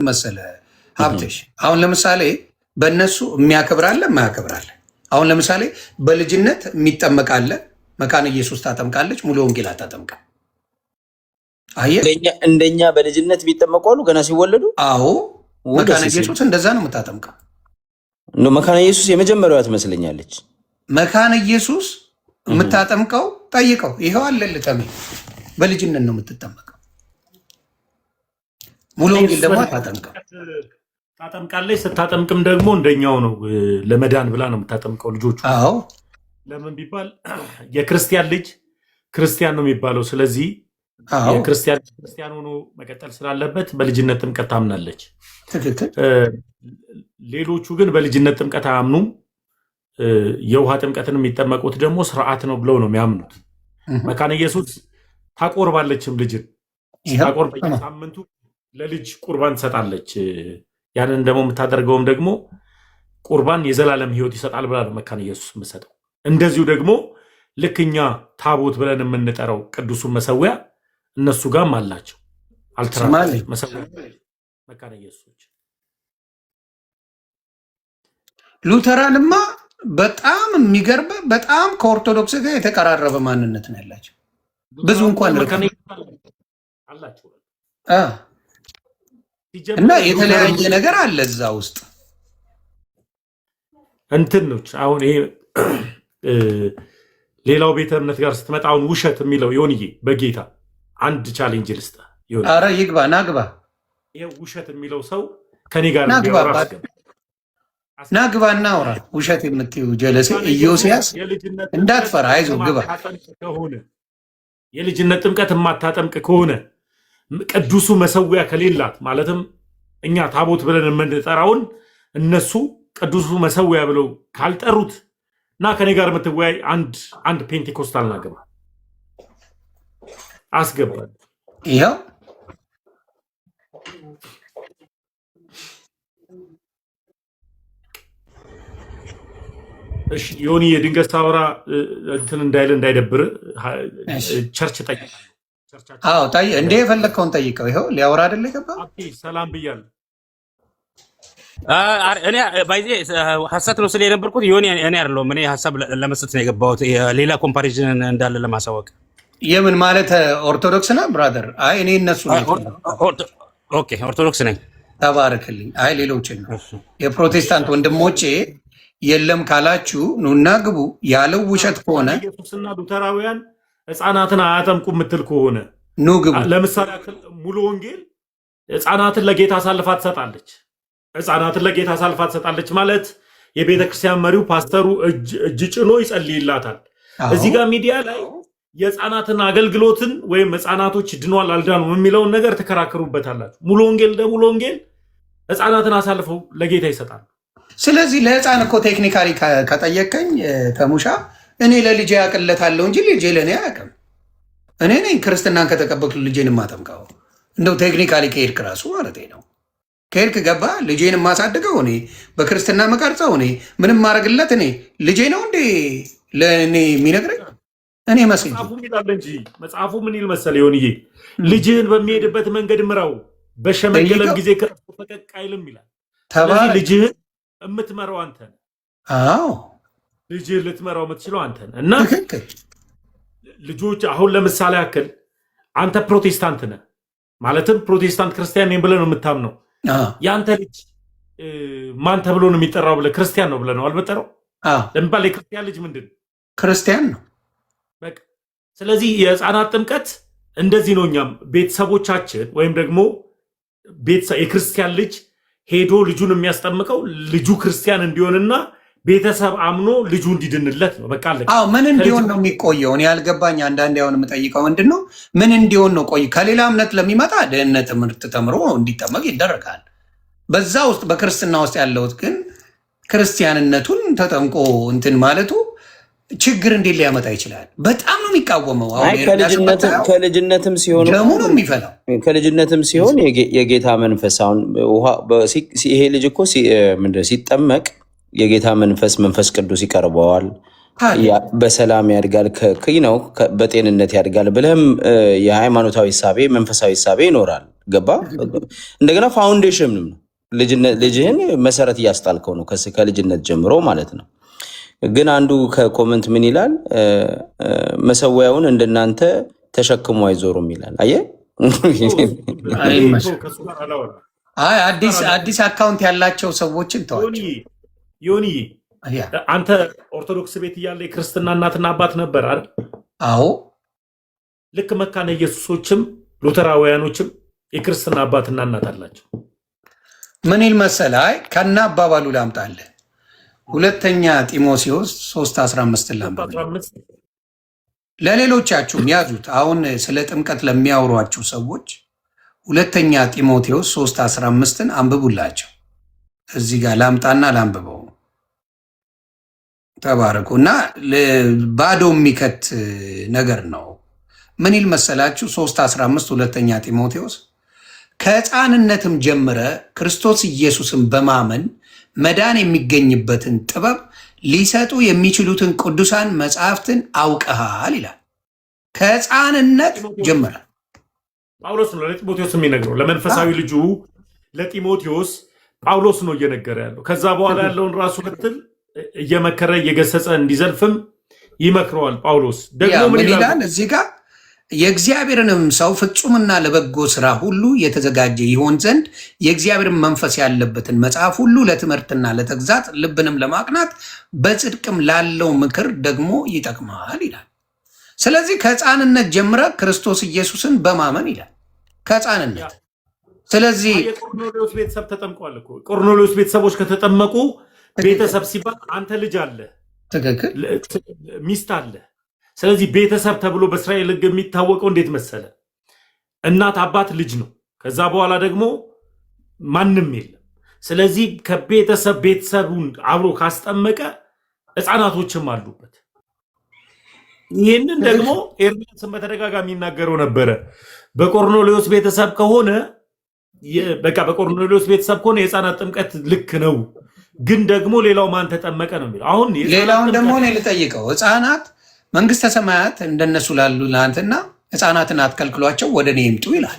መሰለ ሀብትሽ አሁን ለምሳሌ በእነሱ የሚያከብራለ የማያከብራለ። አሁን ለምሳሌ በልጅነት የሚጠመቃለ መካነ ኢየሱስ ታጠምቃለች፣ ሙሉ ወንጌል አታጠምቃም። እንደኛ በልጅነት የሚጠመቁ አሉ ገና ሲወለዱ። አዎ መካነ ኢየሱስ እንደዛ ነው የምታጠምቀው። መካነ ኢየሱስ የመጀመሪያዋ ትመስለኛለች። መካነ ኢየሱስ የምታጠምቀው ጠይቀው፣ ይኸው አለልህ ተሜ፣ በልጅነት ነው የምትጠመቀው። ሙሉ ወንጌል ደግሞ አታጠምቀው። ታጠምቃለች። ስታጠምቅም ደግሞ እንደኛው ነው፣ ለመዳን ብላ ነው የምታጠምቀው ልጆቹ። አዎ ለምን ቢባል የክርስቲያን ልጅ ክርስቲያን ነው የሚባለው። ስለዚህ ክርስቲያን ሆኖ መቀጠል ስላለበት በልጅነት ጥምቀት ታምናለች። ሌሎቹ ግን በልጅነት ጥምቀት አያምኑም። የውሃ ጥምቀትን የሚጠመቁት ደግሞ ስርዓት ነው ብለው ነው የሚያምኑት። መካነ ኢየሱስ ታቆርባለችም ልጅን ታቆርብ፣ በየሳምንቱ ለልጅ ቁርባን ትሰጣለች። ያንን ደግሞ የምታደርገውም ደግሞ ቁርባን የዘላለም ሕይወት ይሰጣል ብላ ነው መካነ ኢየሱስ የምትሰጠው። እንደዚሁ ደግሞ ልክኛ ታቦት ብለን የምንጠራው ቅዱሱን መሰዊያ እነሱ ጋርም አላቸው። መሰዊያ መካነ ኢየሱሶች። ሉተራንማ በጣም የሚገርበ በጣም ከኦርቶዶክስ ጋር የተቀራረበ ማንነት ነው ያላቸው። ብዙ እንኳን አላቸው እና የተለያየ ነገር አለ እዛ ውስጥ እንትኖች። አሁን ይሄ ሌላው ቤተ እምነት ጋር ስትመጣ አሁን ውሸት የሚለው ዮኒዬ በጌታ አንድ ቻሌንጅ ልስጥ። ኧረ ይግባ ናግባ። ይሄ ውሸት የሚለው ሰው ከኔ ጋር ናግባ እናውራ። ውሸት የምትይው ጀለሴ ኢዮስያስ እንዳትፈራ፣ አይዞህ ግባ። የልጅነት ጥምቀት የማታጠምቅ ከሆነ ቅዱሱ መሰዊያ ከሌላት ማለትም እኛ ታቦት ብለን የምንጠራውን እነሱ ቅዱሱ መሰዊያ ብለው ካልጠሩት እና ከኔ ጋር የምትወያይ አንድ ፔንቴኮስታል ናገባ አስገባል። ይኸው እሺ ዮኒ የድንገት ሳወራ እንትን እንዳይደብር ቸርች ጠይቃለሁ። አዎ እንደ የፈለግከውን ጠይቀው። ይኸው ሊያወራ አይደለ ገባ። ሰላም ብያለሁ። እኔ ባይዜ ሀሳብ ነው ስለ የነበርኩት ዮኒ እኔ አይደለሁም። እኔ ሀሳብ ለመስጠት ነው የገባሁት፣ ሌላ ኮምፓሪዥን እንዳለ ለማሳወቅ። የምን ማለት ኦርቶዶክስ ነህ ብራዘር? አይ እኔ እነሱ ኦኬ ኦርቶዶክስ ነኝ። ተባረክልኝ። አይ ሌሎችን ነው የፕሮቴስታንት ወንድሞቼ የለም ካላችሁ ኑና ግቡ ያለው ውሸት ከሆነ ኢየሱስና ሉተራውያን ህፃናትን አያጠምቁ የምትል ከሆነ ኑ ግቡ። ለምሳሌ ሙሉ ወንጌል ህፃናትን ለጌታ አሳልፋ ትሰጣለች። ህፃናትን ለጌታ አሳልፋ ትሰጣለች ማለት የቤተ ክርስቲያን መሪው ፓስተሩ እጅ ጭኖ ይጸልይላታል። እዚህ ጋር ሚዲያ ላይ የህፃናትን አገልግሎትን ወይም ህፃናቶች ድኗል አልዳኑም የሚለውን ነገር ትከራከሩበታላችሁ። ሙሉ ወንጌል ሙሉ ወንጌል ህፃናትን አሳልፈው ለጌታ ይሰጣል። ስለዚህ ለህፃን እኮ ቴክኒካሊ ከጠየቀኝ ተሙሻ እኔ ለልጄ ያቅለታለሁ እንጂ ልጄ ለእኔ አያውቅም። እኔ ነኝ ክርስትናን ከተቀበልኩ ልጄን የማጠምቀው። እንደው ቴክኒካሊ ከሄድክ ራሱ ማለት ነው ከሄድክ ገባ ልጄን የማሳድገው እኔ በክርስትና መቀርጸው እኔ ምንም ማድረግለት እኔ ልጄ ነው እንዴ ለእኔ የሚነግረኝ? እኔ መስኝ መጽሐፉ ምን ይል መሰለ ዮኒዬ፣ ልጅህን በሚሄድበት መንገድ ምራው፣ በሸመገለም ጊዜ ፈቀቅ አይልም ይላል። ስለዚህ ልጅህን የምትመራው አንተ ነህ። አዎ ልጅህን ልትመራው የምትችለው አንተ ነህ። እና ልጆች አሁን ለምሳሌ ያክል አንተ ፕሮቴስታንት ነህ ማለትም ፕሮቴስታንት ክርስቲያን ነኝ ብለህ ነው የምታምነው። የአንተ ልጅ ማን ተብሎ ነው የሚጠራው ብለህ ክርስቲያን ነው ብለህ ነው አልመጠረው። ለምሳሌ የክርስቲያን ልጅ ምንድን ነው? ክርስቲያን ነው በቃ። ስለዚህ የህፃናት ጥምቀት እንደዚህ ነው። እኛም ቤተሰቦቻችን ወይም ደግሞ የክርስቲያን ልጅ ሄዶ ልጁን የሚያስጠምቀው ልጁ ክርስቲያን እንዲሆንና ቤተሰብ አምኖ ልጁ እንዲድንለት ነው። በቃ አዎ ምን እንዲሆን ነው የሚቆየው? እኔ ያልገባኝ አንዳንድ ያሁን የምጠይቀው ምንድን ነው ምን እንዲሆን ነው? ቆይ ከሌላ እምነት ለሚመጣ ድህነት ትምህርት ተምሮ እንዲጠመቅ ይደረጋል። በዛ ውስጥ በክርስትና ውስጥ ያለውት ግን ክርስቲያንነቱን ተጠምቆ እንትን ማለቱ ችግር እንዴት ሊያመጣ ይችላል? በጣም ነው የሚቃወመው። ከልጅነትም ሲሆን ደሙ ነው የሚፈላው። ከልጅነትም ሲሆን የጌታ መንፈስ አሁን ይሄ ልጅ እኮ ሲጠመቅ የጌታ መንፈስ ቅዱስ ይቀርበዋል፣ በሰላም ያድጋል፣ በጤንነት ያድጋል ብለህም የሃይማኖታዊ ሳቤ መንፈሳዊ ሳቤ ይኖራል። ገባ? እንደገና ፋውንዴሽንም ነው። ልጅህን መሰረት እያስጣልከው ነው ከልጅነት ጀምሮ ማለት ነው። ግን አንዱ ከኮመንት ምን ይላል? መሰዊያውን እንደናንተ ተሸክሞ አይዞሩም ይላል። አየህ፣ አዲስ አካውንት ያላቸው ሰዎችን ተዋቸው። ዮኒ አንተ ኦርቶዶክስ ቤት እያለ የክርስትና እናትና አባት ነበር አይደል? አዎ። ልክ መካነ ኢየሱሶችም ሉተራውያኖችም የክርስትና አባትና እናት አላቸው። ምን ይል መሰለህ? አይ ከና አባባሉ ላምጣልህ። ሁለተኛ ጢሞቴዎስ 3:15 ላምጣልህ። ለሌሎቻችሁም ያዙት። አሁን ስለ ጥምቀት ለሚያወሯችሁ ሰዎች ሁለተኛ ጢሞቴዎስ 3:15ን አንብቡላቸው። እዚህ ጋር ላምጣና ላንብበው። ተባረኩ። እና ባዶ የሚከት ነገር ነው። ምን ይል መሰላችሁ? 3:15 ሁለተኛ ጢሞቴዎስ ከሕፃንነትም ጀምረ ክርስቶስ ኢየሱስን በማመን መዳን የሚገኝበትን ጥበብ ሊሰጡ የሚችሉትን ቅዱሳን መጽሐፍትን አውቀሃል ይላል። ከሕፃንነት ጀምረ ጳውሎስ ነው ለጢሞቴዎስ የሚነግረው። ለመንፈሳዊ ልጁ ለጢሞቴዎስ ጳውሎስ ነው እየነገረ ያለው። ከዛ በኋላ ያለውን ራሱ ክትል እየመከረ እየገሰጸ እንዲዘልፍም ይመክረዋል። ጳውሎስ ደግሞ ምን ይላል እዚህ ጋር? የእግዚአብሔርንም ሰው ፍጹምና ለበጎ ስራ ሁሉ የተዘጋጀ ይሆን ዘንድ የእግዚአብሔርን መንፈስ ያለበትን መጽሐፍ ሁሉ ለትምህርትና ለተግዛት ልብንም ለማቅናት በጽድቅም ላለው ምክር ደግሞ ይጠቅማል ይላል። ስለዚህ ከሕፃንነት ጀምረ ክርስቶስ ኢየሱስን በማመን ይላል። ከሕፃንነት። ስለዚህ የቆርኔሌዎስ ቤተሰብ ተጠምቋል እኮ። ቆርኔሌዎስ ቤተሰቦች ከተጠመቁ ቤተሰብ ሲባል አንተ ልጅ አለ፣ ትክክል፣ ሚስት አለ። ስለዚህ ቤተሰብ ተብሎ በእስራኤል ሕግ የሚታወቀው እንዴት መሰለ? እናት አባት ልጅ ነው። ከዛ በኋላ ደግሞ ማንም የለም። ስለዚህ ቤተሰቡን አብሮ ካስጠመቀ ሕፃናቶችም አሉበት። ይህንን ደግሞ ኤርሚያስን በተደጋጋሚ ይናገረው ነበረ። በቆርኔሌዎስ ቤተሰብ ከሆነ በቆርኔሌዎስ ቤተሰብ ከሆነ የሕፃናት ጥምቀት ልክ ነው። ግን ደግሞ ሌላው ማን ተጠመቀ ነው የሚለው። አሁን ሌላውን ደግሞ እኔ ልጠይቀው። ሕፃናት መንግስተ ሰማያት እንደነሱ ላሉ ለአንተና ሕፃናትን አትከልክሏቸው ወደ እኔ ይምጡ ይላል።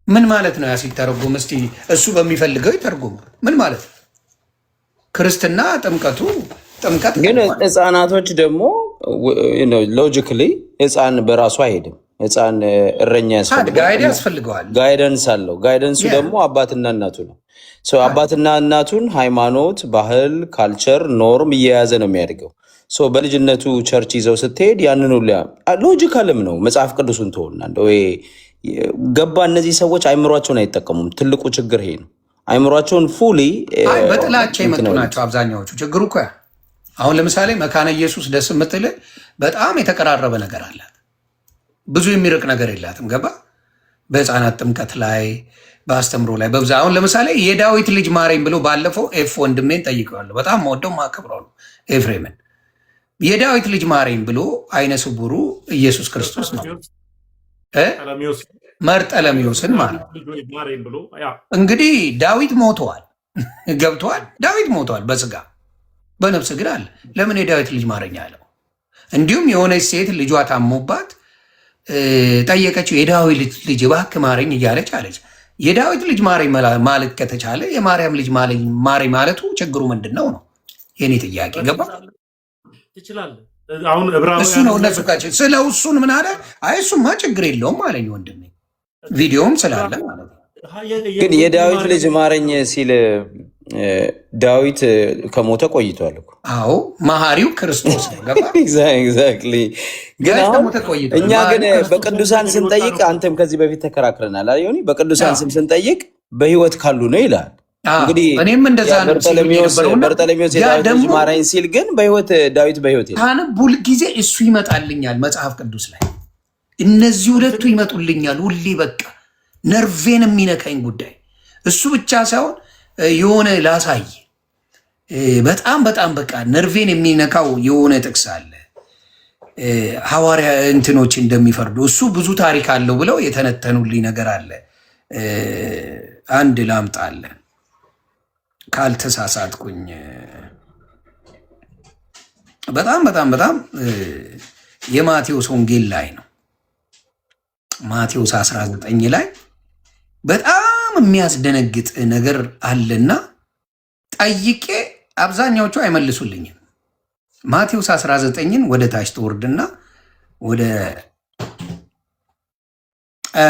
ምን ማለት ነው? ያ ሲተረጉም እስቲ እሱ በሚፈልገው ይተርጉም። ምን ማለት ነው? ክርስትና ጥምቀቱ ጥምቀት ግን ሕፃናቶች ደግሞ ሎጂክሊ ሕፃን በራሱ አይሄድም። ሕፃን እረኛ ያስፈልገዋል፣ ጋይደንስ አለው። ጋይደንሱ ደግሞ አባትና እናቱ ነው። አባትና እናቱን ሃይማኖት፣ ባህል፣ ካልቸር፣ ኖርም እየያዘ ነው የሚያድገው። በልጅነቱ ቸርች ይዘው ስትሄድ ያንን ሁሉ ሎጂካልም ነው። መጽሐፍ ቅዱሱን ተሆና እንደ ገባ። እነዚህ ሰዎች አይምሯቸውን አይጠቀሙም። ትልቁ ችግር ይሄ ነው። አይምሯቸውን ፉሊ በጥላቻ የመጡ ናቸው አብዛኛዎቹ። ችግሩ እኮ አሁን ለምሳሌ መካነ ኢየሱስ ደስ የምትል በጣም የተቀራረበ ነገር አላት። ብዙ የሚርቅ ነገር የላትም። ገባ? በሕፃናት ጥምቀት ላይ በአስተምሮ ላይ በብዛ አሁን ለምሳሌ የዳዊት ልጅ ማረኝ ብሎ ባለፈው ኤፍ ወንድሜን ጠይቀዋለሁ። በጣም ወደው ማከብረው ነው ኤፍሬምን። የዳዊት ልጅ ማረኝ ብሎ አይነ ስውሩ ኢየሱስ ክርስቶስ ነው መርጠለሚዎስን ማለት ነው። እንግዲህ ዳዊት ሞተዋል፣ ገብተዋል። ዳዊት ሞተዋል በስጋ በነፍስ ግን አለ። ለምን የዳዊት ልጅ ማረኝ አለው? እንዲሁም የሆነች ሴት ልጇ ታሞባት ጠየቀችው። የዳዊት ልጅ እባክህ ማረኝ እያለች አለች። የዳዊት ልጅ ማረኝ ማለት ከተቻለ የማርያም ልጅ ማረኝ ማለቱ ችግሩ ምንድን ነው ነው የኔ ጥያቄ። ገባ? እሱ ነው እነሱ ስለ እሱን ምን አለ? አይ እሱማ ችግር የለውም አለኝ ወንድሜ፣ ቪዲዮም ስላለ ማለት ነው። ግን የዳዊት ልጅ ማረኝ ሲል ዳዊት ከሞተ ቆይቷል እኮ። አዎ መሐሪው ክርስቶስ ነው። ገባ? ኤግዛክትሊ። ግን እኛ ግን በቅዱሳን ስንጠይቅ አንተም ከዚህ በፊት ተከራክረናል። በቅዱሳን ስም ስንጠይቅ በህይወት ካሉ ነው ይላል። እንግዲህ እኔም እንደዛ በርጠለሜዎስ የዳዊት ልጅ ማረኝ ሲል ግን በህይወት ዳዊት በህይወት ሁል ጊዜ እሱ ይመጣልኛል መጽሐፍ ቅዱስ ላይ እነዚህ ሁለቱ ይመጡልኛል ሁሌ። በቃ ነርቬን የሚነካኝ ጉዳይ እሱ ብቻ ሳይሆን የሆነ ላሳይ በጣም በጣም በቃ ነርቬን የሚነካው የሆነ ጥቅስ አለ። ሐዋርያ እንትኖች እንደሚፈርዱ እሱ ብዙ ታሪክ አለው ብለው የተነተኑልኝ ነገር አለ። አንድ ላምጣለ ካልተሳሳትኩኝ። በጣም በጣም በጣም የማቴዎስ ወንጌል ላይ ነው። ማቴዎስ 19 ላይ በጣም የሚያስደነግጥ ነገር አለና ጠይቄ አብዛኛዎቹ አይመልሱልኝም። ማቴዎስ 19ን ወደ ታች ትወርድና ወደ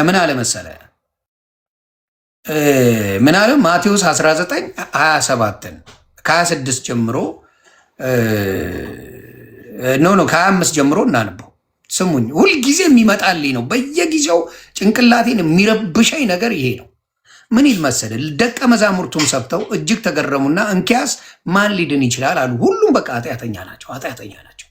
ምን አለ መሰለ ምን አለ ማቴዎስ 19 27ን ከ26 ጀምሮ ከ25 ጀምሮ እናንበው። ስሙኝ፣ ሁልጊዜ የሚመጣልኝ ነው። በየጊዜው ጭንቅላቴን የሚረብሸኝ ነገር ይሄ ነው። ምን ይል መሰለ፣ ደቀ መዛሙርቱን ሰብተው እጅግ ተገረሙና እንኪያስ ማን ሊድን ይችላል አሉ። ሁሉም በቃ ኃጢአተኛ ናቸው።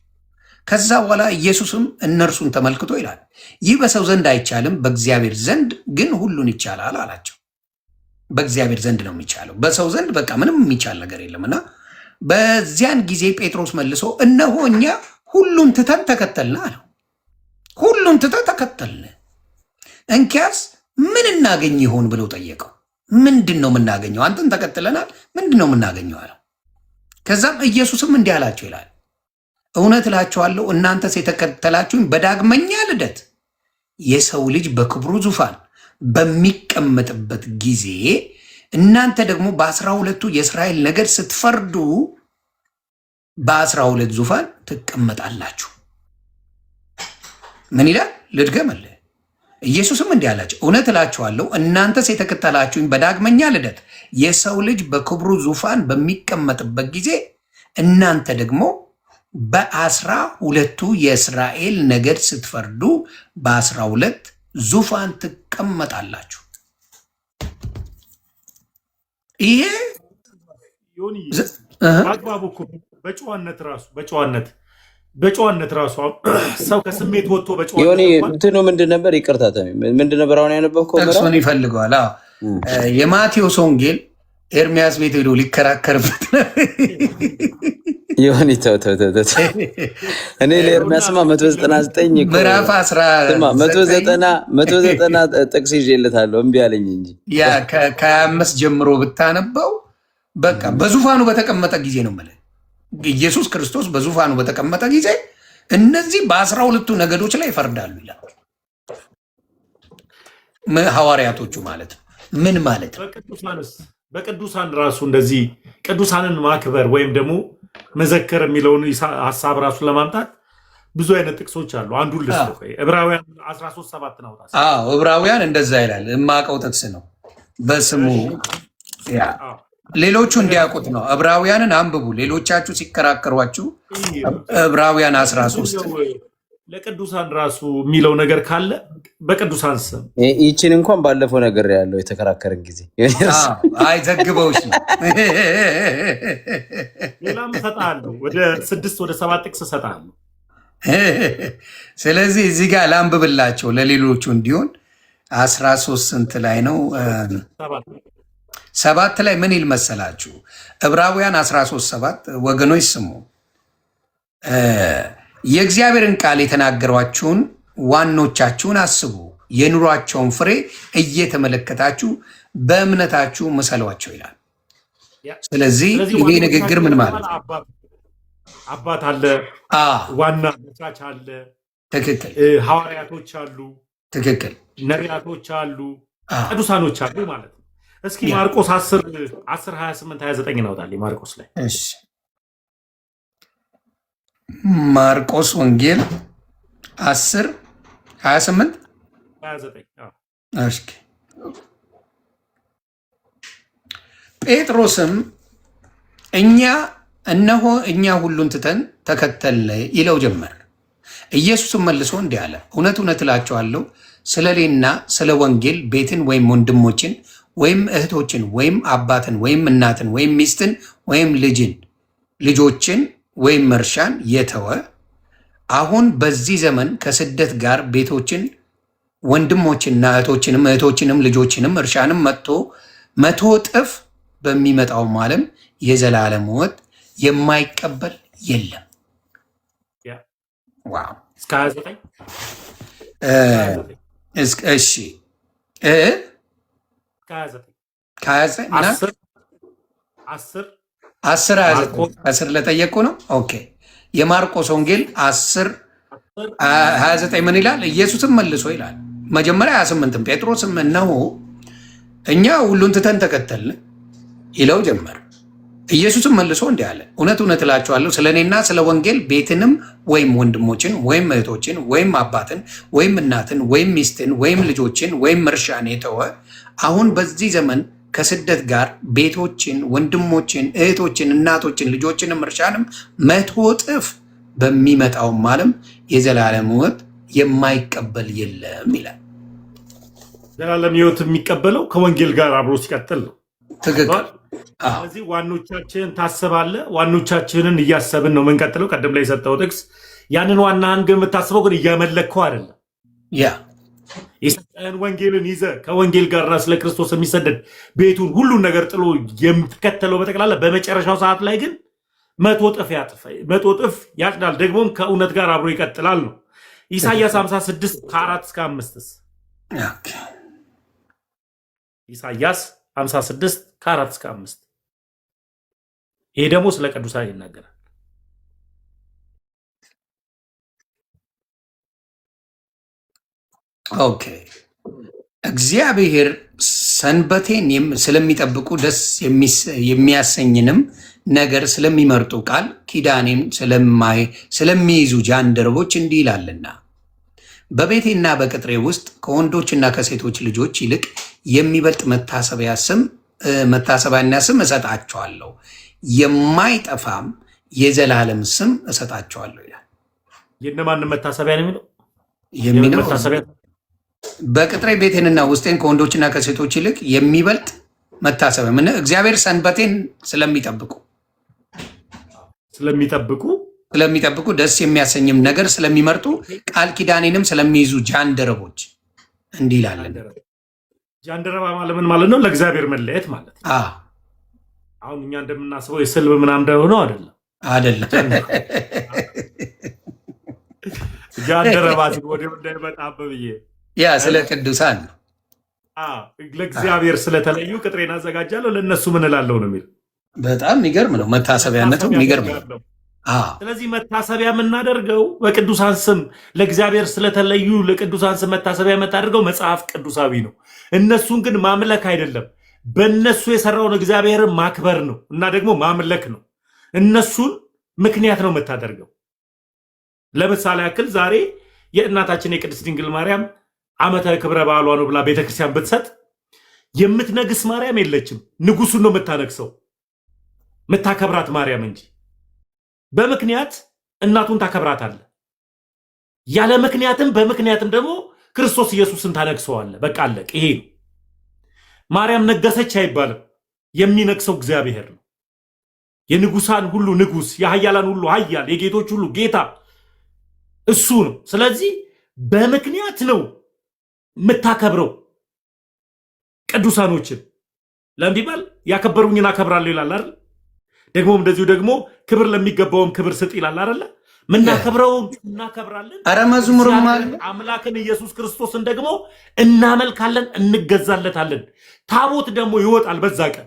ከዛ በኋላ ኢየሱስም እነርሱን ተመልክቶ ይላል፣ ይህ በሰው ዘንድ አይቻልም፣ በእግዚአብሔር ዘንድ ግን ሁሉን ይቻላል አላቸው። በእግዚአብሔር ዘንድ ነው የሚቻለው፣ በሰው ዘንድ በቃ ምንም የሚቻል ነገር የለምና በዚያን ጊዜ ጴጥሮስ መልሶ እነሆ እኛ ሁሉን ትተን ተከተልን አለው። ሁሉን ትተን ተከተልን፣ እንኪያስ ምን እናገኝ ይሆን ብለው ጠየቀው። ምንድን ነው የምናገኘው? አንተን ተከትለናል፣ ምንድን ነው የምናገኘው አለው። ከዛም ኢየሱስም እንዲህ አላቸው ይላል፣ እውነት እላችኋለሁ እናንተስ የተከተላችሁኝ በዳግመኛ ልደት የሰው ልጅ በክብሩ ዙፋን በሚቀመጥበት ጊዜ እናንተ ደግሞ በ12ቱ የእስራኤል ነገድ ስትፈርዱ በ12 ዙፋን ትቀመጣላችሁ። ምን ይላል? ልድገምልህ። ኢየሱስም እንዲህ አላቸው፣ እውነት እላችኋለሁ እናንተስ የተከተላችሁኝ በዳግመኛ ልደት የሰው ልጅ በክብሩ ዙፋን በሚቀመጥበት ጊዜ እናንተ ደግሞ በ12ቱ የእስራኤል ነገድ ስትፈርዱ በ12 ዙፋን ትቀመጣላችሁ። ይሄ አግባቡ እኮ በጨዋነት ራሱ ሰው ከስሜት ወጥቶ በጨዋነት እንትኑ ምንድን ነበር? ይቅርታ ምንድን ነበር አሁን ያነበብከው? ጥቅሱን ይፈልገዋል። የማቴዎስ ወንጌል ኤርሚያስ ቤት ሄዶ ሊከራከርበት ይሆን ተው እኔ ለኤርሚያስማ 199 ምዕራፍ 190 ጥቅስ ይዤለታለሁ እምቢ አለኝ እንጂ ያ ከ25 ጀምሮ ብታነበው በቃ በዙፋኑ በተቀመጠ ጊዜ ነው ማለት ኢየሱስ ክርስቶስ በዙፋኑ በተቀመጠ ጊዜ እነዚህ በ12ቱ ነገዶች ላይ ይፈርዳሉ ይላል። ሐዋርያቶቹ ማለት ነው። ምን ማለት ነው? በቅዱሳን ራሱ እንደዚህ ቅዱሳንን ማክበር ወይም ደግሞ መዘከር የሚለውን ሀሳብ ራሱ ለማምጣት ብዙ አይነት ጥቅሶች አሉ። አንዱን ልስጥ። ዕብራውያን 13:7 ነው። ዕብራውያን እንደዛ ይላል። የማውቀው ጥቅስ ነው። በስሙ ሌሎቹ እንዲያውቁት ነው። ዕብራውያንን አንብቡ። ሌሎቻችሁ ሲከራከሯችሁ ዕብራውያን 13 ለቅዱሳን ራሱ የሚለው ነገር ካለ በቅዱሳን ስም ይችን እንኳን ባለፈው ነገር ያለው የተከራከርን ጊዜ አይ ዘግበውሽ ነው። ሌላም እሰጥሃለሁ፣ ወደ 6 ወደ 7 ጥቅስ እሰጥሃለሁ። ስለዚህ እዚህ ጋር ላንብብላቸው ለሌሎቹ እንዲሆን 13 ስንት ላይ ነው? 7 ላይ ምን ይል መሰላችሁ? ዕብራውያን 13:7 ወገኖች ስሙ፣ የእግዚአብሔርን ቃል የተናገሯችሁን ዋኖቻችሁን አስቡ፣ የኑሯቸውን ፍሬ እየተመለከታችሁ በእምነታችሁ ምሰሏቸው ይላል። ስለዚህ ይሄ ንግግር ምን ማለት ነው? አባት አለ፣ ዋና መስራች አለ፣ ትክክል። ሐዋርያቶች አሉ፣ ትክክል። ነቢያቶች አሉ፣ ቅዱሳኖች አሉ ማለት ነው። እስኪ ማርቆስ 10 28 29 እናውጣል። ማርቆስ ላይ ማርቆስ ወንጌል 10 28 29 ጴጥሮስም እነሆ እኛ ሁሉን ትተን ተከተልን ይለው ጀመር። ኢየሱስም መልሶ እንዲህ አለ፣ እውነት እውነት እላችኋለሁ ስለ እኔና ስለ ወንጌል ቤትን ወይም ወንድሞችን ወይም እህቶችን ወይም አባትን ወይም እናትን ወይም ሚስትን ወይም ልጆችን ወይም እርሻን የተወ አሁን በዚህ ዘመን ከስደት ጋር ቤቶችን ወንድሞችንና እህቶችንም ልጆችንም እርሻንም መቶ እጥፍ በሚመጣውም ዓለም የዘላለም ሕይወት የማይቀበል የለም። ዋው! እሺ ከ29 ለጠየቁ ነው። ኦኬ የማርቆስ ወንጌል 10:29 ምን ይላል? ኢየሱስም መልሶ ይላል መጀመሪያ 28 ጴጥሮስም እነሆ እኛ ሁሉን ትተን ተከተልን ይለው ጀመር። ኢየሱስም መልሶ እንዲህ አለ፣ እውነት እውነት እላችኋለሁ ስለ እኔና ስለ ወንጌል ቤትንም ወይም ወንድሞችን ወይም እህቶችን ወይም አባትን ወይም እናትን ወይም ሚስትን ወይም ልጆችን ወይም እርሻን የተወ አሁን በዚህ ዘመን ከስደት ጋር ቤቶችን፣ ወንድሞችን፣ እህቶችን፣ እናቶችን፣ ልጆችንም እርሻንም 100 እጥፍ በሚመጣውም ዓለም የዘላለም ሕይወት የማይቀበል የለም ይላል። ዘላለም ሕይወት የሚቀበለው ከወንጌል ጋር አብሮ ሲቀጥል ነው። ትክክል። ስለዚህ ዋኖቻችንን ታስባለህ። ዋኖቻችንን እያሰብን ነው የምንቀጥለው። ቀደም ላይ የሰጠው ጥቅስ ያንን ዋናህን ግን የምታስበው ግን እያመለከው አይደለም። ያ የሰጠህን ወንጌልን ይዘህ ከወንጌል ጋር ስለ ክርስቶስ የሚሰደድ ቤቱን ሁሉን ነገር ጥሎ የምትከተለው በጠቅላላ በመጨረሻው ሰዓት ላይ ግን 100 እጥፍ ያጭዳል፣ ደግሞም ከእውነት ጋር አብሮ ይቀጥላል ነው። ኢሳይያስ 56 ከ4-5 ኢሳይያስ 56 ከ4-5 ይሄ ደግሞ ስለ ቅዱሳን ይናገራል። ኦኬ። እግዚአብሔር ሰንበቴን ስለሚጠብቁ ደስ የሚያሰኝንም ነገር ስለሚመርጡ ቃል ኪዳኔን ስለሚይዙ ጃንደረቦች እንዲህ ይላልና በቤቴና በቅጥሬ ውስጥ ከወንዶችና ከሴቶች ልጆች ይልቅ የሚበልጥ መታሰቢያና ስም እሰጣቸዋለሁ፣ የማይጠፋም የዘላለም ስም እሰጣቸዋለሁ ይላል። የእነማንም መታሰቢያ ነው የሚለው? በቅጥሬ ቤቴንና ውስጤን ከወንዶችና ከሴቶች ይልቅ የሚበልጥ መታሰቢያ። ምን? እግዚአብሔር ሰንበቴን ስለሚጠብቁ ደስ የሚያሰኝም ነገር ስለሚመርጡ ቃል ኪዳኔንም ስለሚይዙ ጃንደረቦች እንዲህ ይላለን። ጃንደረባ ማለት ምን ማለት ነው? ለእግዚአብሔር መለየት ማለት ነው። አሁን እኛ እንደምናስበው የስልብ ምናምን እንደሆነው አይደለም። ጃንደረባ ወደ እንዳይመጣብህ ብዬ ያ ስለ ቅዱሳን ነው። ለእግዚአብሔር ስለተለዩ ቅጥሬን አዘጋጃለሁ ለእነሱ ምን እላለሁ ነው የሚል። በጣም የሚገርም ነው። መታሰቢያነቱ የሚገርም ነው። ስለዚህ መታሰቢያ የምናደርገው በቅዱሳን ስም ለእግዚአብሔር ስለተለዩ ለቅዱሳን ስም መታሰቢያ የምታደርገው መጽሐፍ ቅዱሳዊ ነው። እነሱን ግን ማምለክ አይደለም፣ በእነሱ የሰራውን እግዚአብሔርን ማክበር ነው እና ደግሞ ማምለክ ነው። እነሱን ምክንያት ነው የምታደርገው። ለምሳሌ ያክል ዛሬ የእናታችን የቅድስት ድንግል ማርያም ዓመታዊ ክብረ በዓሏ ነው ብላ ቤተክርስቲያን ብትሰጥ የምትነግስ ማርያም የለችም። ንጉሱን ነው የምታነግሰው፣ የምታከብራት ማርያም እንጂ በምክንያት እናቱን ታከብራታለህ። ያለ ምክንያትም በምክንያትም ደግሞ ክርስቶስ ኢየሱስን ታነግሰዋለህ። በቃ አለቅ። ይሄ ነው። ማርያም ነገሰች አይባልም። የሚነግሰው እግዚአብሔር ነው። የንጉሳን ሁሉ ንጉስ፣ የኃያላን ሁሉ ኃያል፣ የጌቶች ሁሉ ጌታ እሱ ነው። ስለዚህ በምክንያት ነው የምታከብረው ቅዱሳኖችን። ለምን ቢባል ያከበሩኝን አከብራለሁ ይላል አይደል? ደግሞ እንደዚሁ ደግሞ ክብር ለሚገባውም ክብር ስጥ ይላል አይደል? ምናከብረውን እናከብራለን። አረ መዝሙር ማለት አምላክን ኢየሱስ ክርስቶስን ደግሞ እናመልካለን፣ እንገዛለታለን። ታቦት ደግሞ ይወጣል። በዛ ቀን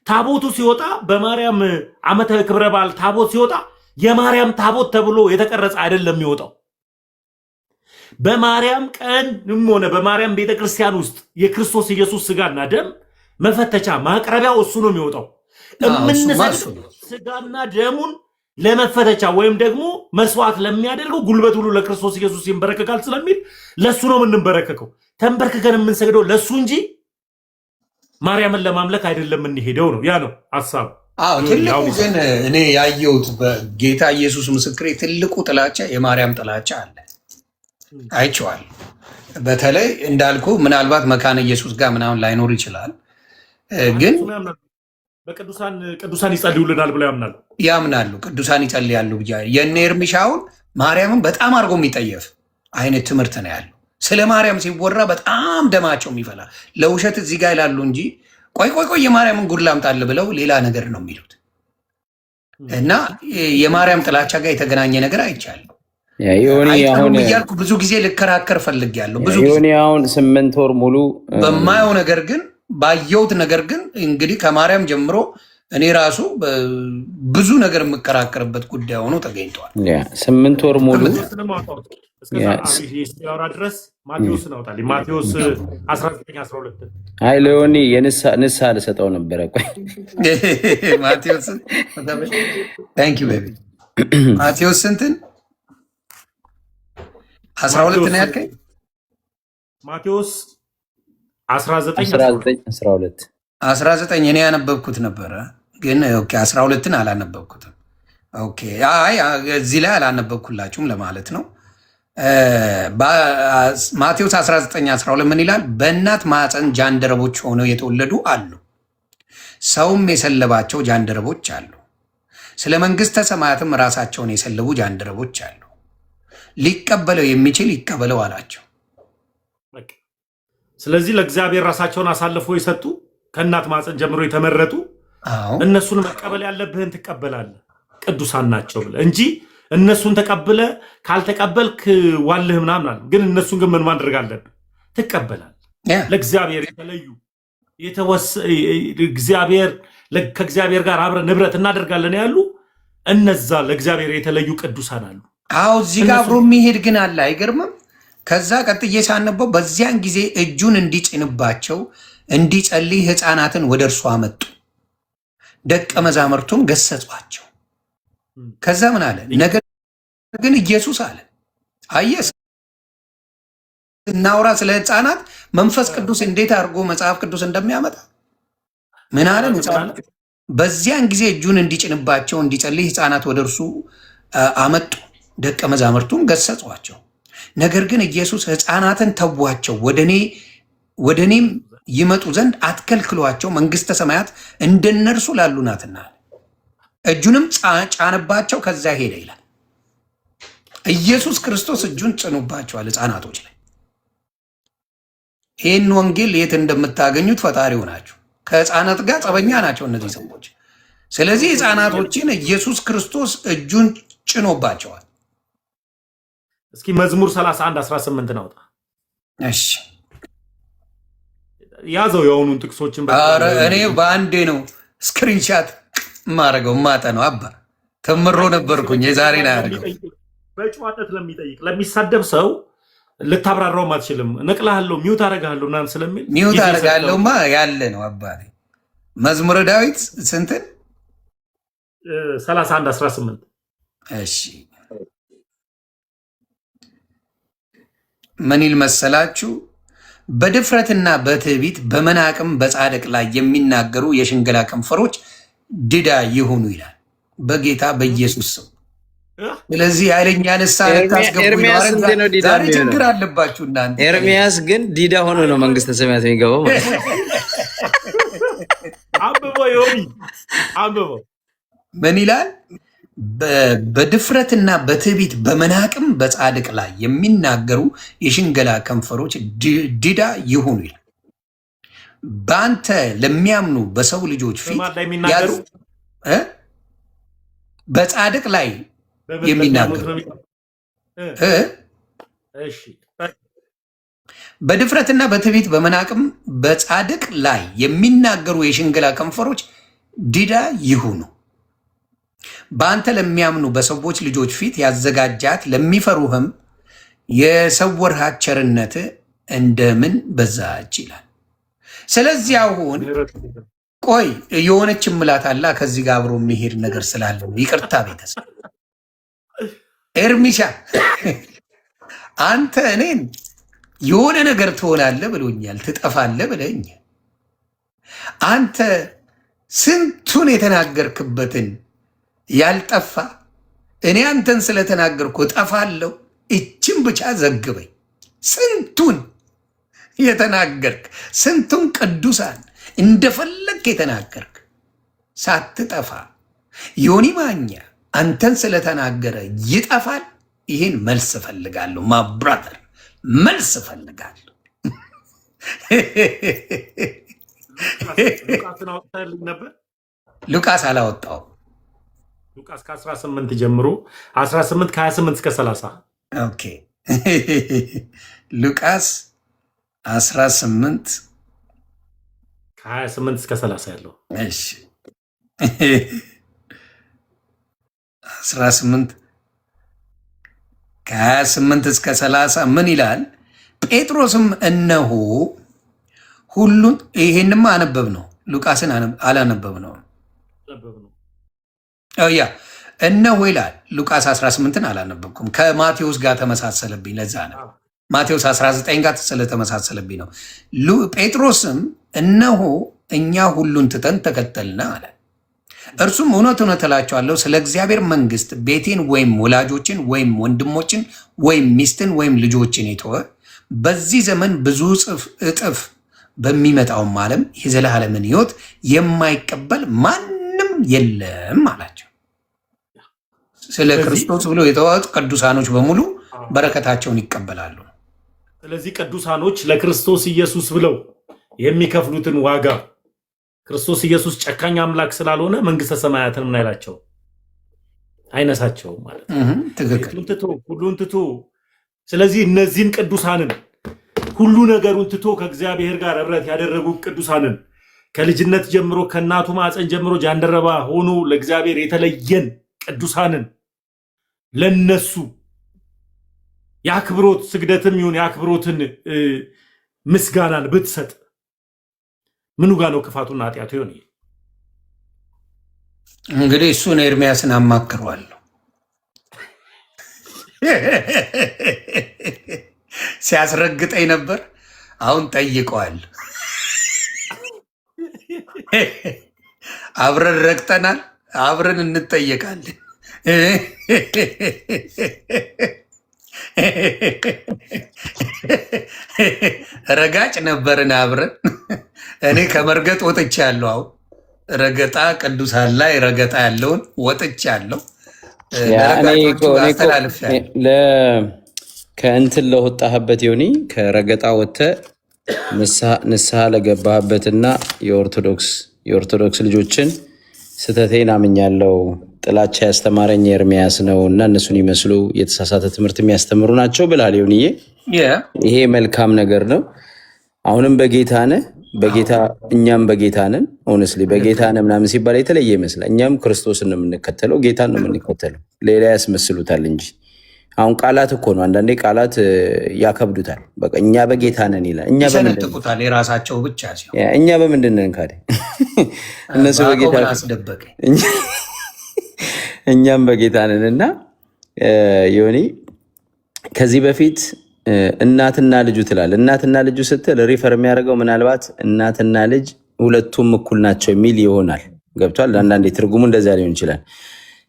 ታቦቱ ሲወጣ በማርያም ዓመታዊ ክብረ በዓል ታቦት ሲወጣ የማርያም ታቦት ተብሎ የተቀረጸ አይደለም የሚወጣው። በማርያም ቀንም ሆነ በማርያም ቤተክርስቲያን ውስጥ የክርስቶስ ኢየሱስ ስጋና ደም መፈተቻ ማቅረቢያው እሱ ነው የሚወጣው። የምንሰጠው ስጋና ደሙን ለመፈተቻ ወይም ደግሞ መስዋዕት ለሚያደርገው ጉልበት ሁሉ ለክርስቶስ ኢየሱስ ይንበረከካል ስለሚል ለሱ ነው የምንበረከከው። ተንበርክከን የምንሰግደው ለሱ እንጂ ማርያምን ለማምለክ አይደለም የምንሄደው ነው። ያ ነው ሐሳቡ። ትልቁ ግን እኔ ያየሁት በጌታ ኢየሱስ ምስክሬ ትልቁ ጥላቻ የማርያም ጥላቻ አለ። አይቼዋል። በተለይ እንዳልኩ ምናልባት መካነ ኢየሱስ ጋር ምናምን ላይኖር ይችላል፣ ግን ቅዱሳን ይጸልዩልናል ብለው ያምናሉ። ቅዱሳን ይጸልያሉ ብያ የእነ ኤርሚሻውን ማርያምን በጣም አድርጎ የሚጠየፍ አይነት ትምህርት ነው ያለው። ስለ ማርያም ሲወራ በጣም ደማቸው የሚፈላ ለውሸት እዚህ ጋር ይላሉ እንጂ ቆይ የማርያምን ጉድ ላምጣልህ ብለው ሌላ ነገር ነው የሚሉት። እና የማርያም ጥላቻ ጋር የተገናኘ ነገር አይቻልም እያልኩ ብዙ ጊዜ ልከራከር ፈልጌያለሁ። ብዙ ጊዜ አሁን 8 ወር ሙሉ በማየው ነገር ግን ባየሁት ነገር ግን እንግዲህ ከማርያም ጀምሮ እኔ ራሱ ብዙ ነገር የምከራከርበት ጉዳይ ሆኖ ተገኝተዋል። 8 ወር ሙሉ ድረስ ማቴዎስ ናውጣል። ማቴዎስ 19:12 አይ ሌዮኒ ንስሐ ልሰጠው ነበረ። ቆይ ማቴዎስ ማቴዎስ ስንትን 12 ነው ያልከኝ? ማቴዎስ 19:12 እኔ ያነበብኩት ነበረ ግን 12ን አላነበብኩትም። አይ እዚህ ላይ አላነበብኩላችሁም ለማለት ነው። ማቴዎስ 19:12 ምን ይላል? በእናት ማፀን ጃንደረቦች ሆነው የተወለዱ አሉ፣ ሰውም የሰለባቸው ጃንደረቦች አሉ። ስለ መንግሥተ ሰማያትም ራሳቸውን የሰለቡ ጃንደረቦች አሉ። ሊቀበለው የሚችል ይቀበለው አላቸው። ስለዚህ ለእግዚአብሔር ራሳቸውን አሳልፎ የሰጡ ከእናት ማፀን ጀምሮ የተመረጡ እነሱን መቀበል ያለብህን ትቀበላለህ፣ ቅዱሳን ናቸው ብለህ እንጂ እነሱን ተቀብለ ካልተቀበልክ ዋልህ ምናምን አለ። ግን እነሱን ግን ምን ማድረግ አለብህ? ትቀበላለህ። ለእግዚአብሔር የተለዩ ከእግዚአብሔር ጋር አብረን ንብረት እናደርጋለን ያሉ እነዛ ለእግዚአብሔር የተለዩ ቅዱሳን አሉ። እዚህ ጋር አብሮ የሚሄድ ግን አለ። አይገርምም? ከዛ ቀጥዬ ሳነበው በዚያን ጊዜ እጁን እንዲጭንባቸው እንዲጸልይ ሕፃናትን ወደ እርሱ አመጡ፣ ደቀ መዛሙርቱም ገሰጿቸው። ከዛ ምን አለ? ነገር ግን ኢየሱስ አለ አየስ እናውራ ስለ ሕፃናት መንፈስ ቅዱስ እንዴት አድርጎ መጽሐፍ ቅዱስ እንደሚያመጣ ምን አለ? በዚያን ጊዜ እጁን እንዲጭንባቸው እንዲጸልይ ሕፃናት ወደ እርሱ አመጡ፣ ደቀ መዛሙርቱም ገሰጿቸው። ነገር ግን ኢየሱስ ሕፃናትን ተዋቸው፣ ወደ እኔም ይመጡ ዘንድ አትከልክሏቸው፣ መንግሥተ ሰማያት እንደነርሱ ላሉ ናትና። እጁንም ጫንባቸው፣ ከዛ ሄደ ይላል። ኢየሱስ ክርስቶስ እጁን ጭኑባቸዋል ሕፃናቶች ላይ። ይህን ወንጌል የት እንደምታገኙት ፈጣሪው ናቸው። ከሕፃናት ጋር ጸበኛ ናቸው እነዚህ ሰዎች። ስለዚህ ሕፃናቶችን ኢየሱስ ክርስቶስ እጁን ጭኖባቸዋል። እስኪ መዝሙር 31:18 ናውጣ። እሺ ያዘው የሆኑን ጥቅሶችን እኔ በአንዴ ነው ስክሪንሻት ማረገው ማጠ ነው። አባ ተምሮ ነበርኩኝ የዛሬ ነው ያደርገው። በጨዋነት ለሚጠይቅ ለሚሳደብ ሰው ልታብራራውም አትችልም። ነቅልሃለሁ፣ ሚውት አደርግሃለሁ ምናምን ስለሚል ሚውት አደርግሃለሁማ ያለ ነው አባቴ። መዝሙረ ዳዊት ስንትን 31:18 እሺ ምን ይል መሰላችሁ? በድፍረትና በትዕቢት በመናቅም በጻድቅ ላይ የሚናገሩ የሽንገላ ከንፈሮች ድዳ ይሁኑ ይላል በጌታ በኢየሱስ ስም። ስለዚህ ኃይለኛ ንስሐ ልታስገቡ ዛሬ ችግር አለባችሁ እናንተ። ኤርሚያስ ግን ዲዳ ሆኖ ነው መንግስተ ሰማያት የሚገባው ማለት ነው። አንብበው ምን ይላል? በድፍረትና በትዕቢት በመናቅም በጻድቅ ላይ የሚናገሩ የሽንገላ ከንፈሮች ድዳ ይሁኑ ይላል። በአንተ ለሚያምኑ በሰው ልጆች ፊት በጻድቅ ላይ የሚናገሩ በድፍረትና በትዕቢት በመናቅም በጻድቅ ላይ የሚናገሩ የሽንገላ ከንፈሮች ድዳ ይሁኑ። በአንተ ለሚያምኑ በሰዎች ልጆች ፊት ያዘጋጃት ለሚፈሩህም የሰወርሃት ቸርነት እንደምን በዛች ይላል። ስለዚህ አሁን ቆይ የሆነች ምላት አላ ከዚህ ጋር አብሮ የሚሄድ ነገር ስላለ ይቅርታ ቤተሰብ ኤርሚሻ አንተ እኔን የሆነ ነገር ትሆናለህ ብሎኛል፣ ትጠፋለህ ብለኛል። አንተ ስንቱን የተናገርክበትን ያልጠፋ እኔ አንተን ስለተናገርኩ እጠፋለሁ። እችን ብቻ ዘግበኝ። ስንቱን የተናገርክ ስንቱን ቅዱሳን እንደፈለግ የተናገርክ ሳትጠፋ ዮኒ ማኛ አንተን ስለተናገረ ይጠፋል። ይህን መልስ እፈልጋለሁ። ማብራተር መልስ እፈልጋለሁ። ሉቃስ አላወጣው። ሉቃስ ከ18 ጀምሮ 18 ከ28 እስከ 30 ኦኬ። ሉቃስ 18 ከ28 እስከ 30 ያለው እሺ። 18 ከ28 እስከ 30 ምን ይላል? ጴጥሮስም እነሆ ሁሉን ይሄንማ አነበብ ነው፣ ሉቃስን አላነበብ ነው። ያ እነሆ ይላል። ሉቃስ 18ን አላነበብኩም፣ ከማቴዎስ ጋር ተመሳሰለብኝ። ለዛ ነው ማቴዎስ 19 ጋር ስለተመሳሰለብኝ ነው። ጴጥሮስም እነሆ እኛ ሁሉን ትተን ተከተልን አለ። እርሱም እውነት እውነት እላችኋለሁ ስለ እግዚአብሔር መንግሥት ቤቴን ወይም ወላጆችን ወይም ወንድሞችን ወይም ሚስትን ወይም ልጆችን የተወ በዚህ ዘመን ብዙ እጥፍ በሚመጣውም ዓለም የዘላለምን ሕይወት የማይቀበል ማንም የለም አላቸው። ስለ ክርስቶስ ብሎ የተዋጡ ቅዱሳኖች በሙሉ በረከታቸውን ይቀበላሉ። ስለዚህ ቅዱሳኖች ለክርስቶስ ኢየሱስ ብለው የሚከፍሉትን ዋጋ ክርስቶስ ኢየሱስ ጨካኝ አምላክ ስላልሆነ መንግስተ ሰማያትን ምን አይላቸው አይነሳቸው ማለት ነው። ሁሉን ትቶ ስለዚህ እነዚህን ቅዱሳንን ሁሉ ነገሩን ትቶ ከእግዚአብሔር ጋር ህብረት ያደረጉ ቅዱሳንን ከልጅነት ጀምሮ ከእናቱ ማፀን ጀምሮ ጃንደረባ ሆኖ ለእግዚአብሔር የተለየን ቅዱሳንን ለነሱ የአክብሮት ስግደትም ይሁን የአክብሮትን ምስጋናን ብትሰጥ ምኑ ጋር ነው ክፋቱና ኃጢአቱ ይሆን? እንግዲህ እሱን ኤርሚያስን አማክሯለሁ። ሲያስረግጠኝ ነበር። አሁን ጠይቀዋል። አብረን ረግጠናል፣ አብረን እንጠየቃለን። ረጋጭ ነበርን አብረን። እኔ ከመርገጥ ወጥቻለሁ። አሁን ረገጣ ቅዱሳን ላይ ረገጣ ያለውን ወጥቻለሁ። ከእንትን ለወጣህበት ዮኒ ከረገጣ ወጥተህ ንስሐ ለገባህበትና የኦርቶዶክስ ልጆችን ስተቴን አምኛለሁ፣ ጥላቻ ያስተማረኝ ኤርሚያስ ነው እና እነሱን ይመስሉ የተሳሳተ ትምህርት የሚያስተምሩ ናቸው ብላል ዮኒዬ። ይሄ መልካም ነገር ነው። አሁንም በጌታ ነህ፣ በጌታ እኛም በጌታ ነን። ሆነስሊ በጌታ ነህ ምናምን ሲባል የተለየ ይመስላል። እኛም ክርስቶስን ነው የምንከተለው፣ ጌታን ነው የምንከተለው። ሌላ ያስመስሉታል እንጂ አሁን ቃላት እኮ ነው። አንዳንዴ ቃላት ያከብዱታል። በቃ እኛ በጌታ ነን ይላል። ይሰነጥቁታል የራሳቸው ብቻ ሲሆን እኛ በምንድን ነን ካደ እነሱ በጌታ እኛም በጌታ ነን። እና ዮኒ ከዚህ በፊት እናትና ልጁ ትላል። እናትና ልጁ ስትል ሪፈር የሚያደርገው ምናልባት እናትና ልጅ ሁለቱም እኩል ናቸው የሚል ይሆናል። ገብቷል። አንዳንዴ ትርጉሙ እንደዛ ሊሆን ይችላል።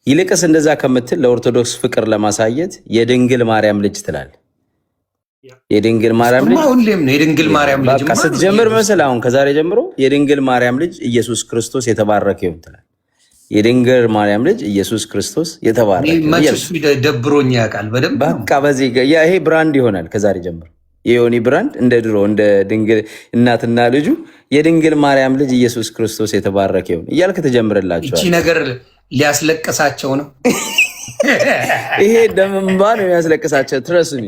ይልቅስ እንደዛ ከምትል ለኦርቶዶክስ ፍቅር ለማሳየት የድንግል ማርያም ልጅ ትላል። የድንግል ማርያም ልጅ ሁሌም ነው። የድንግል ማርያም ልጅ በቃ ስትጀምር መሰል አሁን ከዛሬ ጀምሮ የድንግል ማርያም ልጅ ኢየሱስ ክርስቶስ የተባረከ ይሁን ትላል። የድንግል ማርያም ልጅ ኢየሱስ ክርስቶስ የተባረከ ደብሮኝ ያውቃል በደንብ። በቃ በዚህ ይሄ ብራንድ ይሆናል ከዛሬ ጀምሮ የዮኒ ብራንድ እንደ ድሮ እንደ ድንግል እናትና ልጁ የድንግል ማርያም ልጅ ኢየሱስ ክርስቶስ የተባረከ ይሁን እያልክ ትጀምርላቸዋል። እቺ ነገር ሊያስለቅሳቸው ነው። ይሄ ደምንባ ነው የሚያስለቅሳቸው። ትረሱኝ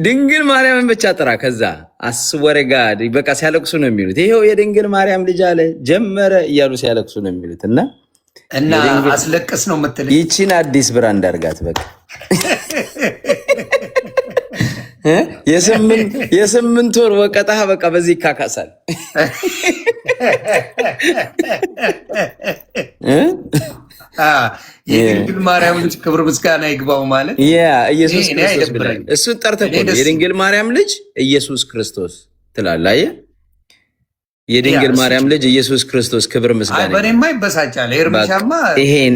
ድንግል ማርያምን ብቻ ጥራ። ከዛ አስወረጋ በቃ ሲያለቅሱ ነው የሚሉት። ይሄው የድንግል ማርያም ልጅ አለ ጀመረ እያሉ ሲያለቅሱ ነው የሚሉት። እና አስለቅስ ነው የምትለኝ። ይቺን አዲስ ብራንድ አድርጋት። በቃ የስምንት ወር ወቀጣ በቃ በዚህ ይካካሳል። የድንግል ማርያም ልጅ ክብር ምስጋና ይግባው ማለት ኢየሱስ ክርስቶስ እሱን ጠርተህ የድንግል ማርያም ልጅ ኢየሱስ ክርስቶስ ትላለህ። አየህ፣ የድንግል ማርያም ልጅ ኢየሱስ ክርስቶስ ክብር ምስጋና በእኔማ ይበሳጫል። ኤርሚሻማ ይሄን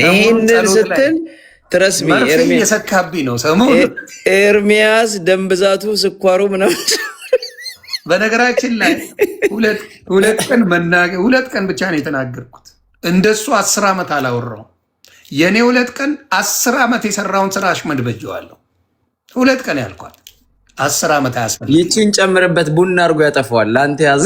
ስትል ትረስሚ የሰካብኝ ነው ሰሞኑን። ኤርሚያስ ደም ብዛቱ ስኳሩ ምናምን። በነገራችን ላይ ሁለት ቀን ብቻ ነው የተናገርኩት። እንደሱ 10 ዓመት አላወራው። የኔ 2 ቀን 10 ዓመት የሰራውን ስራ አሽመድበጀዋለሁ። 2 ቀን ያልኳት 10 ዓመት አያስፈልግም። ይቺን ጨምርበት፣ ቡና አድርጎ ያጠፋዋል። ለአንተ ያዘ።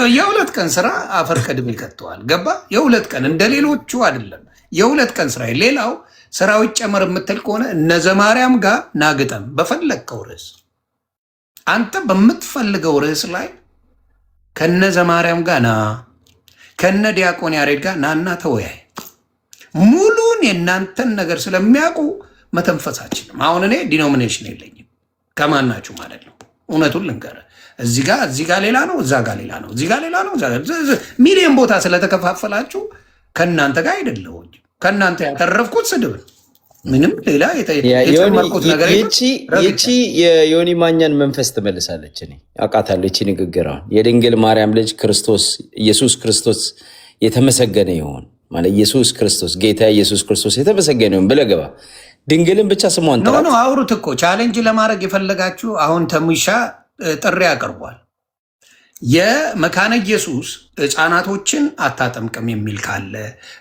የ2 ቀን ስራ አፈር ከድሜ ይከተዋል። ገባ? የ2 ቀን እንደ ሌሎቹ አይደለም። የ2 ቀን ስራ። ሌላው ስራው ይጨመር የምትል ከሆነ እነዘ ማርያም ጋር ናግጠም በፈለግከው ርዕስ አንተ በምትፈልገው ርዕስ ላይ ከነዘ ማርያም ጋር ና፣ ከነ ዲያቆን ያሬድ ጋር ናና ተወያይ። ሙሉን የእናንተን ነገር ስለሚያውቁ መተንፈሳችንም። አሁን እኔ ዲኖሚኔሽን የለኝም ከማናችሁ ማለት ነው። እውነቱን ልንገርህ፣ እዚህ ጋር ሌላ ነው፣ እዛ ጋር ሌላ ነው፣ እዚህ ጋር ሌላ ነው። ሚሊዮን ቦታ ስለተከፋፈላችሁ ከእናንተ ጋር አይደለሁም። ከእናንተ ያተረፍኩት ስድብን ምንም ሌላ የጨመርኩት ነገር ይቺ የዮኒ ማኛን መንፈስ ትመልሳለች። እኔ አውቃታለሁ። ይቺ ንግግር የድንግል ማርያም ልጅ ክርስቶስ ኢየሱስ ክርስቶስ የተመሰገነ ይሆን ማለት ኢየሱስ ክርስቶስ ጌታ ኢየሱስ ክርስቶስ የተመሰገነ ይሆን ብለህ ግባ። ድንግልን ብቻ ስሟን ጥራት ነው። አውሩት እኮ ቻሌንጅ ለማድረግ የፈለጋችሁ አሁን ተሙሻ ጥሪ አቅርቧል። የመካነ ኢየሱስ ሕፃናቶችን አታጠምቅም የሚል ካለ፣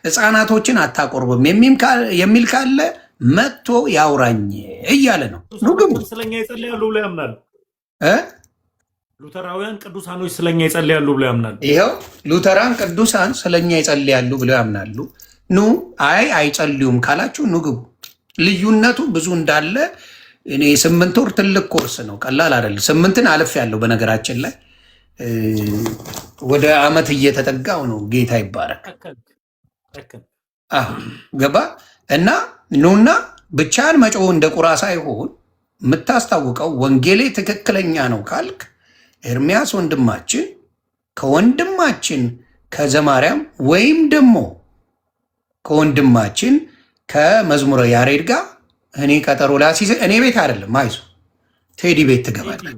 ሕፃናቶችን አታቆርብም የሚል ካለ መጥቶ ያውራኝ እያለ ነው። ስለኛ ይጸልያሉ ብሎ ያምናሉ። ሉተራውያን ቅዱሳኖች ስለኛ ይጸልያሉ ብሎ ያምናሉ። ይኸው ሉተራን ቅዱሳን ስለኛ ይጸልያሉ ብሎ ያምናሉ። ኑ አይጸልዩም ካላችሁ ኑ ግቡ። ልዩነቱ ብዙ እንዳለ እኔ 8 ወር ትልቅ ኮርስ ነው፣ ቀላል አይደለም። 8ን አልፍ ያለው በነገራችን ላይ ወደ ዓመት እየተጠጋው ነው። ጌታ ይባረክ። ገባ እና ኑና ብቻን መጮህ እንደ ቁራ ሳይሆን የምታስታውቀው ወንጌሌ ትክክለኛ ነው ካልክ ኤርሚያስ ወንድማችን ከወንድማችን ከዘማርያም ወይም ደግሞ ከወንድማችን ከመዝሙረ ያሬድ ጋር እኔ ቀጠሮ ላሲዘ እኔ ቤት አይደለም አይዞ ቴዲ ቤት ትገባለህ።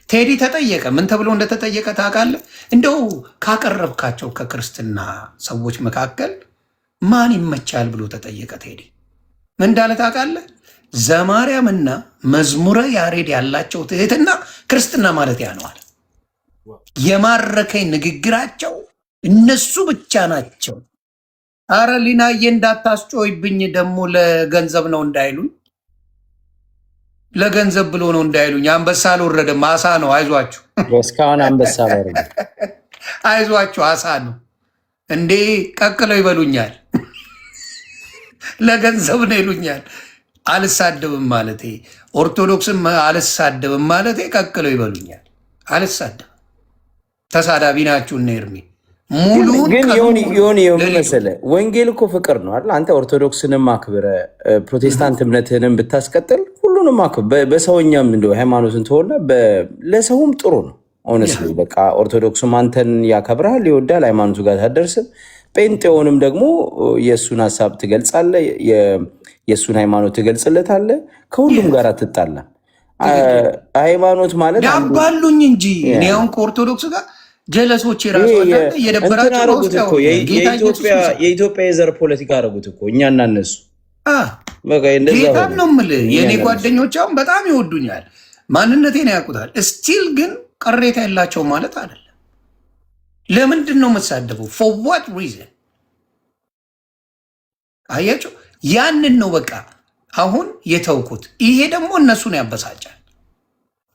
ቴዲ ተጠየቀ። ምን ተብሎ እንደተጠየቀ ታውቃለህ? እንደው ካቀረብካቸው ከክርስትና ሰዎች መካከል ማን ይመቻል ብሎ ተጠየቀ። ቴዲ ምን እንዳለ ታውቃለህ? ዘማርያምና መዝሙረ ያሬድ ያላቸው ትህትና ክርስትና ማለት ያነዋል። የማረከኝ ንግግራቸው እነሱ ብቻ ናቸው። አረ ሊናዬ እንዳታስጮይብኝ ደግሞ ለገንዘብ ነው እንዳይሉኝ፣ ለገንዘብ ብሎ ነው እንዳይሉኝ። አንበሳ አልወረደም አሳ ነው። አይዟችሁ እስካሁን አንበሳ አይዟችሁ አሳ ነው እንዴ። ቀቅለው ይበሉኛል፣ ለገንዘብ ነው ይሉኛል። አልሳደብም ማለቴ ኦርቶዶክስም አልሳደብም ማለቴ ቀቅለው ይበሉኛል። አልሳደብም። ተሳዳቢ ናችሁ እነ ኤርሚ ሙሉ ግን ዮኒ መሰለህ ወንጌል እኮ ፍቅር ነው አይደል? አንተ ኦርቶዶክስንም አክብረ ፕሮቴስታንት እምነትህንም ብታስቀጥል ሁሉንም አክብረ በሰውኛም እንደው ሃይማኖትን ተወለ ለሰውም ጥሩ ነው። ኦነስትሊ በቃ ኦርቶዶክስም አንተን ያከብራል ይወዳል፣ ሃይማኖቱ ጋር ታደርስም። ጴንጤውንም ደግሞ የእሱን ሀሳብ ትገልጻለህ፣ የእሱን ሃይማኖት ትገልጽለታለህ። ከሁሉም ጋር ትጣላ ሃይማኖት ማለት ያባሉኝ እንጂ እኔ አሁን ከኦርቶዶክስ ጋር ጀለሶች የራሱ እየደበራቸው የኢትዮጵያ የዘር ፖለቲካ አደረጉት እኮ እኛና እነሱ። ጌታን ነው የምልህ። የእኔ ጓደኞች አሁን በጣም ይወዱኛል፣ ማንነቴን ያውቁታል። እስቲል ግን ቅሬታ የላቸው ማለት አይደለም። ለምንድን ነው የምትሳደበው? ፎር ዋት ሪዝን? አያቸው። ያንን ነው በቃ አሁን የተውኩት። ይሄ ደግሞ እነሱን ያበሳጫል።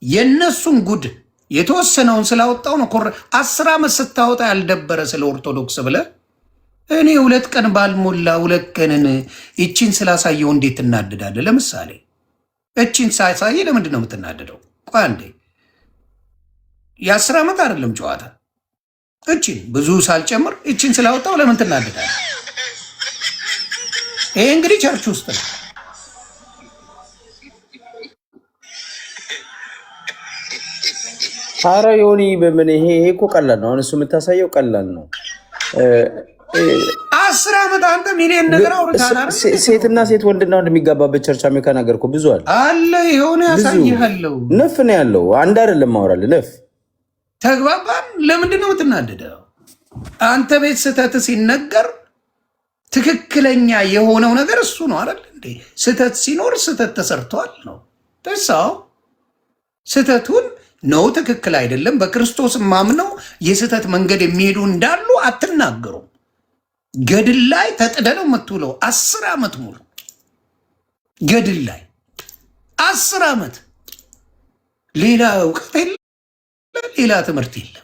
የእነሱን ጉድ የተወሰነውን ስላወጣው ነው። 10 ዓመት ስታወጣ ያልደበረ ስለ ኦርቶዶክስ ብለ እኔ 2 ቀን ባልሞላ 2 ቀንን እቺን ስላሳየው እንዴት ትናደዳለ? ለምሳሌ እቺን ሳያሳየ ለምንድን ነው የምትናደደው? ቆይ አንዴ የ10 ዓመት አይደለም ጨዋታ። እቺን ብዙ ሳልጨምር እቺን ስላወጣው ለምን ትናደዳለ? ይሄ እንግዲህ ቸርች ውስጥ ነው። ኧረ ዮኒ በምን ይሄ እኮ ቀላል ነው። አሁን እሱ የምታሳየው ቀላል ነው። 10 ዓመት አንተ ሚሊዮን ነገር አውርታና ሴትና ሴት ወንድና ወንድ የሚጋባበት ቸርች አሜሪካን ሀገር እኮ ብዙ አለ። የሆነ ያሳይሃለው ነፍ ነው ያለው። አንድ አይደለም ማውራል ነፍ ተግባባን። ለምንድን ነው የምትናደደው? አንተ ቤት ስህተት ሲነገር ትክክለኛ የሆነው ነገር እሱ ነው አይደል እንዴ? ስህተት ሲኖር ስህተት ተሰርቷል ነው ተሳው ስህተቱን ነው ትክክል አይደለም። በክርስቶስ ማምነው የስህተት መንገድ የሚሄዱ እንዳሉ አትናገሩም። ገድል ላይ ተጥደነው የምትውለው 10 ዓመት ሙሉ ገድል ላይ 10 ዓመት ሌላ እውቀት የለም፣ ሌላ ትምህርት የለም።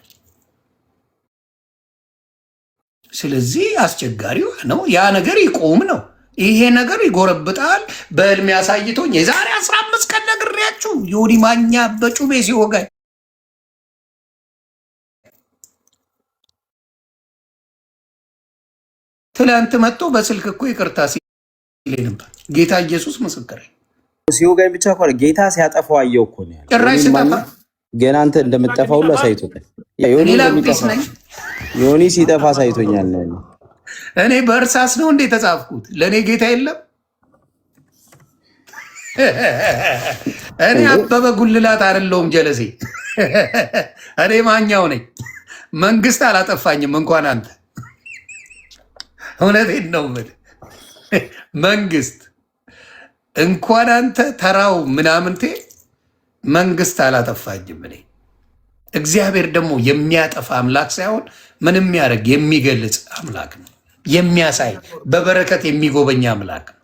ስለዚህ አስቸጋሪው ነው። ያ ነገር ይቆም ነው። ይሄ ነገር ይጎረብጣል። በህልሜ ያሳይቶኝ የዛሬ 15 ቀን ነግሬያችሁ ዮኒ ማኛ በጩቤ ሲወጋኝ ትላንት መጥቶ በስልክ እኮ ይቅርታ ሲለኝ ነበር። ጌታ ኢየሱስ ምስክር ሲወጋኝ ብቻ እኮ ጌታ ሲያጠፋው አየው እኮ ነው ያለው። ጭራሽ ስጠፋ ገና አንተ እንደምትጠፋው ሁሉ አሳይቶኛል። ሌላ ቢስ ነኝ ዮኒ ሲጠፋ አሳይቶኛል ነው። እኔ በእርሳስ ነው እንዴ ተጻፍኩት? ለእኔ ጌታ የለም። እኔ አበበ ጉልላት አይደለሁም ጀለሴ። እኔ ማኛው ነኝ። መንግስት አላጠፋኝም እንኳን አንተ። እውነቴን ነው የምልህ መንግስት እንኳን አንተ ተራው ምናምንቴ መንግስት አላጠፋኝም። እኔ እግዚአብሔር ደግሞ የሚያጠፋ አምላክ ሳይሆን ምንም የሚያደርግ የሚገልጽ አምላክ ነው። የሚያሳይ በበረከት የሚጎበኝ አምላክ ነው።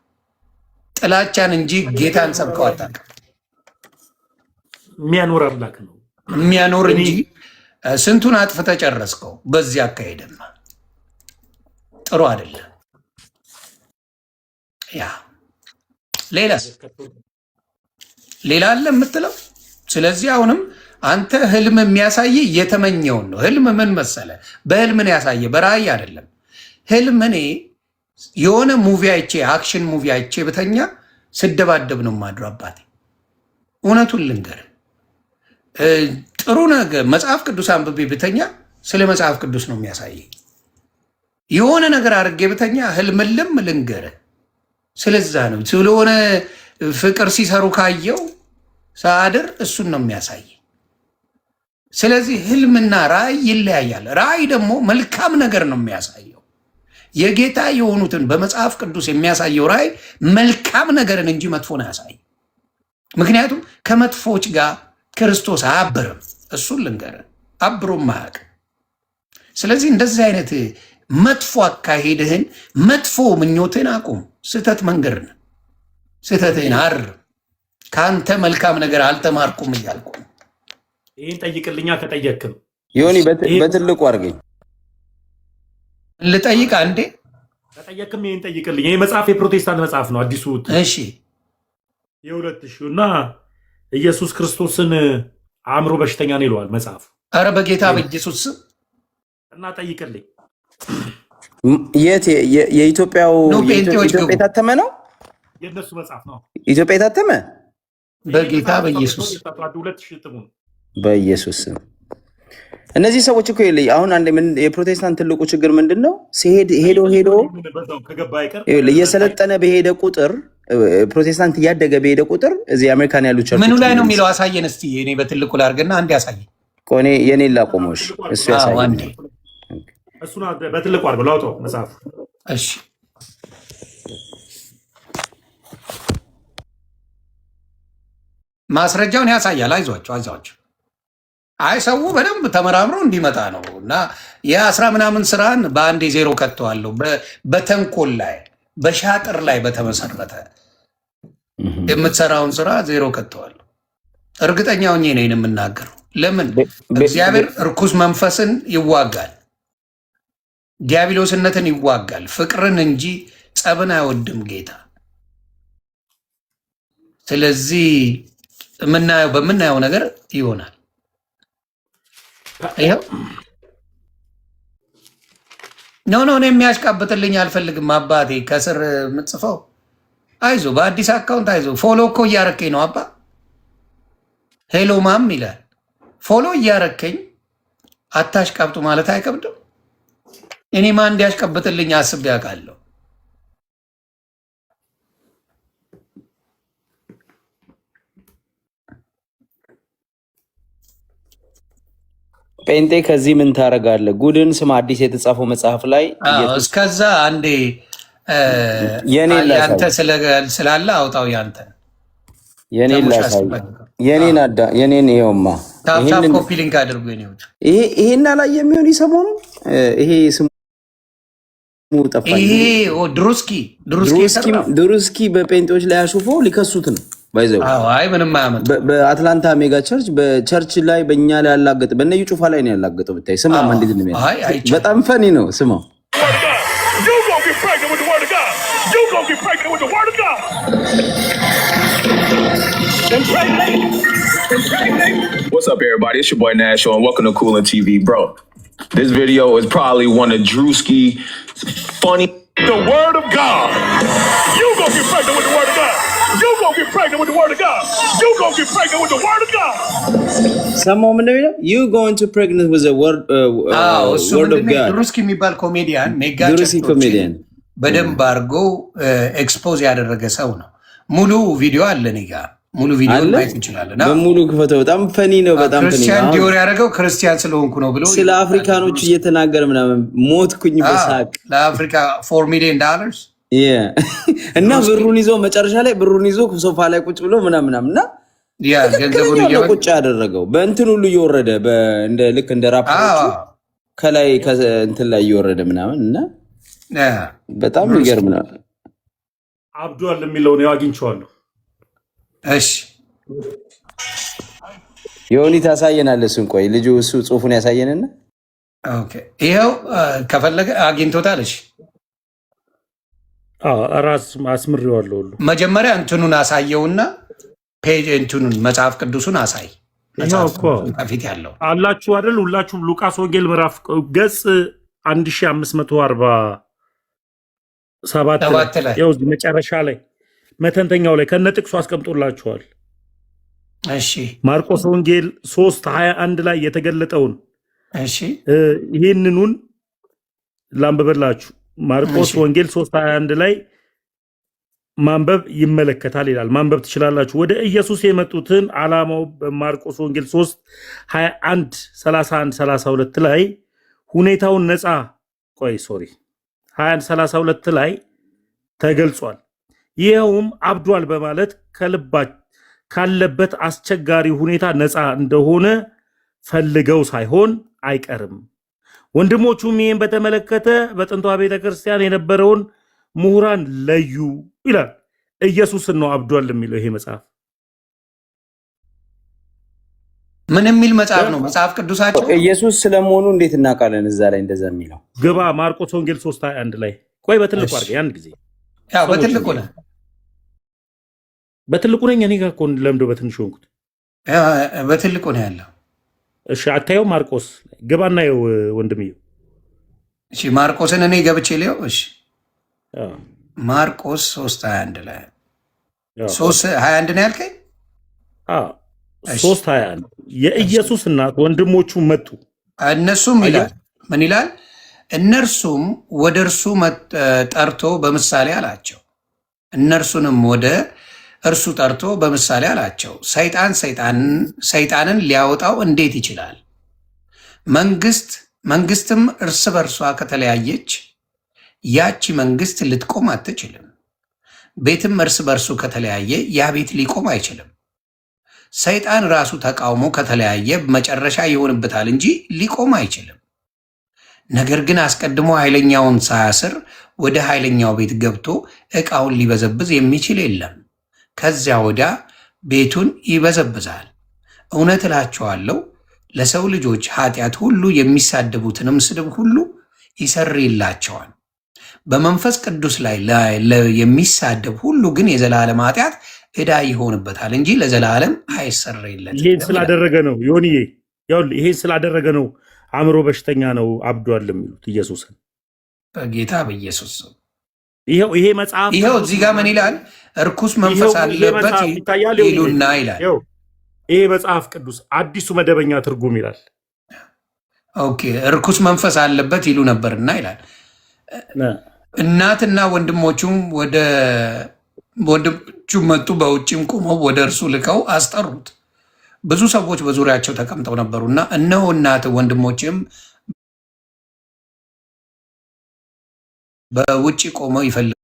ጥላቻን እንጂ ጌታን ሰብከው አታውቅም። የሚያኖር አምላክ ነው። የሚያኖር እንጂ ስንቱን አጥፍተህ ጨረስከው። በዚህ አካሄድማ ጥሩ አይደለም። ያ ሌላ አለ የምትለው? ስለዚህ አሁንም አንተ ህልም የሚያሳይ የተመኘውን ነው። ህልም ምን መሰለ? በህልምን ያሳየ በራእይ አይደለም። ህልም እኔ የሆነ ሙቪ አይቼ አክሽን ሙቪ አይቼ ብተኛ ስደባደብ ነው የማድረው። አባቴ እውነቱን ልንገር፣ ጥሩ ነገር መጽሐፍ ቅዱስ አንብቤ ብተኛ ስለ መጽሐፍ ቅዱስ ነው የሚያሳይ። የሆነ ነገር አድርጌ ብተኛ ህልምልም ልንገር። ስለዛ ነው ስለሆነ ፍቅር ሲሰሩ ካየው ሳድር እሱን ነው የሚያሳይ። ስለዚህ ህልምና ራእይ ይለያያል። ራእይ ደግሞ መልካም ነገር ነው የሚያሳየው። የጌታ የሆኑትን በመጽሐፍ ቅዱስ የሚያሳየው ራእይ መልካም ነገርን እንጂ መጥፎን አያሳይ። ምክንያቱም ከመጥፎች ጋር ክርስቶስ አያብርም። እሱን ልንገር፣ አብሮም አያውቅም። ስለዚህ እንደዚህ አይነት መጥፎ አካሄድህን፣ መጥፎ ምኞትን አቁም። ስህተት መንገድ ነው። ስህተትህን አርም። ከአንተ መልካም ነገር አልተማርኩም እያልኩ ነው። ይህን ጠይቅልኛ ከጠየቅም ዮኒ በትልቁ አድርገኝ ልጠይቅ አንዴ። ከጠየቅም ይህን ጠይቅልኝ። ይህ መጽሐፍ የፕሮቴስታንት መጽሐፍ ነው። አዲሱ እሺ፣ የ2000 እና ኢየሱስ ክርስቶስን አእምሮ በሽተኛ ነው ይለዋል መጽሐፉ። አረ በጌታ በኢየሱስ ስም እና ጠይቅልኝ። የት የኢትዮጵያው የታተመ ነው? የእነሱ መጽሐፍ ነው። ኢትዮጵያ የታተመ በጌታ በኢየሱስ በኢየሱስ ስም። እነዚህ ሰዎች እኮ አሁን አንድ የፕሮቴስታንት ትልቁ ችግር ምንድን ነው? ሄዶ እየሰለጠነ በሄደ ቁጥር ፕሮቴስታንት እያደገ በሄደ ቁጥር እዚህ አሜሪካን ያሉ ቸርቾች ምኑ ላይ ነው የሚለው? አሳየን እስቲ። እኔ በትልቁ ላድርግና አንድ ያሳየን። ቆኔ የኔን ላቆመሽ እሱ ያሳየን። እሱና በትልቁ አድርገው ላውጣው መጽሐፍ። እሺ ማስረጃውን ያሳያል። አይዟቸው። አይ ሰው በደንብ ተመራምሮ እንዲመጣ ነው። እና የ10 ምናምን ስራን በአንዴ ዜሮ ከተዋለሁ። በተንኮል ላይ በሻጥር ላይ በተመሰረተ የምትሰራውን ስራ ዜሮ ከተዋለሁ። እርግጠኛ ሆኜ ነው የምናገረው። ለምን? እግዚአብሔር እርኩስ መንፈስን ይዋጋል፣ ዲያብሎስነትን ይዋጋል። ፍቅርን እንጂ ጸብን አይወድም ጌታ። ስለዚህ በምናየው ነገር ይሆናል። ይኸው ኖ የሚያሽቃብጥልኝ አልፈልግም። አባቴ ከስር የምጽፈው አይዞ፣ በአዲስ አካውንት አይዞ። ፎሎ እኮ እያረከኝ ነው አባ። ሄሎ ማም ይላል። ፎሎ እያረከኝ አታሽቃብጡ ማለት አይከብድም። እኔማ እንዲያሽቀብጥልኝ አስቤ ያውቃለሁ። ጴንጤ ከዚህ ምን ታደርጋለህ? ጉድን ስም አዲስ የተጻፈው መጽሐፍ ላይ እስከዛ አንዴ ያንተ ስላለ አውጣው። ያንተ የኔን ይኸውማ ታፕ ኮፒ ሊንክ አድርጉ። ይሄን ላይ የሚሆን ይሰሞኑ ይሄ ስሙ ጠፋኝ። ይሄ ድሩስኪ በጴንጤዎች ላይ አሹፎ ሊከሱት ነው። አይ ምንም አያመጣም። በአትላንታ ሜጋ ቸርች በቸርች ላይ በእኛ ላይ ያላገጠ በነዩ ጩፋ ላይ ነው ያላገጠው። ብታይ ስማማ እንዴት ነው? በጣም ፈኒ ነው። ስማው What's up, everybody? It's your boy Nash, and welcome to Coolin TV, bro. This video is probably one of Drewski's funny The word of God. You gonna get pregnant with the word of God. You gonna get pregnant with the word of God. You gonna get pregnant with the word of God. ሰማው ምን ነው you going to pregnant with the word word of God ድሩስኪ የሚባል ኮሜዲያን ሜጋ ድሩሲ ኮሜዲያን በደንብ አድርጎ ኤክስፖዝ ያደረገ ሰው ነው። ሙሉ ቪዲዮ አለ እኔ ጋር ሙሉ ቪዲዮ ማየት እንችላለን። በሙሉ ክፈተው። በጣም ፈኒ ነው። በጣም ፈኒ ነው። ክርስቲያን ዲዮር ያደረገው ክርስቲያን ስለሆንኩ ነው ብሎ ስለ አፍሪካኖች እየተናገረ ምናምን ሞትኩኝ በሳቅ ለአፍሪካ $4 million እና ብሩን ይዞ መጨረሻ ላይ ብሩን ይዞ ሶፋ ላይ ቁጭ ብሎ ምናምናምና ያ ገንዘቡን ቁጭ ያደረገው በእንትን ሁሉ እየወረደ እንደ ልክ እንደ ራፖች ከላይ እንትን ላይ እየወረደ ምናምን እና በጣም ይገርም ነው። አብዷል የሚለውን ያው አግኝቼዋለሁ። እሺ ዮኒ ታሳየናል። እሱን ቆይ ልጁ እሱ ጽሁፉን ያሳየንና ኦኬ ይሄው ከፈለገ አግኝቶታል። እሺ ራስ አስምሬዋለሁ። መጀመሪያ እንትኑን አሳየውና ፔጅ እንትኑን መጽሐፍ ቅዱሱን አሳይ። ፊት ያለው አላችሁ አይደል? ሁላችሁም ሉቃስ ወንጌል ምዕራፍ ገጽ 1547 ላይ ያው መጨረሻ ላይ መተንተኛው ላይ ከነጥቅሱ አስቀምጦላችኋል። እሺ ማርቆስ ወንጌል 3:21 ላይ የተገለጠውን እሺ ይህንኑን ላንብበላችሁ። ማርቆስ ወንጌል 3:21 ላይ ማንበብ ይመለከታል ይላል። ማንበብ ትችላላችሁ። ወደ ኢየሱስ የመጡትን ዓላማው በማርቆስ ወንጌል 3:21 31 32 ላይ ሁኔታውን ነፃ 21 32 ላይ ተገልጿል። ይኸውም አብዷል በማለት ካለበት አስቸጋሪ ሁኔታ ነፃ እንደሆነ ፈልገው ሳይሆን አይቀርም። ወንድሞቹም ይህን በተመለከተ በጥንቷ ቤተክርስቲያን የነበረውን ምሁራን ለዩ ይላል። ኢየሱስን ነው አብዷል የሚለው ይሄ መጽሐፍ። ምን የሚል መጽሐፍ ነው? መጽሐፍ ቅዱሳቸው ኢየሱስ ስለመሆኑ እንዴት እናውቃለን? እዛ ላይ እንደዛ የሚለው ግባ ማርቆስ ወንጌል 3:21 ላይ ቆይ፣ በትልቁ አድርገህ አንድ ጊዜ ያው በትልቁ ነው በትልቁ ነኝ እኔ ጋር እኮ ለምዶ በትንሹ ሆንኩት። በትልቁ ነው ያለው። እሺ አታየው? ማርቆስ ግባና ይኸው ወንድምዬው። እሺ ማርቆስን እኔ ገብቼ ሊየው። እሺ ማርቆስ 3:21 ላይ 3:21 ነው ያልከኝ? 3:21 የኢየሱስ እናት ወንድሞቹ መጡ። እነሱም ይላል ምን ይላል? እነርሱም ወደ እርሱ ጠርቶ በምሳሌ አላቸው። እነርሱንም ወደ እርሱ ጠርቶ በምሳሌ አላቸው፣ ሰይጣንን ሊያወጣው እንዴት ይችላል? መንግስትም እርስ በርሷ ከተለያየች ያቺ መንግስት ልትቆም አትችልም። ቤትም እርስ በርሱ ከተለያየ ያ ቤት ሊቆም አይችልም። ሰይጣን ራሱ ተቃውሞ ከተለያየ መጨረሻ ይሆንበታል እንጂ ሊቆም አይችልም። ነገር ግን አስቀድሞ ኃይለኛውን ሳያስር ወደ ኃይለኛው ቤት ገብቶ ዕቃውን ሊበዘብዝ የሚችል የለም። ከዚያ ወዲያ ቤቱን ይበዘብዛል። እውነት እላችኋለሁ ለሰው ልጆች ኃጢአት ሁሉ የሚሳደቡትንም ስድብ ሁሉ ይሰርይላቸዋል። በመንፈስ ቅዱስ ላይ የሚሳደብ ሁሉ ግን የዘላለም ኃጢአት ዕዳ ይሆንበታል እንጂ ለዘላለም አይሰረይለትም። ይሄን ስላደረገ ነው ዮኒዬ፣ ይሄን ስላደረገ ነው አእምሮ በሽተኛ ነው አብዷል የሚሉት ኢየሱስን። በጌታ በኢየሱስ ይሄ መጽሐፍ ይሄው እዚህ ጋር ምን ይላል? እርኩስ መንፈስ አለበት ይሉና ይላል። ይሄ መጽሐፍ ቅዱስ አዲሱ መደበኛ ትርጉም ይላል። ኦኬ እርኩስ መንፈስ አለበት ይሉ ነበርና ይላል። እናትና ወንድሞቹም ወንድሞቹ መጡ፣ በውጭም ቆመው ወደ እርሱ ልከው አስጠሩት። ብዙ ሰዎች በዙሪያቸው ተቀምጠው ነበሩና እነሆ እናት ወንድሞችም በውጭ ቆመው ይፈልጓል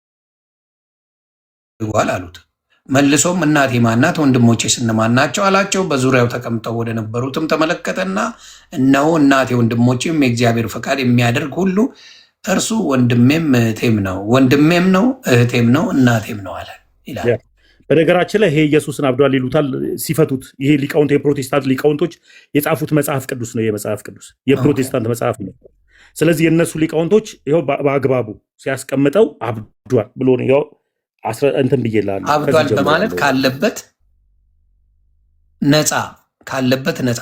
አሉት። መልሶም እናቴ ማናት? ወንድሞቼ እነማን ናቸው አላቸው። በዙሪያው ተቀምጠው ወደ ነበሩትም ተመለከተና እነሆ እናቴ ወንድሞቼም የእግዚአብሔር ፈቃድ የሚያደርግ ሁሉ እርሱ ወንድሜም እህቴም ነው፣ ወንድሜም ነው እህቴም ነው እናቴም ነው አለ ይላል። በነገራችን ላይ ይሄ ኢየሱስን አብዷል ይሉታል ሲፈቱት። ይሄ ሊቃውንት የፕሮቴስታንት ሊቃውንቶች የጻፉት መጽሐፍ ቅዱስ ነው። የመጽሐፍ ቅዱስ የፕሮቴስታንት መጽሐፍ ነው። ስለዚህ የእነሱ ሊቃውንቶች ይኸው በአግባቡ ሲያስቀምጠው አብዷል ብሎ ነው እንትን ብዬልሃለሁ። አብዷል በማለት ካለበት ነፃ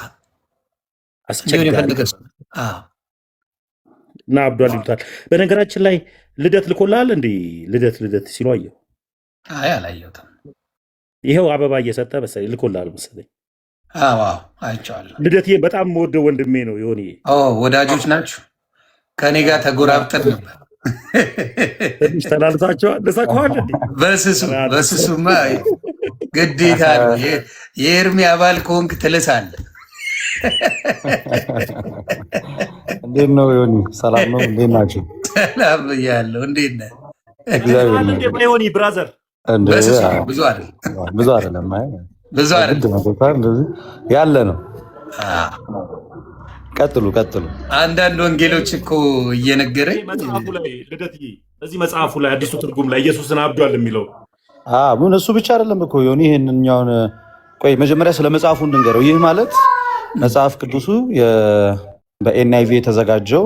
እና አብዷል ይሉታል። በነገራችን ላይ ልደት ልኮልሃል እንዴ? ልደት ሲሉ አየሁ። አይ አላየሁትም። ይኸው አበባ እየሰጠ መሰለኝ ልኮልሃል መሰለኝ። አዎ አይቼዋለሁ። ልደትዬ በጣም የምወደው ወንድሜ ነው። የሆነ ወዳጆች ናችሁ። ከኔ ጋር ተጎራብጠን ነበር። ትንሽ ተላልሳቸዋል። ልሰከዋል እንዴ? በስሱማ ግዴታ ነው። የኤርሚ አባል ከሆንክ ትልሳለህ። እንዴት ነው ዮኒ? ሰላም ነው? እንዴት ናቸው? ሰላም ብያለሁ። እንዴት ነህ? ዮኒ ብራዘር? ብዙ አይደለም ብዙ አይደለም ያለ ነው። ቀጥሉ። አንዳንድ ወንጌሎች እኮ እየነገረኝ እዚህ መጽሐፉ ላይ አዲሱ ትርጉም ላይ ኢየሱስን አብዷል የሚለው ምን እሱ ብቻ አይደለም እኮ ዮኒ። ይህንኛውን ቆይ መጀመሪያ ስለ መጽሐፉ እንድንገረው። ይህ ማለት መጽሐፍ ቅዱሱ በኤንአይቪ የተዘጋጀው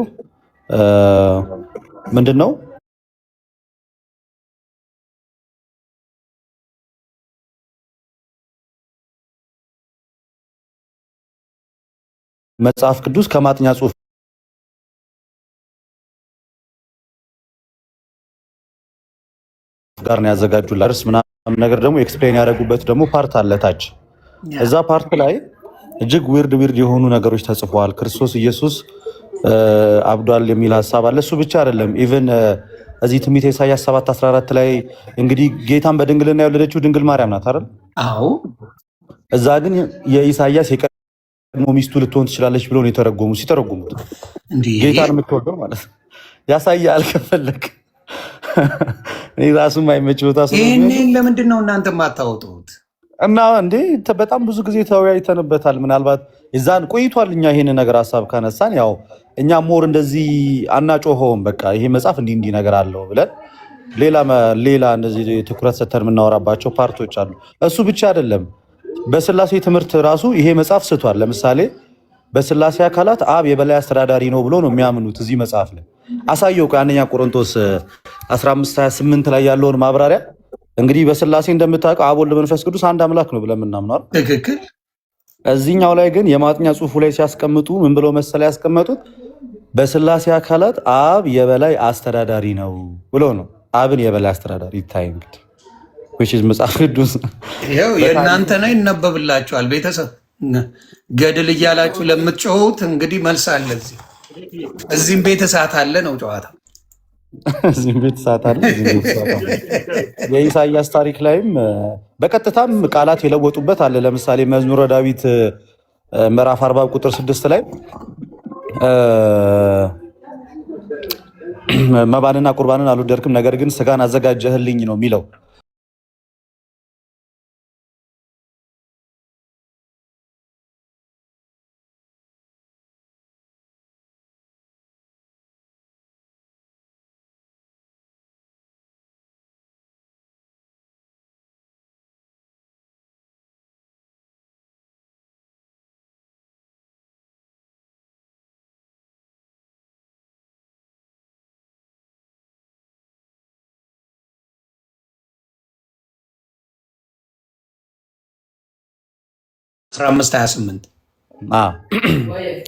ምንድን ነው? መጽሐፍ ቅዱስ ከማጥኛ ጽሑፍ ጋር ነው ያዘጋጁላት። እርስ ምናምን ነገር ደግሞ ኤክስፕሌን ያደረጉበት ደግሞ ፓርት አለ ታች። እዛ ፓርት ላይ እጅግ ዊርድ የሆኑ ነገሮች ተጽፈዋል። ክርስቶስ ኢየሱስ አብዷል የሚል ሀሳብ አለ። እሱ ብቻ አይደለም። ኢቨን እዚህ ትንቢተ ኢሳይያስ 7:14 ላይ እንግዲህ ጌታን በድንግልና የወለደችው ድንግል ማርያም ናት አይደል? አዎ። እዛ ግን የኢሳይያስ የቀድሞ ሚስቱ ልትሆን ትችላለች ብሎ ነው ሲተረጉሙት ጌታን የምትወደው ማለት ነው። ያሳያል ከፈለግ ራሱ የማይመች ቦታ ይህንን ለምንድን ነው እናንተ የማታወጡት? እና እንዴ በጣም ብዙ ጊዜ ተወያይተንበታል። ምናልባት የዛን ቆይቷል። እኛ ይሄን ነገር ሀሳብ ካነሳን ያው እኛ ሞር እንደዚህ አናጮኸውም። በቃ ይሄ መጽሐፍ እንዲህ ነገር አለው ብለን ሌላ እንደዚህ ትኩረት ሰተን የምናወራባቸው ፓርቶች አሉ። እሱ ብቻ አይደለም። በስላሴ ትምህርት ራሱ ይሄ መጽሐፍ ስቷል። ለምሳሌ በስላሴ አካላት አብ የበላይ አስተዳዳሪ ነው ብሎ ነው የሚያምኑት። እዚህ መጽሐፍ ላይ አሳየው። አንደኛ ቆሮንቶስ 15:28 ላይ ያለውን ማብራሪያ እንግዲህ በስላሴ እንደምታውቀው አብ ወልድ መንፈስ ቅዱስ አንድ አምላክ ነው ብለን የምናምነው ትክክል። እዚህኛው ላይ ግን የማጥኛ ጽሑፉ ላይ ሲያስቀምጡ ምን ብለው መሰለ ያስቀመጡት? በስላሴ አካላት አብ የበላይ አስተዳዳሪ ነው ብሎ ነው። አብን የበላይ አስተዳዳሪ ይታይ እንግዲህ መጽሐፍ ቅዱስ ይኸው የእናንተ ነው፣ ይነበብላችኋል። ቤተሰብ ገድል እያላችሁ ለምትጮሁት እንግዲህ መልስ አለ። እዚህም ቤተ ሰዓት አለ ነው ጨዋታ። እዚህም ቤተ ሰዓት አለ። የኢሳይያስ ታሪክ ላይም በቀጥታም ቃላት የለወጡበት አለ። ለምሳሌ መዝሙረ ዳዊት ምዕራፍ 40 ቁጥር 6 ላይ መባንና ቁርባንን አልወደድክም፣ ነገር ግን ስጋን አዘጋጀህልኝ ነው የሚለው። አስራ 15:28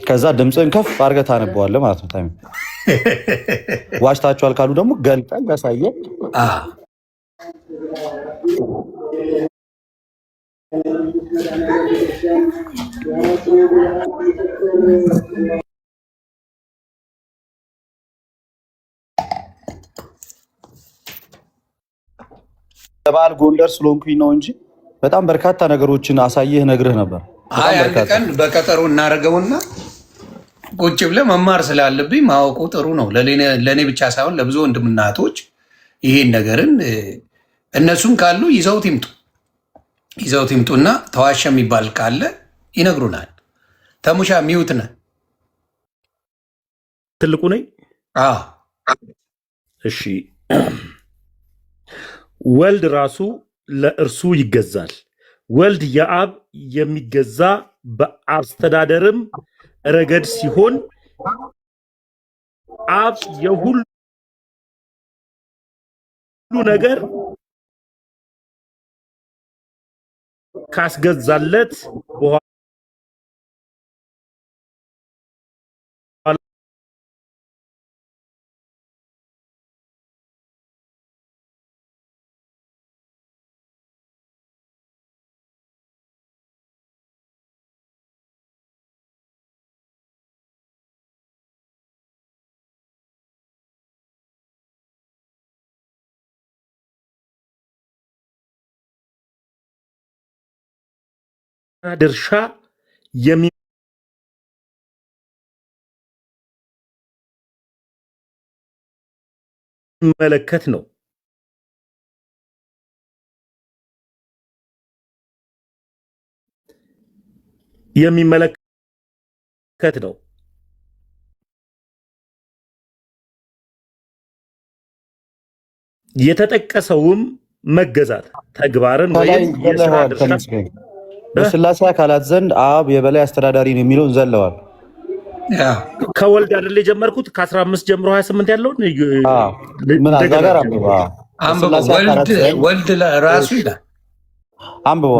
ከዛ ድምፅን ከፍ አድርገህ ታነበዋለህ ማለት ነው። ታይም ዋሽታችኋል ካሉ ደግሞ ገልጠን ያሳየ በዓል ጎንደር ስለሆንኩኝ ነው እንጂ በጣም በርካታ ነገሮችን አሳየህ ነግርህ ነበር። አንድ ቀን በቀጠሮ እናደርገውና ቁጭ ብለህ መማር ስላለብኝ ማወቁ ጥሩ ነው። ለእኔ ብቻ ሳይሆን ለብዙ ወንድምና እህቶች ይሄን ነገርን እነሱም ካሉ ይዘውት ይምጡና ተዋሸ የሚባል ካለ ይነግሩናል። ተሙሻ ሚውት ነህ? ትልቁ ነኝ። እሺ ወልድ ራሱ ለእርሱ ይገዛል። ወልድ የአብ የሚገዛ በአስተዳደርም ረገድ ሲሆን አብ የሁሉ ነገር ካስገዛለት በኋላ ድርሻ የሚመለከት ነው። የተጠቀሰውም መገዛት ተግባርን ወይም የሥራ ድርሻ በሥላሴ አካላት ዘንድ አብ የበላይ አስተዳዳሪ ነው የሚለውን ዘለዋል። ከወልድ አይደል የጀመርኩት ከ15 ጀምሮ 28 ያለውን ምን አዛጋር ወልድ ራሱ ይላል።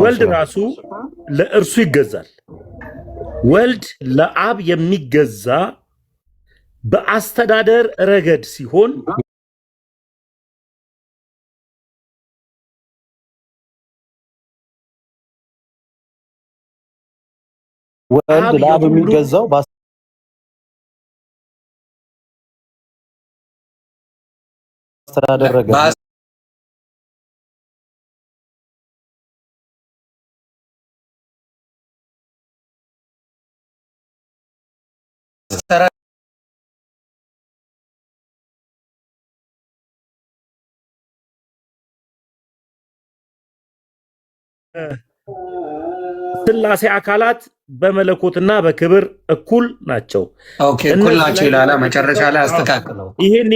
ወልድ ራሱ ለእርሱ ይገዛል። ወልድ ለአብ የሚገዛ በአስተዳደር ረገድ ሲሆን ወልድ ለአብ የሚገዛው በአስተዳደር ረገድ ሥላሴ አካላት በመለኮትና በክብር እኩል ናቸው። እኩል ናቸው ይላል። መጨረሻ ላይ አስተካክለው ይሄን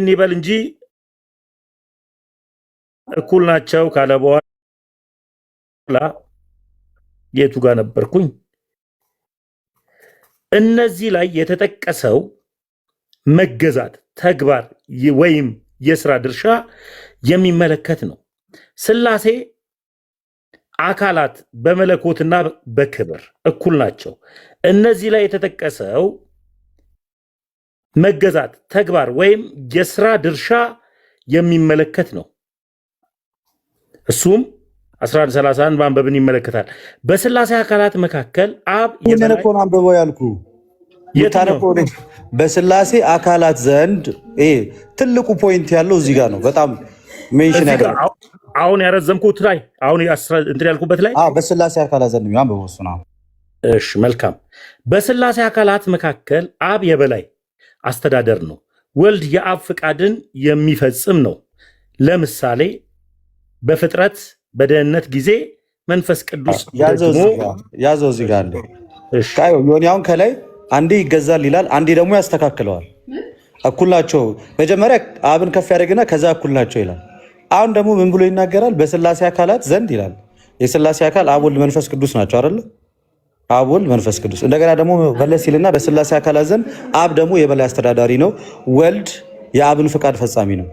ይበል እንጂ እኩል ናቸው ካለ በኋላ የቱ ጋር ነበርኩኝ? እነዚህ ላይ የተጠቀሰው መገዛት ተግባር ወይም የሥራ ድርሻ የሚመለከት ነው። ሥላሴ አካላት በመለኮትና በክብር እኩል ናቸው። እነዚህ ላይ የተጠቀሰው መገዛት ተግባር ወይም የሥራ ድርሻ የሚመለከት ነው። እሱም 1131 ማንበብን ይመለከታል። በሥላሴ አካላት መካከል አብ የመለኮን አንብበው ያልኩ በሥላሴ አካላት ዘንድ ትልቁ ፖይንት ያለው እዚህ ጋር ነው። በጣም ሜንሽን ያደረገው አሁን ያረዘምኩት ላይ አሁን እንትን ያልኩበት ላይ በሥላሴ አካላት ዘንድ ነው አንብበው እሱ ነው። እሺ መልካም። በሥላሴ አካላት መካከል አብ የበላይ አስተዳደር ነው። ወልድ የአብ ፍቃድን የሚፈጽም ነው። ለምሳሌ በፍጥረት በደህንነት ጊዜ መንፈስ ቅዱስ ያዘው እዚህ ጋር አለ። እሺ ዮኒያውን ከላይ አንዴ ይገዛል ይላል፣ አንዴ ደግሞ ያስተካክለዋል። እኩል ናቸው። መጀመሪያ አብን ከፍ ያደርግና ከዛ እኩል ናቸው ይላል። አሁን ደግሞ ምን ብሎ ይናገራል? በሥላሴ አካላት ዘንድ ይላል። የሥላሴ አካል አብ ወልድ መንፈስ ቅዱስ ናቸው አይደለ? አብ ወልድ መንፈስ ቅዱስ። እንደገና ደግሞ መለስ ይልና በሥላሴ አካላት ዘንድ አብ ደግሞ የበላይ አስተዳዳሪ ነው። ወልድ የአብን ፍቃድ ፈጻሚ ነው።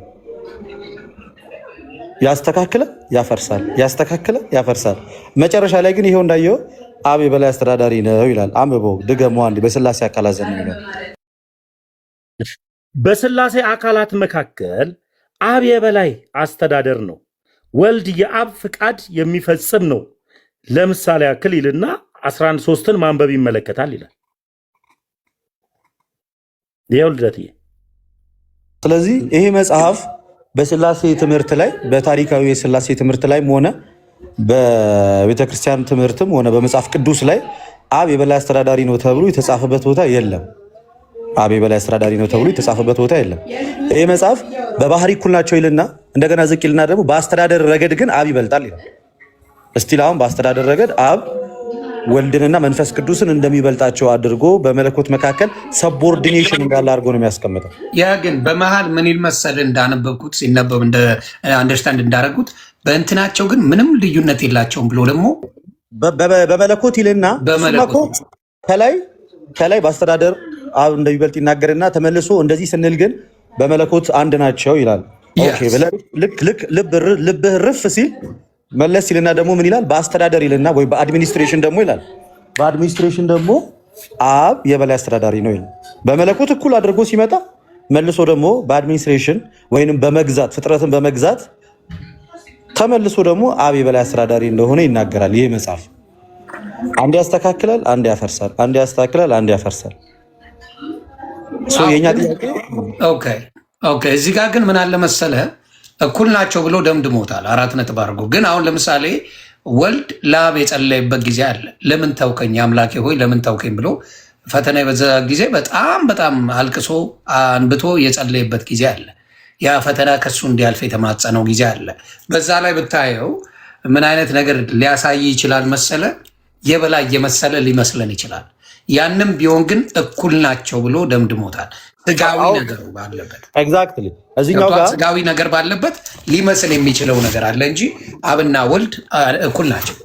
ያስተካክለ ያፈርሳል፣ ያስተካክለ ያፈርሳል። መጨረሻ ላይ ግን ይሄው እንዳየው አብ የበላይ አስተዳዳሪ ነው ይላል። አንብበው ድገሙ አንዴ። በሥላሴ አካላት ዘንድ ነው። በሥላሴ አካላት መካከል አብ የበላይ አስተዳደር ነው። ወልድ የአብ ፍቃድ የሚፈጽም ነው። ለምሳሌ ያክል ይልና 11:3ን ማንበብ ይመለከታል ይላል። ይሄው ልደትዬ። ስለዚህ ይሄ መጽሐፍ በሥላሴ ትምህርት ላይ በታሪካዊ የሥላሴ ትምህርት ላይም ሆነ በቤተክርስቲያን ትምህርትም ሆነ በመጽሐፍ ቅዱስ ላይ አብ የበላይ አስተዳዳሪ ነው ተብሎ የተጻፈበት ቦታ የለም። አብ የበላይ አስተዳዳሪ ነው ተብሎ የተጻፈበት ቦታ የለም። ይህ መጽሐፍ በባህሪ እኩል ናቸው ይልና እንደገና ዝቅ ይልና ደግሞ በአስተዳደር ረገድ ግን አብ ይበልጣል ይላል። እስቲል አሁን በአስተዳደር ረገድ አብ ወልድንና መንፈስ ቅዱስን እንደሚበልጣቸው አድርጎ በመለኮት መካከል ሰቦርዲኔሽን እንዳለ አድርጎ ነው የሚያስቀምጠው። ያ ግን በመሀል ምን ይል መሰለህ እንዳነበብኩት ሲነበብ አንደርስታንድ እንዳደረጉት በእንትናቸው ግን ምንም ልዩነት የላቸውም ብሎ ደግሞ በመለኮት ይልና ከላይ በአስተዳደር አብ እንደሚበልጥ ይናገርና ተመልሶ እንደዚህ ስንል ግን በመለኮት አንድ ናቸው ይላል። ልክ ልብህ ርፍ ሲል መለስ ይልና ደግሞ ምን ይላል? በአስተዳደር ይልና ወይ በአድሚኒስትሬሽን ደግሞ ይላል። በአድሚኒስትሬሽን ደግሞ አብ የበላይ አስተዳዳሪ ነው ይላል። በመለኮት እኩል አድርጎ ሲመጣ መልሶ ደግሞ በአድሚኒስትሬሽን ወይንም በመግዛት ፍጥረትን በመግዛት ተመልሶ ደግሞ አብ የበላይ አስተዳዳሪ እንደሆነ ይናገራል። ይህ መጽሐፍ አንድ ያስተካክላል፣ አንድ ያፈርሳል፣ አንድ ያስተካክላል፣ አንድ ያፈርሳል። የኛ ጥያቄ ኦኬ እዚህ ጋር ግን ምን አለ መሰለ እኩል ናቸው ብሎ ደምድሞታል 4 ነጥብ አድርጎ። ግን አሁን ለምሳሌ ወልድ ለአብ የጸለየበት ጊዜ አለ። ለምን ተውከኝ አምላኬ ሆይ ለምን ተውከኝ ብሎ ፈተና የበዛ ጊዜ በጣም አልቅሶ አንብቶ የጸለየበት ጊዜ አለ። ያ ፈተና ከሱ እንዲያልፍ የተማጸነው ጊዜ አለ። በዛ ላይ ብታየው ምን አይነት ነገር ሊያሳይ ይችላል መሰለ? የበላይ የመሰለ ሊመስለን ይችላል። ያንም ቢሆን ግን እኩል ናቸው ብሎ ደምድሞታል። ስጋዊ ነገር ባለበት ኤግዛክትሊ እዚህኛው ጋር ስጋዊ ነገር ባለበት ሊመስል የሚችለው ነገር አለ እንጂ አብና ወልድ እኩል ናቸው።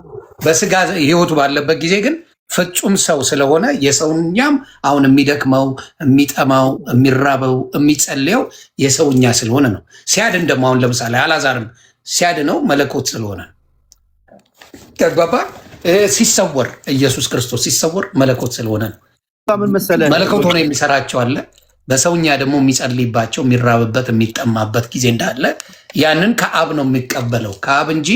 በስጋ ህይወቱ ባለበት ጊዜ ግን ፍጹም ሰው ስለሆነ የሰውኛም አሁን የሚደክመው የሚጠማው የሚራበው የሚጸልየው የሰውኛ ስለሆነ ነው። ሲያድን ደግሞ አሁን ለምሳሌ አልዓዛርም ሲያድነው መለኮት ስለሆነ ተግባባ። ሲሰወር ኢየሱስ ክርስቶስ ሲሰወር መለኮት ስለሆነ ነው። ምን መሰለህ መለኮት ሆነ የሚሰራቸው አለ። በሰውኛ ደግሞ የሚጸልይባቸው የሚራብበት የሚጠማበት ጊዜ እንዳለ ያንን ከአብ ነው የሚቀበለው ከአብ እንጂ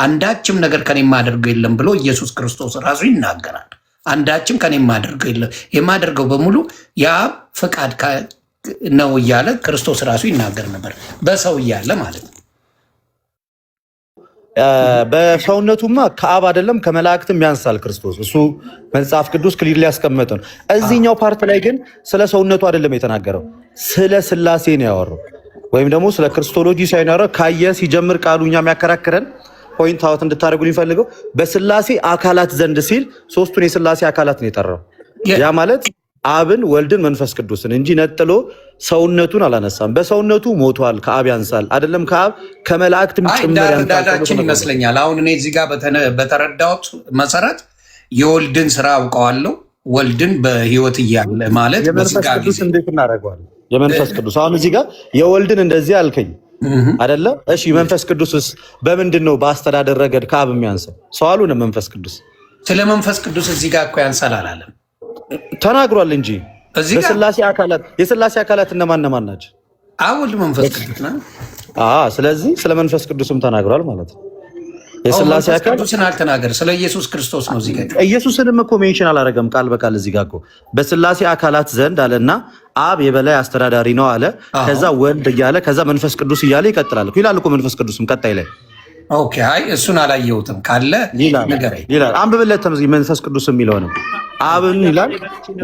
አንዳችም ነገር ከኔ የማደርገው የለም ብሎ ኢየሱስ ክርስቶስ ራሱ ይናገራል። አንዳችም ከኔ የማደርገው የለም የማደርገው በሙሉ የአብ ፈቃድ ነው እያለ ክርስቶስ ራሱ ይናገር ነበር። በሰው እያለ ማለት ነው። በሰውነቱማ ከአብ አይደለም ከመላእክትም ያንሳል ክርስቶስ። እሱ መጽሐፍ ቅዱስ ክሊር ሊያስቀመጠ ነው። እዚህኛው ፓርት ላይ ግን ስለ ሰውነቱ አይደለም የተናገረው፣ ስለ ስላሴ ነው ያወራው። ወይም ደግሞ ስለ ክርስቶሎጂ ሳይኖረ ካየ ሲጀምር ቃሉ እኛ የሚያከራክረን ፖይንት አውት እንድታደርጉ ሊፈልገው በስላሴ አካላት ዘንድ ሲል ሶስቱን የስላሴ አካላት ነው የጠራው። ያ ማለት አብን ወልድን መንፈስ ቅዱስን እንጂ ነጥሎ ሰውነቱን አላነሳም። በሰውነቱ ሞቷል፣ ከአብ ያንሳል አይደለም ከአብ ከመላእክትም ጭምር ያንሳል ይመስለኛል። አሁን እኔ እዚህ ጋር በተረዳሁት መሰረት የወልድን ስራ አውቀዋለሁ። ወልድን በህይወት እያለ ማለት የመንፈስ ቅዱስ እንዴት እናደርገዋለን? የመንፈስ ቅዱስ አሁን እዚህ ጋር የወልድን እንደዚህ አልከኝ አይደለ? እሺ መንፈስ ቅዱስስ በምንድን ነው በአስተዳደር ረገድ ከአብ የሚያንሰው? ሰው አሉን መንፈስ ቅዱስ ስለ መንፈስ ቅዱስ እዚህ ጋር እኮ ያንሳል አላለም ተናግሯል እንጂ በስላሴ አካላት የስላሴ አካላት እነማን ናቸው? አብ ወልድ መንፈስ ቅዱስ ነው። ስለዚህ ስለ መንፈስ ቅዱስም ተናግሯል ማለት ነው። የስላሴ አካል ቅዱስን አልተናገር ስለ ኢየሱስ ክርስቶስ ነው። እዚህ ጋር ኢየሱስንም እኮ ሜንሽን አላረገም ቃል በቃል እዚህ ጋር እኮ በስላሴ አካላት ዘንድ አለና አብ የበላይ አስተዳዳሪ ነው አለ። ከዛ ወልድ እያለ ከዛ መንፈስ ቅዱስ እያለ ይቀጥላል እኮ ይላል እኮ መንፈስ ቅዱስም ቀጣይ ላይ ኦኬ። አይ እሱን አላየሁትም ካለ ንገረኝ ይላል። አንብብለት መንፈስ ቅዱስ የሚለውንም አብን ይላል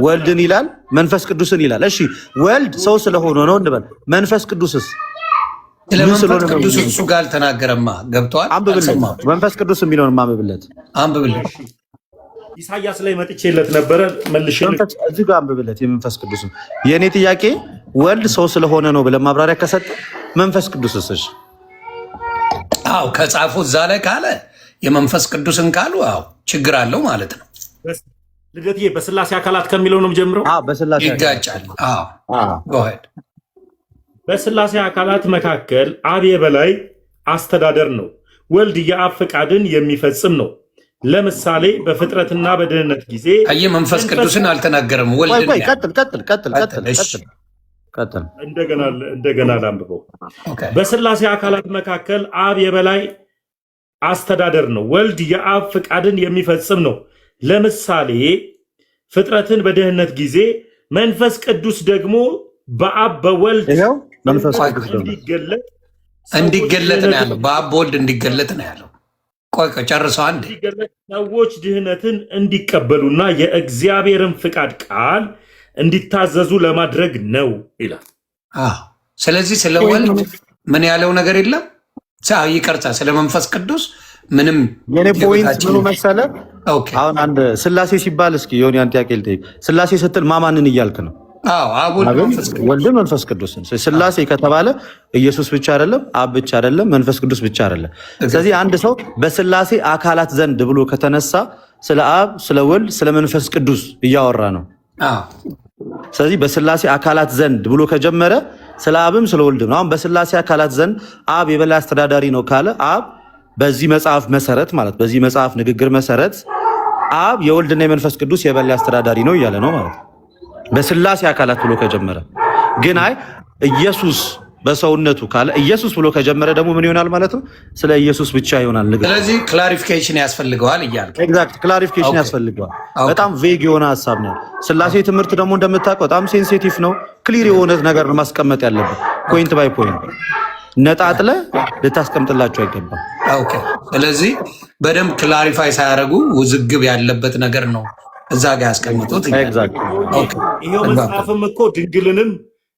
ወልድን ይላል መንፈስ ቅዱስን ይላል። እሺ ወልድ ሰው ስለሆነ ነው እንበል። መንፈስ ቅዱስስ ስለመንፈስ ቅዱስ እሱ ጋር አልተናገረማ። ገብቷል? አንብብለት መንፈስ ቅዱስ የሚለውን አንብብለት። አንብብለት ኢሳያስ ላይ መጥቼለት ነበረ መልሼ እዚህ ጋር አንብብለት የመንፈስ ቅዱስ። የእኔ ጥያቄ ወልድ ሰው ስለሆነ ነው ብለህ ማብራሪያ ከሰጠ መንፈስ ቅዱስስ? እሺ አዎ ከጻፉ እዛ ላይ ካለ የመንፈስ ቅዱስን ካሉ አዎ ችግር አለው ማለት ነው። ልደትዬ በስላሴ አካላት ከሚለው ነው ጀምረው በስላሴ ይጋጫል። በስላሴ አካላት መካከል አብ የበላይ አስተዳደር ነው። ወልድ የአብ ፈቃድን የሚፈጽም ነው። ለምሳሌ በፍጥረትና በድህነት ጊዜ መንፈስ ቅዱስን አልተናገረም። ወልድ ቀጥል እንደገና ላንብበው። በስላሴ አካላት መካከል አብ የበላይ አስተዳደር ነው። ወልድ የአብ ፈቃድን የሚፈጽም ነው። ለምሳሌ ፍጥረትን በድህነት ጊዜ መንፈስ ቅዱስ ደግሞ በአብ በወልድ እንዲገለጥ ነው ያለው። በአብ በወልድ እንዲገለጥ ነው ያለው። ቆይ ጨርሰው አንድ ሰዎች ድህነትን እንዲቀበሉና የእግዚአብሔርን ፍቃድ ቃል እንዲታዘዙ ለማድረግ ነው ይላል። ስለዚህ ስለ ወልድ ምን ያለው ነገር የለም። ይቅርታ ስለ መንፈስ ቅዱስ ምንም የኔ ፖይንት ምኑ መሰለ? አሁን አንድ ስላሴ ሲባል እስኪ የሆነ ያን ጥያቄ ልጠይቅ። ስላሴ ስትል ማማንን እያልክ ነው? ወልድን መንፈስ ቅዱስን። ስላሴ ከተባለ ኢየሱስ ብቻ አይደለም፣ አብ ብቻ አይደለም፣ መንፈስ ቅዱስ ብቻ አይደለም። ስለዚህ አንድ ሰው በስላሴ አካላት ዘንድ ብሎ ከተነሳ ስለ አብ፣ ስለ ወልድ፣ ስለ መንፈስ ቅዱስ እያወራ ነው። ስለዚህ በስላሴ አካላት ዘንድ ብሎ ከጀመረ ስለ አብም ስለ ወልድ ነው። አሁን በስላሴ አካላት ዘንድ አብ የበላይ አስተዳዳሪ ነው ካለ አብ በዚህ መጽሐፍ መሰረት ማለት በዚህ መጽሐፍ ንግግር መሰረት አብ የወልድና የመንፈስ ቅዱስ የበላይ አስተዳዳሪ ነው እያለ ነው ማለት ነው። በስላሴ አካላት ብሎ ከጀመረ ግን አይ ኢየሱስ በሰውነቱ ካለ ኢየሱስ ብሎ ከጀመረ ደግሞ ምን ይሆናል ማለት ነው? ስለ ኢየሱስ ብቻ ይሆናል ንግግር። ስለዚህ ክላሪፊኬሽን ያስፈልገዋል እያልክ። ኤግዛክት ክላሪፊኬሽን ያስፈልገዋል። በጣም ቬግ የሆነ ሀሳብ ነው። ስላሴ ትምህርት ደግሞ እንደምታውቀው በጣም ሴንሲቲቭ ነው። ክሊር የሆነ ነገር ነው ማስቀመጥ ያለብን። ፖይንት ባይ ፖይንት ነጣጥለ ልታስቀምጥላቸው አይገባም። ኦኬ። ስለዚህ በደንብ ክላሪፋይ ሳያደርጉ ውዝግብ ያለበት ነገር ነው እዛ ጋር ያስቀምጡት። ይሄው መጽሐፍም እኮ ድንግልንም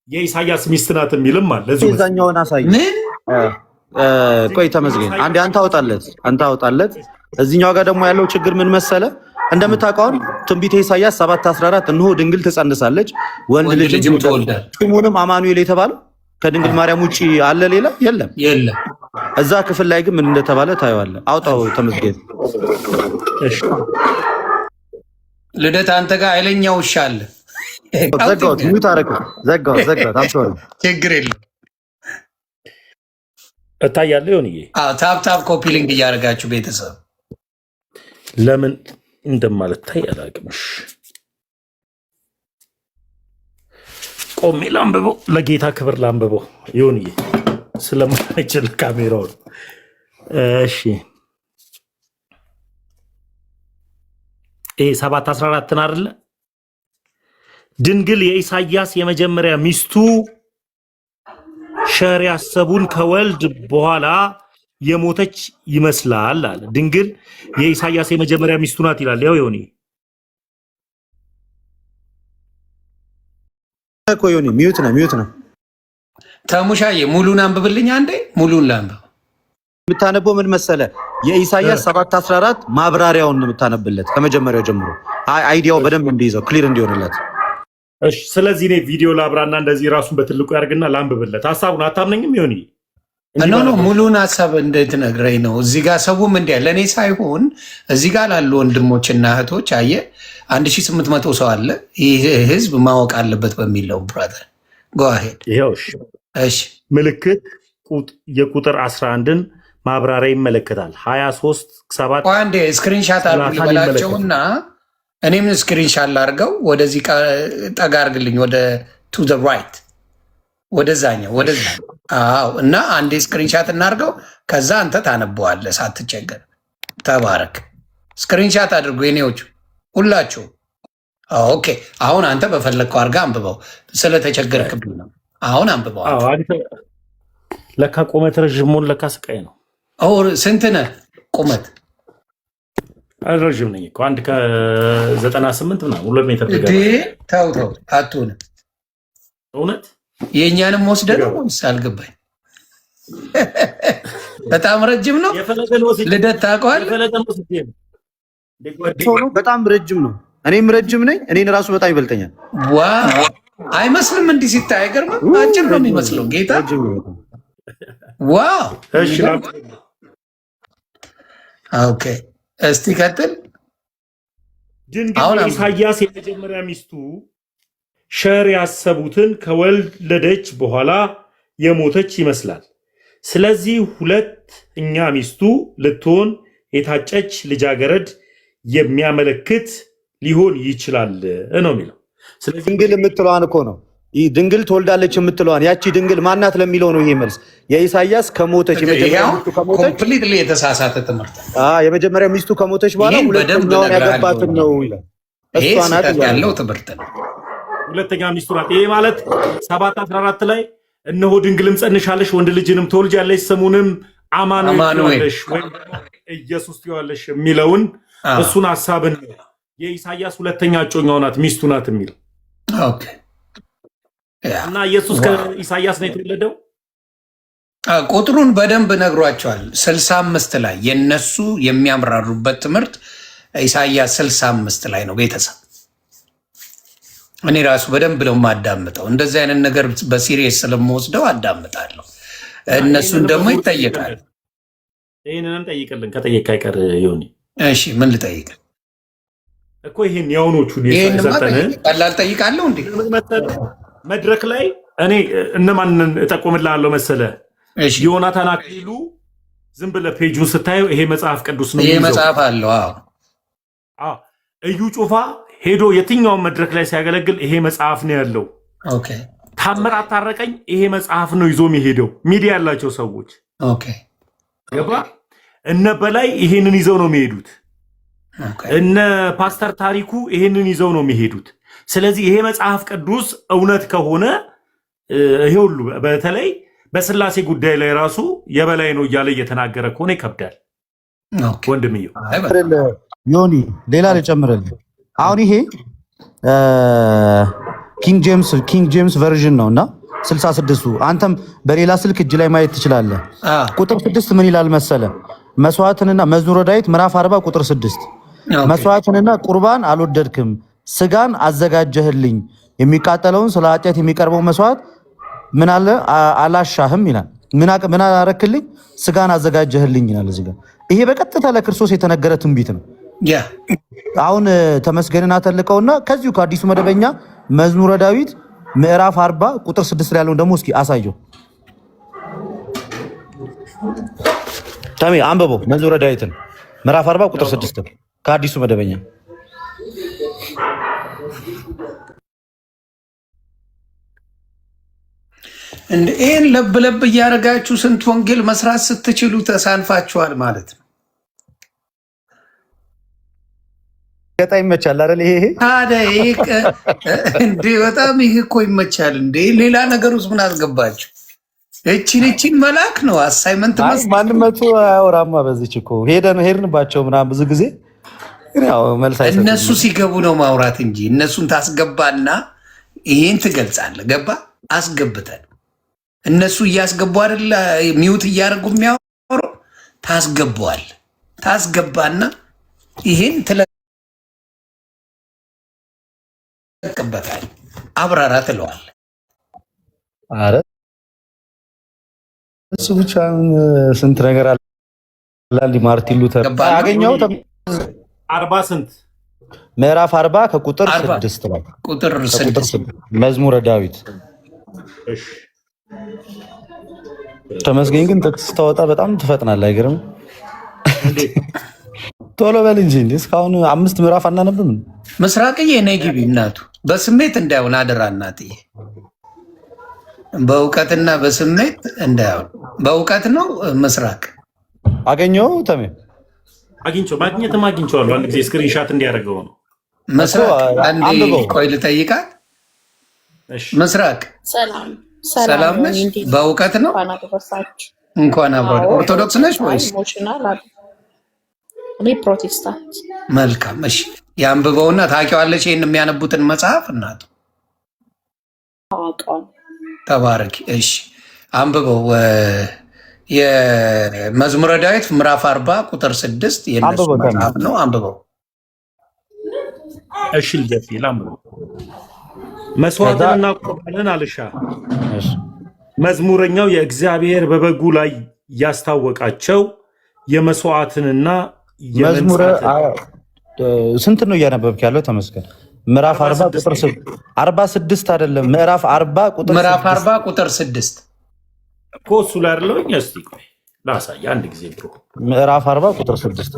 የኢሳያስ ሚስት ናት የሚልም አለ። እዛኛውን አሳይ። ቆይ ተመስገን አንዴ አንተ አውጣለት። እዚህኛው ጋር ደግሞ ያለው ችግር ምን መሰለ? እንደምታውቀው ትንቢተ ኢሳያስ 7:14 እነሆ ድንግል ትጸንሳለች ወንድ ልጅ ትወልዳለች ስሙንም አማኑኤል የተባለው ከድንግል ማርያም ውጪ አለ ሌላ የለም። እዛ ክፍል ላይ ግን ምን እንደተባለ ታየዋለህ። አውጣው ተመስገን። እሺ ልደት አንተ ጋር ኃይለኛ ውሻ አለ። ዘጋው ሚዩት አደረገው። ዘጋው ታምቶሪ ችግር የለም። እታያለሁ ይሁንዬ። ታፕ ኮፒ ሊንክ እያደረጋችሁ ቤተሰብ ለምን እንደማልታይ አላውቅም። ቆሜ ላንብበው፣ ለጌታ ክብር ላንብበው። ይሁንዬ ስለማይችል ካሜራውን። እሺ ይሄ 7:14 አይደለ? ድንግል የኢሳያስ የመጀመሪያ ሚስቱ ሸር ያሰቡን ከወልድ በኋላ የሞተች ይመስላል አለ። ድንግል የኢሳያስ የመጀመሪያ ሚስቱ ናት ይላል። ያው ይሁን እኮ ይሁን ሚዩት ነው። ተሙሻዬ ሙሉን አንብብልኝ አንዴ። ሙሉን ላንብብ። የምታነበው ምን መሰለ? የኢሳያስ 7:14 ማብራሪያውን ነው የምታነብለት ከመጀመሪያው ጀምሮ አይዲያው በደንብ እንዲይዘው ክሊር እንዲሆንለት። እሺ ስለዚህ እኔ ቪዲዮ ላብራና እንደዚህ ራሱን በትልቁ ያርግና ላንብብለት። ሐሳቡን አታምነኝም? ይሁን ኖ ሙሉን ሐሳብ እንድትነግረኝ ነው። እዚህ ጋር ሰውም እንዲያ ለእኔ ሳይሆን እዚህ ጋር ላሉ ወንድሞችና እህቶች አየ 1800 ሰው አለ። ይህ ህዝብ ማወቅ አለበት በሚለው ብራዘር ጎሄድ። ይኸው እሺ ምልክት የቁጥር 11ን ማብራሪያ ይመለከታል። 23:7 አንዴ ስክሪንሻት አድርጉ በላቸውና እኔም ስክሪንሻት ላድርገው። ወደዚህ ጠጋ አድርግልኝ፣ ወደ ቱ ዘ ራይት፣ ወደዛኛው ወደዛ። አዎ እና አንዴ ስክሪንሻት እናድርገው። ከዛ አንተ ታነበዋለህ ሳትቸገር። ተባረክ። ስክሪንሻት አድርጉ የኔዎቹ ሁላችሁ። ኦኬ አሁን አንተ በፈለግከው አድርጋ አንብበው። ስለተቸገርክብኝ ነው። አሁን አንብበው። ለካ ቁመት ረዥሙን ለካ ስቃይ ነው። ስንት ነህ ቁመት? ረዥም ነኝ እኮ 1.98 ምናምን 2 ሜትር ተው አትሁን። እውነት የእኛንም ወስደህ ነው ወይስ አልገባኝ። በጣም ረጅም ነው። ልደት ታውቀዋለህ? በጣም ረጅም ነው። እኔም ረጅም ነኝ። እኔን ራሱ በጣም ይበልጠኛል። ዋው አይመስልም? እንዲህ ሲታይ አይገርምም? አጭር ነው የሚመስለው ጌታ። ዋው ኦኬ እስቲ ቀጥል። ድንግል ኢሳያስ የመጀመሪያ ሚስቱ ሸር ያሰቡትን ከወለደች በኋላ የሞተች ይመስላል። ስለዚህ ሁለተኛ ሚስቱ ልትሆን የታጨች ልጃገረድ የሚያመለክት ሊሆን ይችላል ነው የሚለው። ስለዚህ ድንግል የምትለዋን እኮ ነው ድንግል ትወልዳለች የምትለዋን ያቺ ድንግል ማናት ለሚለው ነው ይሄ መልስ። የኢሳያስ ከሞተች ኮምፕሊትሊ የተሳሳተ ትምህርት። የመጀመሪያ ሚስቱ ከሞተች በኋላ ሁለተኛውን ያገባትን ነው እሷ ናት ያለው ትምህርት ነው። ሁለተኛ ሚስቱ ናት። ይሄ ማለት 7:14 ላይ እነሆ ድንግልም ጸንሻለሽ ወንድ ልጅንም ትወልጃለሽ ስሙንም አማኑኤል ወይም ኢየሱስ ትይዋለሽ የሚለውን እሱን ሐሳብን የኢሳያስ ሁለተኛ እጮኛው ናት ሚስቱ ናት የሚለው ኦኬ። እና ኢየሱስ ከኢሳያስ ነው የተወለደው። ቁጥሩን በደንብ ነግሯቸዋል። 65 ላይ የነሱ የሚያምራሩበት ትምህርት ኢሳያስ 65 ላይ ነው። ቤተሰብ እኔ ራሱ በደንብ ነው የማዳምጠው። እንደዚህ አይነት ነገር በሲሪየስ ስለምወስደው አዳምጣለሁ። እነሱን ደግሞ ይጠየቃል። ይህንንም ጠይቅልን ከጠየቅ አይቀር ይሁን። እሺ ምን ልጠይቅ እኮ ይህን የአሁኖቹን ቀላል ጠይቃለሁ እንዴ? መድረክ ላይ እኔ እነማንን እጠቆምልሃለሁ መሰለ? ዮናታን አክሊሉ ዝም ብለህ ፔጁን ስታየው ይሄ መጽሐፍ ቅዱስ ነው። ይሄ መጽሐፍ አለው። እዩ ጩፋ ሄዶ የትኛውን መድረክ ላይ ሲያገለግል ይሄ መጽሐፍ ነው ያለው። ታምራት ታረቀኝ ይሄ መጽሐፍ ነው ይዞ የሚሄደው። ሚዲያ ያላቸው ሰዎች ገባ። እነ በላይ ይሄንን ይዘው ነው የሚሄዱት። እነ ፓስተር ታሪኩ ይሄንን ይዘው ነው የሚሄዱት። ስለዚህ ይሄ መጽሐፍ ቅዱስ እውነት ከሆነ ይሄ ሁሉ በተለይ በስላሴ ጉዳይ ላይ ራሱ የበላይ ነው እያለ እየተናገረ ከሆነ ይከብዳል። ወንድምየው ዮኒ ሌላ ልጨምርልህ። አሁን ይሄ ኪንግ ጄምስ ቨርዥን ነው እና 66ቱ አንተም በሌላ ስልክ እጅ ላይ ማየት ትችላለህ። ቁጥር 6 ምን ይላል መሰለ? መስዋዕትንና መዝሙረ ዳዊት ምዕራፍ 40 ቁጥር 6 መስዋዕትንና ቁርባን አልወደድክም፣ ስጋን አዘጋጀህልኝ፣ የሚቃጠለውን ስለ ኃጢአት የሚቀርበው መስዋዕት ምን አለ አላሻህም ይላል። ምን አረክልኝ? ስጋን አዘጋጀህልኝ ይላል እዚህ ጋር። ይሄ በቀጥታ ለክርስቶስ የተነገረ ትንቢት ነው። አሁን ተመስገንን አተልቀውና ከዚሁ ከአዲሱ መደበኛ መዝሙረ ዳዊት ምዕራፍ 40 ቁጥር 6 ላይ ያለውን ደግሞ እስኪ አሳየው። ታሚ አንብበው መዝሙረ ዳዊትን ምዕራፍ 40 ቁጥር 6 ከአዲሱ መደበኛ። ይህን ለብ ለብ እያደረጋችሁ ስንት ወንጌል መስራት ስትችሉ ተሳንፋችኋል ማለት ነው። ገጣ ይመቻል አይደል? ይሄ እንዴ በጣም ይሄ እኮ ይመቻል እንዴ። ሌላ ነገር ውስጥ ምን አስገባችሁ? እቺን መላክ ነው አሳይመንት ማንም መቶ አያወራማ። በዚች እኮ ሄድንባቸው ምናምን ብዙ ጊዜ ያው መልስ አይሰጡም። እነሱ ሲገቡ ነው ማውራት እንጂ እነሱን ታስገባና ይሄን ትገልጻለህ። ገባ አስገብተን እነሱ እያስገቡ አይደል ሚውት እያደረጉ የሚያወሩ ታስገባዋል። ታስገባና ይሄን ትለቅበታል። አብራራ ትለዋል። አረ እሱ ብቻ ስንት ነገር አለ። ማርቲን ሉተር አገኘው 40 ስንት ምዕራፍ 40 ከቁጥር 6 ላይ ቁጥር 6 መዝሙረ ዳዊት። እሺ ተመስገን ግን ጥቅስ ታወጣ በጣም ትፈጥናለህ። አይገርም? ቶሎ በል እንጂ እስካሁን 5 ምዕራፍ አናነብም። ምስራቅዬ ነይ ግቢ እናቱ። በስሜት እንዳይሆን አደራ እናትዬ። በእውቀትና በስሜት እንዳይሆን። በእውቀት ነው ምስራቅ አገኘው ተሜ ማግኘትም አግኝቼዋለሁ። አንድ ጊዜ ስክሪንሻት እንዲያደርገው ነው። ምስራቅ አንዴ ቆይ ልጠይቃት። ምስራቅ ሰላም ነሽ? በእውቀት ነው እንኳን አብሮ። ኦርቶዶክስ ነሽ ወይስ? እኔ ፕሮቴስታንት። መልካም እሺ፣ ያንብበውና ታውቂዋለሽ ይሄን የሚያነቡትን መጽሐፍ እናቱ። ተባረኪ። እሺ አንብበው። የመዝሙረ ዳዊት ምዕራፍ 40 ቁጥር 6 የነሱ መጽሐፍ ነው። አንብበው። እሺ ልጀት ይላምበው። መስዋዕትንና ቁርባንን አልሻ። መዝሙረኛው የእግዚአብሔር በበጉ ላይ ያስታወቃቸው የመስዋዕትንና መዝሙረ ስንት ነው እያነበብክ ያለው? ተመስገን ምዕራፍ 40 ቁጥር 46 አይደለም፣ ምዕራፍ 40 ቁጥር 6 እኮ እሱ ላይ አይደለኝ። እስቲ ቆይ ላሳይ አንድ ጊዜ ብሮ። ምዕራፍ 40 ቁጥር 6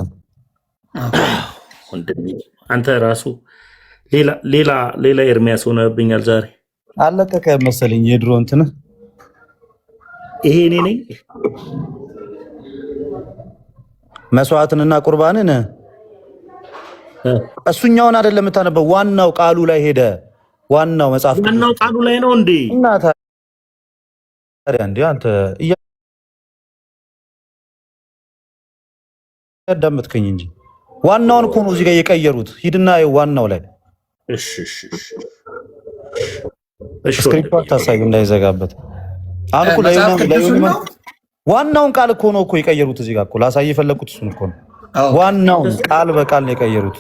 ወንድሜ አንተ ራሱ ሌላ ኤርሚያስ ሆነብኛል ዛሬ። አለቀቀ መሰለኝ የድሮ እንትን። ይሄ እኔ ነኝ። መስዋዕትንና ቁርባንን እሱኛውን አይደለም የምታነበው፣ ዋናው ቃሉ ላይ ሄደ። ዋናው መጽሐፍ ዋናው ቃሉ ላይ ነው እንዴ? እና ታዲያ እንዴ አንተ እያዳመጥከኝ እንጂ ዋናውን እኮ ነው እዚህ ጋር የቀየሩት። ሂድና ዋናው ላይ እሺ ስክሪፕት ታሳይ እንዳይዘጋበት። አሁን እኮ ዋናውን ቃል እኮ ነው እኮ የቀየሩት። እዚህ ጋር እኮ ላሳይ የፈለኩት እሱን እኮ ነው። ዋናውን ቃል በቃል ነው የቀየሩት።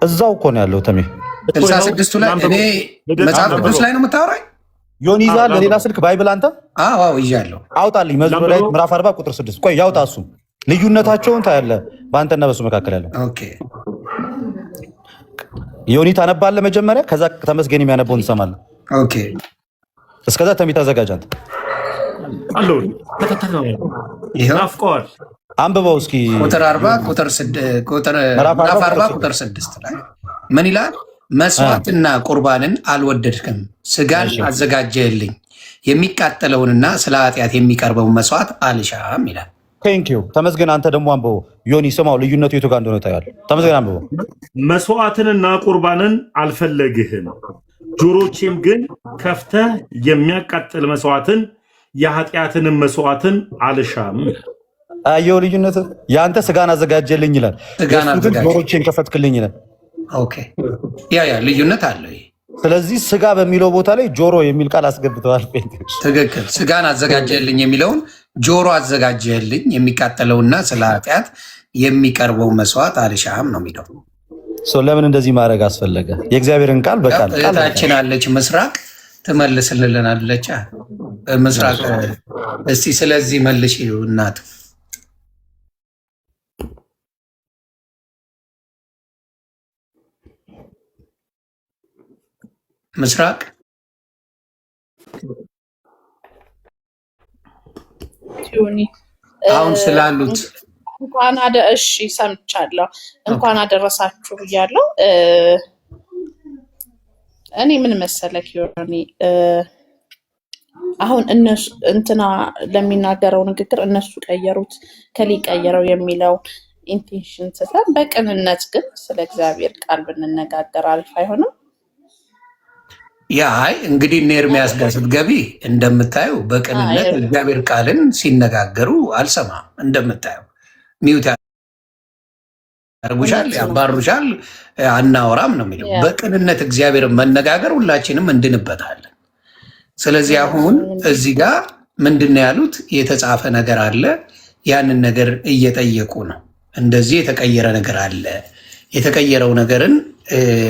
እዛው እኮ ነው ያለው ተሜ 66 ላይ እኔ መጽሐፍ ቅዱስ ላይ ነው የምታወራኝ። ዮኒ ይዛል ለሌላ ስልክ ባይብል አንተ? አዎ ይዣለሁ። አውጣልኝ መዝሙረ ዳዊት ምዕራፍ 40 ቁጥር 6። ቆይ ያውጣ እሱ ልዩነታቸውን ታያለህ በአንተና በሱ መካከል ያለው። ኦኬ ዮኒ ታነባለህ መጀመሪያ፣ ከዛ ተመስገን የሚያነበውን ትሰማለህ። ኦኬ እስከዛ ተሜ ተዘጋጅ አንተ። አለው ናፍቀዋል። አንብበው እስኪ ቁጥር 40 ምዕራፍ 40 ቁጥር 6 ላይ ምን ይላል? መስዋዕትና ቁርባንን አልወደድክም፣ ስጋን አዘጋጀህልኝ፣ የሚቃጠለውንና ስለ ኃጢአት የሚቀርበውን መስዋዕት አልሻም ይላል። ቴንክ ዩ ተመስገን። አንተ ደግሞ አንብበው ዮኒ ስማው፣ ልዩነቱ የቱ ጋር እንደሆነ ታያለህ። ተመስገን አንብበው። መስዋዕትንና ቁርባንን አልፈለግህም፣ ጆሮቼም ግን ከፍተህ የሚያቃጥል መስዋዕትን የኃጢአትንም መስዋዕትን አልሻም። አየው ልዩነት። ያንተ ስጋን አዘጋጀልኝ ይላል፣ እሱ ግን ጆሮቼን ከፈትክልኝ ይላል። ኦኬ ያ ልዩነት አለው። ስለዚህ ስጋ በሚለው ቦታ ላይ ጆሮ የሚል ቃል አስገብተዋል። ትክክል። ስጋን አዘጋጀልኝ የሚለውን ጆሮ አዘጋጀልኝ፣ የሚቃጠለውና ስለ ኃጢአት የሚቀርበው መስዋዕት አልሻም ነው የሚለው። ለምን እንደዚህ ማድረግ አስፈለገ? የእግዚአብሔርን ቃል በቃል እህታችን አለች ምስራቅ ትመልስልናለች። ምስራቅ እስቲ ስለዚህ መልሽ እናት። ምስራቅ አሁን ስላሉት እንኳን እሺ ሰምቻለሁ። እንኳን አደረሳችሁ ብያለሁ። እኔ ምን መሰለክ ዮኒ፣ አሁን እነሱ እንትና ለሚናገረው ንግግር እነሱ ቀየሩት ከሊ ቀየረው የሚለው ኢንቴንሽን ትተን በቅንነት ግን ስለ እግዚአብሔር ቃል ብንነጋገር አልፍ አይሆንም? ያ እንግዲህ እነ ኤርሚያስ ጋር ስትገቢ እንደምታዩ በቅንነት እግዚአብሔር ቃልን ሲነጋገሩ አልሰማም። እንደምታዩ ሚውት ያርጉሻል፣ ያባሩሻል፣ አናወራም ነው የሚለው። በቅንነት እግዚአብሔር መነጋገር ሁላችንም እንድንበታለን። ስለዚህ አሁን እዚህ ጋር ምንድነው ያሉት? የተጻፈ ነገር አለ፣ ያንን ነገር እየጠየቁ ነው። እንደዚህ የተቀየረ ነገር አለ፣ የተቀየረው ነገርን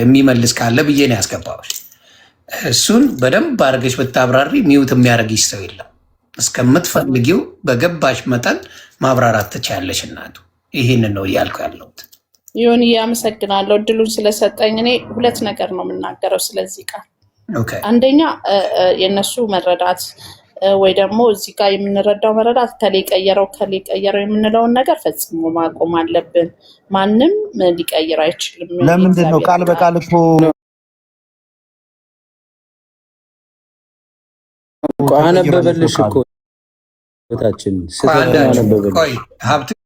የሚመልስ ካለ ብዬ ነው ያስገባዎች። እሱን በደንብ አድርገሽ ብታብራሪ ሚውት የሚያደርግሽ ሰው የለም። እስከምትፈልጊው በገባሽ መጠን ማብራራት ትችያለሽ እናቱ። ይህንን ነው እያልኩ ያለሁት። ይሁን፣ አመሰግናለሁ እድሉን ስለሰጠኝ። እኔ ሁለት ነገር ነው የምናገረው ስለዚህ ቃል። አንደኛ የእነሱ መረዳት ወይ ደግሞ እዚህ ጋር የምንረዳው መረዳት ከሌ ቀየረው የምንለውን ነገር ፈጽሞ ማቆም አለብን። ማንም ሊቀይር አይችልም። ለምንድን ነው ቃል በቃል እኮ አነበበልሽ እኮ ታችን ቆይ ሀብትሽ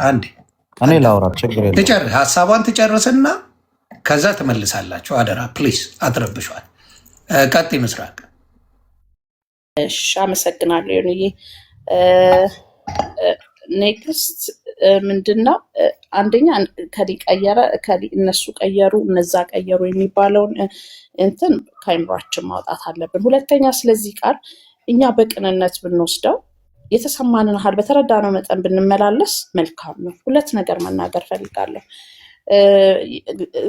አንዴ እኔ ላውራ ችግር የለም። ሀሳቧን ትጨርስና ከዛ ትመልሳላችሁ። አደራ ፕሊስ አትረብሿል። ቀጥይ ምስራቅ። እሺ አመሰግናለሁ ዮኒዬ። ኔክስት ምንድነው? አንደኛ እነሱ ቀየሩ እነዛ ቀየሩ የሚባለውን እንትን ከአይምሯችን ማውጣት አለብን። ሁለተኛ ስለዚህ ቃል እኛ በቅንነት ብንወስደው የተሰማንን ያህል በተረዳነው መጠን ብንመላለስ መልካም ነው። ሁለት ነገር መናገር ፈልጋለሁ።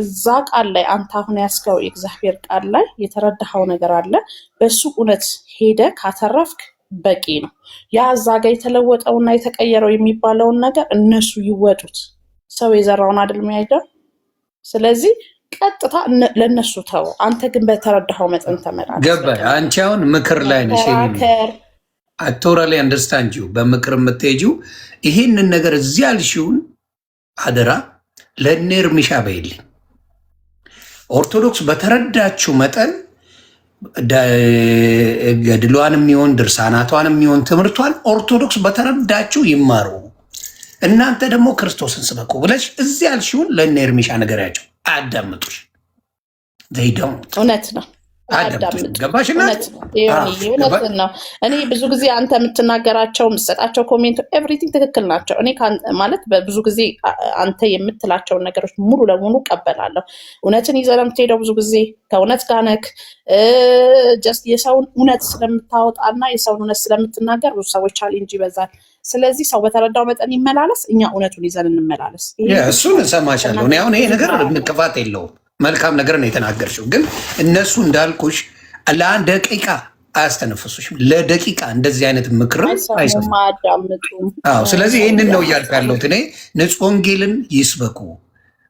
እዛ ቃል ላይ አንተ አሁን ያስከው የእግዚአብሔር ቃል ላይ የተረዳኸው ነገር አለ። በሱ እውነት ሄደ ካተረፍክ በቂ ነው። ያ እዛ ጋር የተለወጠውና የተቀየረው የሚባለውን ነገር እነሱ ይወጡት። ሰው የዘራውን አይደል የሚያጭደው? ስለዚህ ቀጥታ ለነሱ ተው። አንተ ግን በተረዳኸው መጠን ተመላለስ። ገባህ? አንቺ አሁን ምክር ላይ ነሽ። ቶታሊ አንደርስታንድ ዩ። በምክር የምትሄጂው ይሄንን ነገር እዚህ ያልሽውን አደራ ለእነ ኤርሚሻ በይልኝ። ኦርቶዶክስ በተረዳችው መጠን ገድሏን የሚሆን ድርሳናቷን የሚሆን ትምህርቷን ኦርቶዶክስ በተረዳችው ይማሩ። እናንተ ደግሞ ክርስቶስን ስበኩ ብለሽ እዚህ ያልሽውን ለእነ ኤርሚሻ ነገሪያቸው። አያዳምጡሽ። እውነት ነው። ገባሽና? እውነት ነው። እኔ ብዙ ጊዜ አንተ የምትናገራቸው የምትሰጣቸው ኮሜንት ኤቭሪቲንግ ትክክል ናቸው። እኔ ማለት በብዙ ጊዜ አንተ የምትላቸውን ነገሮች ሙሉ ለሙሉ ቀበላለሁ። እውነትን ይዘህ ነው የምትሄደው። ብዙ ጊዜ ከእውነት ጋር ነክ ጀስት የሰውን እውነት ስለምታወጣና የሰውን እውነት ስለምትናገር ብዙ ሰዎች ቻሌንጅ ይበዛል። ስለዚህ ሰው በተረዳው መጠን ይመላለስ፣ እኛ እውነቱን ይዘን እንመላለስ። እሱን እሰማሻለሁ። እኔ አሁን ይሄ ነገር እንቅፋት የለውም። መልካም ነገር ነው የተናገርሽው። ግን እነሱ እንዳልኩሽ ለአንድ ደቂቃ አያስተነፍሱሽም። ለደቂቃ እንደዚህ አይነት ምክርም አይሰሙም። ስለዚህ ይህንን ነው እያልኩ ያለሁት እኔ። ንጹህ ወንጌልን ይስበኩ።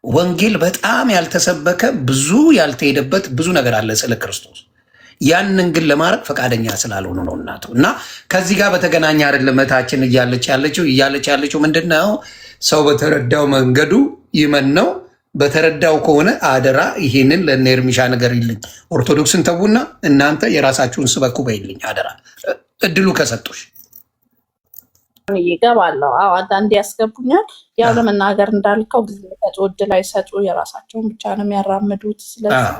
ወንጌል በጣም ያልተሰበከ ብዙ ያልተሄደበት ብዙ ነገር አለ ስለ ክርስቶስ። ያንን ግን ለማድረግ ፈቃደኛ ስላልሆኑ ነው እናቱ። እና ከዚህ ጋር በተገናኘ አይደለም እህታችን እያለች ያለችው ምንድን ነው? ሰው በተረዳው መንገዱ ይመን ነው። በተረዳው ከሆነ አደራ ይሄንን ለእነ ኤርሚሻ ነገር ይልኝ። ኦርቶዶክስን ተዉና እናንተ የራሳችሁን ስበኩ በይልኝ አደራ። እድሉ ከሰጡሽ ይገባለሁ። አዎ አንዳንዴ ያስገቡኛል። ያው ለመናገር እንዳልከው ጊዜ ሰጡ፣ እድል አይሰጡ፣ የራሳቸውን ብቻ ነው የሚያራምዱት። ስለዚህ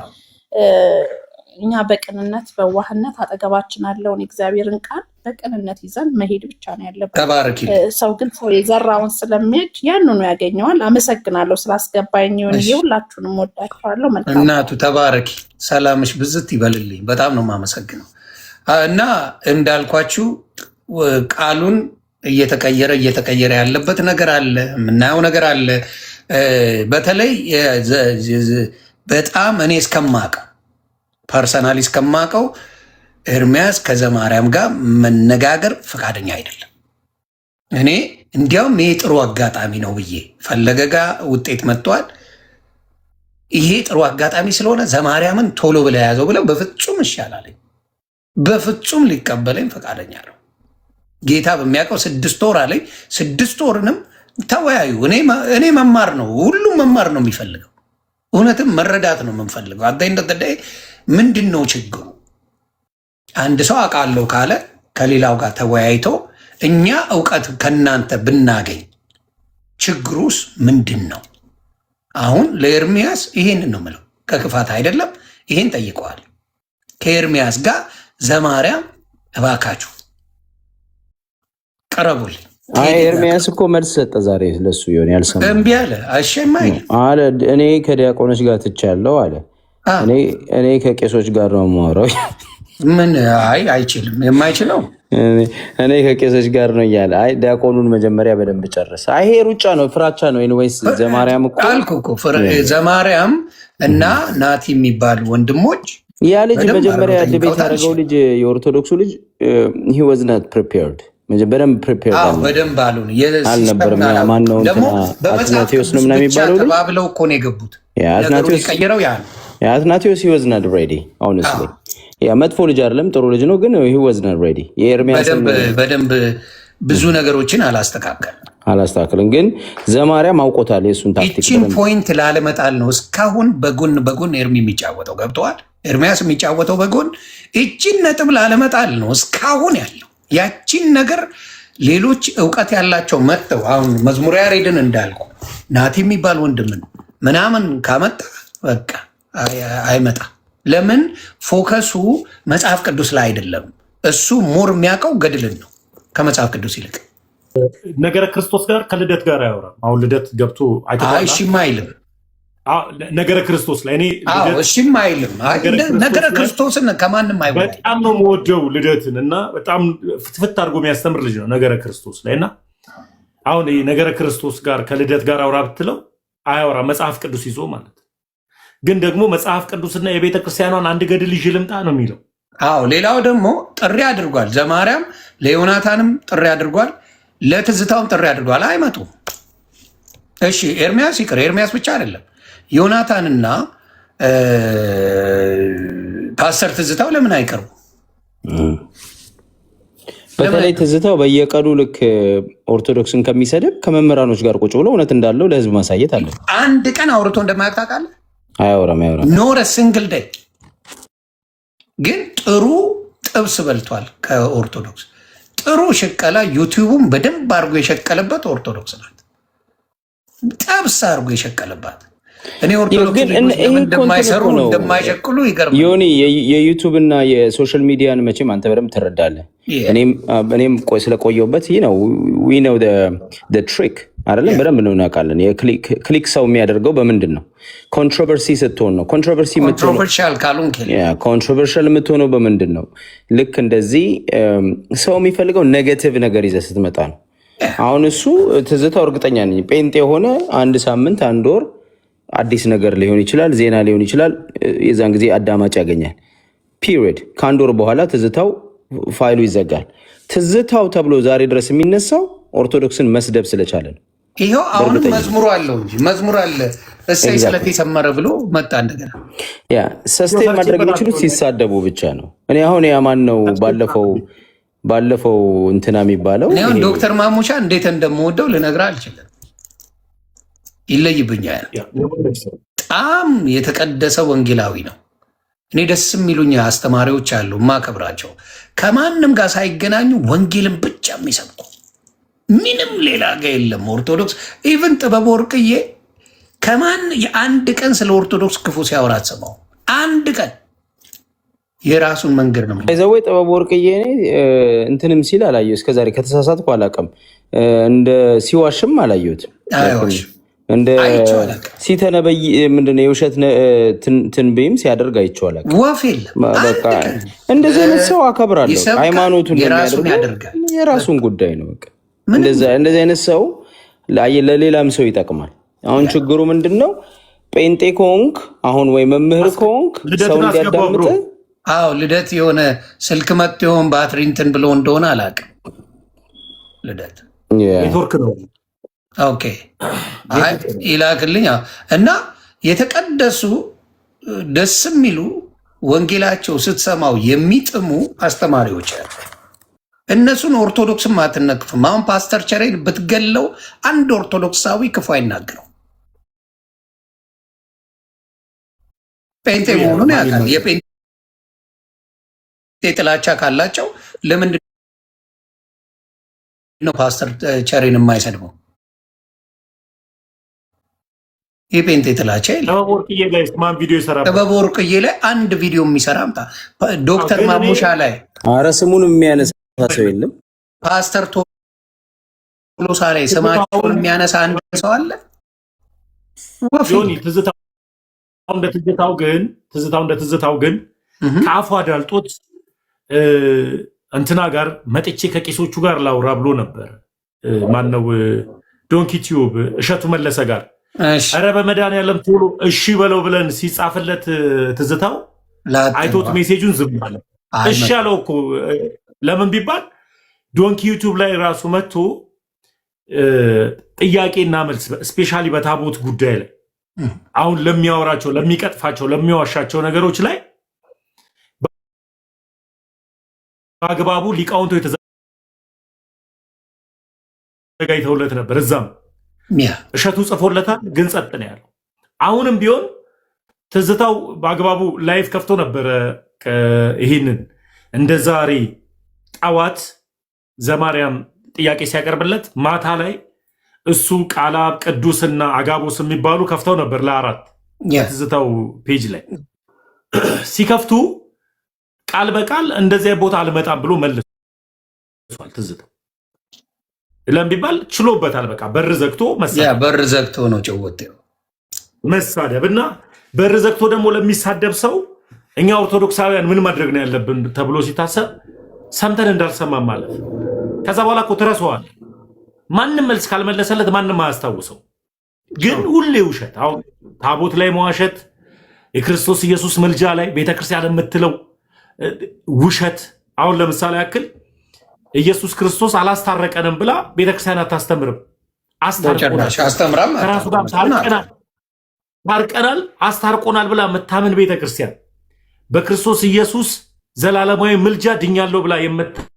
እኛ በቅንነት በዋህነት አጠገባችን ያለውን እግዚአብሔርን ቃል በቅንነት ይዘን መሄድ ብቻ ነው ያለብን። ተባረኪ። ሰው ግን ሰው የዘራውን ስለሚሄድ ያንኑ ያገኘዋል። አመሰግናለሁ ስላስገባኝ። ይሁን ሁላችሁንም ወዳችኋለሁ። መልካም እናቱ ተባረኪ። ሰላምሽ ብዝት ይበልልኝ። በጣም ነው የማመሰግነው። እና እንዳልኳችሁ ቃሉን እየተቀየረ ያለበት ነገር አለ፣ የምናየው ነገር አለ። በተለይ በጣም እኔ እስከማውቀው ፐርሰናሊ እስከማውቀው ኤርሚያስ ከዘማርያም ጋር መነጋገር ፈቃደኛ አይደለም። እኔ እንዲያውም ይሄ ጥሩ አጋጣሚ ነው ብዬ ፈለገ ጋር ውጤት መጥቷል። ይሄ ጥሩ አጋጣሚ ስለሆነ ዘማርያምን ቶሎ ብለ ያዘው ብለው በፍጹም ይሻላለኝ፣ በፍጹም ሊቀበለኝ ፈቃደኛ ነው። ጌታ በሚያውቀው 6 ወር አለኝ። 6 ወርንም ተወያዩ። እኔ መማር ነው፣ ሁሉም መማር ነው የሚፈልገው። እውነትም መረዳት ነው የምንፈልገው። አዳይ ምንድን ነው ችግሩ? አንድ ሰው አውቃለሁ ካለ ከሌላው ጋር ተወያይቶ እኛ እውቀት ከናንተ ብናገኝ ችግሩስ ምንድን ነው? አሁን ለኤርሚያስ ይሄንን ነው የምለው፣ ከክፋት አይደለም። ይሄን ጠይቀዋል። ከኤርሚያስ ጋር ዘማርያም እባካችሁ ቀረቡልኝ። ኤርሚያስ እኮ መልስ ሰጠ ዛሬ ለሱ ይሆን ያልሰማ እምቢ አለ። አሸማይ አለ። እኔ ከዲያቆኖች ጋር ትቻለሁ አለ። እኔ ከቄሶች ጋር ነው የማወራው። ምን አይችልም፣ የማይችለው እኔ ከቄሶች ጋር ነው እያለ አይ ዲያቆኑን መጀመሪያ በደንብ ጨርስ። ይሄ ሩጫ ነው፣ ፍራቻ ነው። ኤኒዌይስ ዘማርያም እኮ አልኩ እኮ ዘማርያም እና ናቲ የሚባሉ ወንድሞች ያ ልጅ መጀመሪያ ድቤት ያደረገው ልጅ የኦርቶዶክሱ ልጅ he was not prepared በደንብ ፕሪፔር በደንብ አልነበረም። ማነው አትናቴዎስ ነው ምናምን የሚባለው ልጅ ተባብለው እኮ ነው የገቡት። የቀየረው ያ ነው። አትናቴዎስ he was not ready honestly። ያ መጥፎ ልጅ አይደለም፣ ጥሩ ልጅ ነው፣ ግን he was not ready። የኤርሚያስ በደንብ ብዙ ነገሮችን አላስተካከልም፣ ግን ዘማርያም አውቆታል የእሱን ታክቲክ። ይቺን ፖይንት ላለመጣል ነው እስካሁን በጎን ኤርሚ የሚጫወተው ገብተዋል። ኤርሚያስ የሚጫወተው በጎን ይቺን ነጥብ ላለመጣል ነው እስካሁን ያለው። ያቺን ነገር ሌሎች እውቀት ያላቸው መጥተው አሁን መዝሙረ ያሬድን እንዳልኩ ናቲ የሚባል ወንድምን ምናምን ካመጣ በቃ አይመጣ። ለምን ፎከሱ መጽሐፍ ቅዱስ ላይ አይደለም። እሱ ሞር የሚያውቀው ገድልን ነው ከመጽሐፍ ቅዱስ ይልቅ። ነገረ ክርስቶስ ጋር ከልደት ጋር አያወራም። አሁን ልደት ገብቶ እሺም አይልም። ነገረ ክርስቶስ ላይ እኔ እሺም አይልም። ነገረ ክርስቶስን ከማንም አይወጣም። በጣም ነው የምወደው ልደትን እና በጣም ፍትፍት አድርጎ የሚያስተምር ልጅ ነው ነገረ ክርስቶስ ላይ እና አሁን ነገረ ክርስቶስ ጋር ከልደት ጋር አውራ ብትለው አያወራ መጽሐፍ ቅዱስ ይዞ ማለት ግን ደግሞ መጽሐፍ ቅዱስና የቤተ ክርስቲያኗን አንድ ገድል ይዤ ልምጣ ነው የሚለው። ሌላው ደግሞ ጥሪ አድርጓል። ዘማርያም ለዮናታንም ጥሪ አድርጓል፣ ለትዝታውም ጥሪ አድርጓል። አይመጡም። እሺ ኤርሚያስ ይቅር፣ ኤርሚያስ ብቻ አይደለም ዮናታንና ፓስተር ትዝታው ለምን አይቀርቡ? በተለይ ትዝታው በየቀኑ ልክ ኦርቶዶክስን ከሚሰድብ ከመምህራኖች ጋር ቁጭ ብሎ እውነት እንዳለው ለህዝብ ማሳየት አለ። አንድ ቀን አውርቶ እንደማያውቅ ታውቃለህ? አያወራም። ኖረ ሲንግል ዴይ ግን ጥሩ ጥብስ በልቷል ከኦርቶዶክስ። ጥሩ ሽቀላ ዩቲዩቡም በደንብ አድርጎ የሸቀለበት ኦርቶዶክስ ናት። ጠብስ አድርጎ የሸቀለባት። እኔ ኦርቶዶክስ እንደማይሰሩ እንደማይሸቅሉ ይገርማል። ዮኒ የዩቱብ እና የሶሻል ሚዲያን መቼም አንተ በደንብ ትረዳለህ። እኔም ስለቆየሁበት ይህ ነው ዊ ነው ትሪክ አይደለም፣ በደንብ ነው እናውቃለን። ክሊክ ሰው የሚያደርገው በምንድን ነው? ኮንትሮቨርሲ ስትሆን ነው። ኮንትሮቨርሻል የምትሆነው በምንድን ነው? ልክ እንደዚህ ሰው የሚፈልገው ኔጌቲቭ ነገር ይዘህ ስትመጣ ነው። አሁን እሱ ትዝታው እርግጠኛ ነኝ ጴንጤ የሆነ አንድ ሳምንት አንድ ወር አዲስ ነገር ሊሆን ይችላል፣ ዜና ሊሆን ይችላል። የዛን ጊዜ አዳማጭ ያገኛል። ፒሪድ። ከአንድ ወር በኋላ ትዝታው ፋይሉ ይዘጋል። ትዝታው ተብሎ ዛሬ ድረስ የሚነሳው ኦርቶዶክስን መስደብ ስለቻለ ነው። ይኸው አሁን መዝሙሩ አለው እንጂ መዝሙር አለ እሰይ ስለቴ ሰመረ ብሎ መጣ እንደገና። ያ ሰስቴን ማድረግ የሚችሉት ሲሳደቡ ብቻ ነው። እኔ አሁን ያማን ነው ባለፈው እንትና የሚባለው ዶክተር ማሙሻ እንዴት እንደምወደው ልነግርህ አልችልም። ይለይብኛል። በጣም የተቀደሰ ወንጌላዊ ነው። እኔ ደስ የሚሉኝ አስተማሪዎች አሉ ማከብራቸው፣ ከማንም ጋር ሳይገናኙ ወንጌልን ብቻ የሚሰብኩ ምንም ሌላ ጋር የለም። ኦርቶዶክስ ኢቭን ጥበብ ወርቅዬ ከማን የአንድ ቀን ስለ ኦርቶዶክስ ክፉ ሲያወራ አትሰማው። አንድ ቀን የራሱን መንገድ ነው ዘወይ ጥበብ ወርቅዬ እንትንም ሲል አላየሁ እስከዛሬ ከተሳሳትኩ አላውቅም። እንደ ሲዋሽም አላየሁትም። እንደ ሲተነበይ ምንድን ነው የውሸት ትንበይም ሲያደርግ አይቼው አላውቅም። ወፍ የለም። በቃ እንደዚህ አይነት ሰው አከብራለሁ። ሃይማኖቱን የሚያደርገው የራሱን ጉዳይ ነው። በቃ እንደዚህ አይነት ሰው ለሌላም ሰው ይጠቅማል። አሁን ችግሩ ምንድን ነው? ጴንጤ ከሆንክ አሁን ወይ መምህር ከሆንክ ሰው እንዲያዳምጥ ልደት የሆነ ስልክ መጥቶ የሆን ባትሪ እንትን ብሎ እንደሆነ አላውቅም። ልደት ኔትወርክ ነው። ኦኬ ይላክልኝ። እና የተቀደሱ ደስ የሚሉ ወንጌላቸው ስትሰማው የሚጥሙ አስተማሪዎች ያሉ እነሱን ኦርቶዶክስም አትነቅፍም። አሁን ፓስተር ቸሬን ብትገለው አንድ ኦርቶዶክሳዊ ክፉ አይናገረው። ጴንጤ መሆኑን ያውቃል። የጴንጤ ጥላቻ ካላቸው ለምንድን ነው ፓስተር ቸሬን የማይሰድበው? የጴንጤ ጥላቻ ጥበብ ወርቅዬ ላይ አንድ ቪዲዮ የሚሰራ አምጣ። ዶክተር ማሙሻ ላይ ኧረ ስሙን የሚያነሳ ሰው የለም። ፓስተር ቶሎሳ ላይ ስማቸውን የሚያነሳ አንድ ሰው አለ? ትዝታው እንደ ትዝታው ግን ከአፉ አዳልጦት እንትና ጋር መጥቼ ከቄሶቹ ጋር ላውራ ብሎ ነበር። ማነው ዶንኪ ቲዩብ እሸቱ መለሰ ጋር ኧረ በመድኃኒዓለም ቶሎ እሺ በለው ብለን ሲጻፍለት ትዝታው አይቶት ሜሴጁን ዝም አለ። እሺ አለው እኮ ለምን ቢባል ዶንኪ ዩቲዩብ ላይ ራሱ መጥቶ ጥያቄና መልስ ስፔሻሊ በታቦት ጉዳይ ላይ አሁን ለሚያወራቸው፣ ለሚቀጥፋቸው፣ ለሚዋሻቸው ነገሮች ላይ በአግባቡ ሊቃውንቶ የተዘጋጅተውለት ነበር። እዛም እሸቱ ጽፎለታል፣ ግን ጸጥ ነው ያለው። አሁንም ቢሆን ትዝታው በአግባቡ ላይፍ ከፍቶ ነበረ። ይህንን እንደ ዛሬ ጠዋት ዘማርያም ጥያቄ ሲያቀርብለት ማታ ላይ እሱ ቃላብ ቅዱስና አጋቦስ የሚባሉ ከፍተው ነበር ለ4 ትዝታው ፔጅ ላይ ሲከፍቱ ቃል በቃል እንደዚያ ቦታ አልመጣም ብሎ መልሷል። ትዝታው ለም ቢባል ችሎበታል። በቃ በር ዘግቶ ነው ጭውውት መሳደብ እና በር ዘግቶ ደግሞ ለሚሳደብ ሰው እኛ ኦርቶዶክሳውያን ምን ማድረግ ነው ያለብን ተብሎ ሲታሰብ ሰምተን እንዳልሰማ ማለት። ከዛ በኋላ እኮ ትረሳዋል። ማንም መልስ ካልመለሰለት ማንም አያስታውሰው። ግን ሁሌ ውሸት። አሁን ታቦት ላይ መዋሸት፣ የክርስቶስ ኢየሱስ መልጃ ላይ ቤተክርስቲያን የምትለው ውሸት። አሁን ለምሳሌ ያክል ኢየሱስ ክርስቶስ አላስታረቀንም ብላ ቤተክርስቲያን አታስተምርም። አስተምራም ከራሱ ጋር ታርቀናል አስታርቆናል ብላ የምታምን ቤተክርስቲያን በክርስቶስ ኢየሱስ ዘላለማዊ ምልጃ ድኛለሁ ብላ የምታምን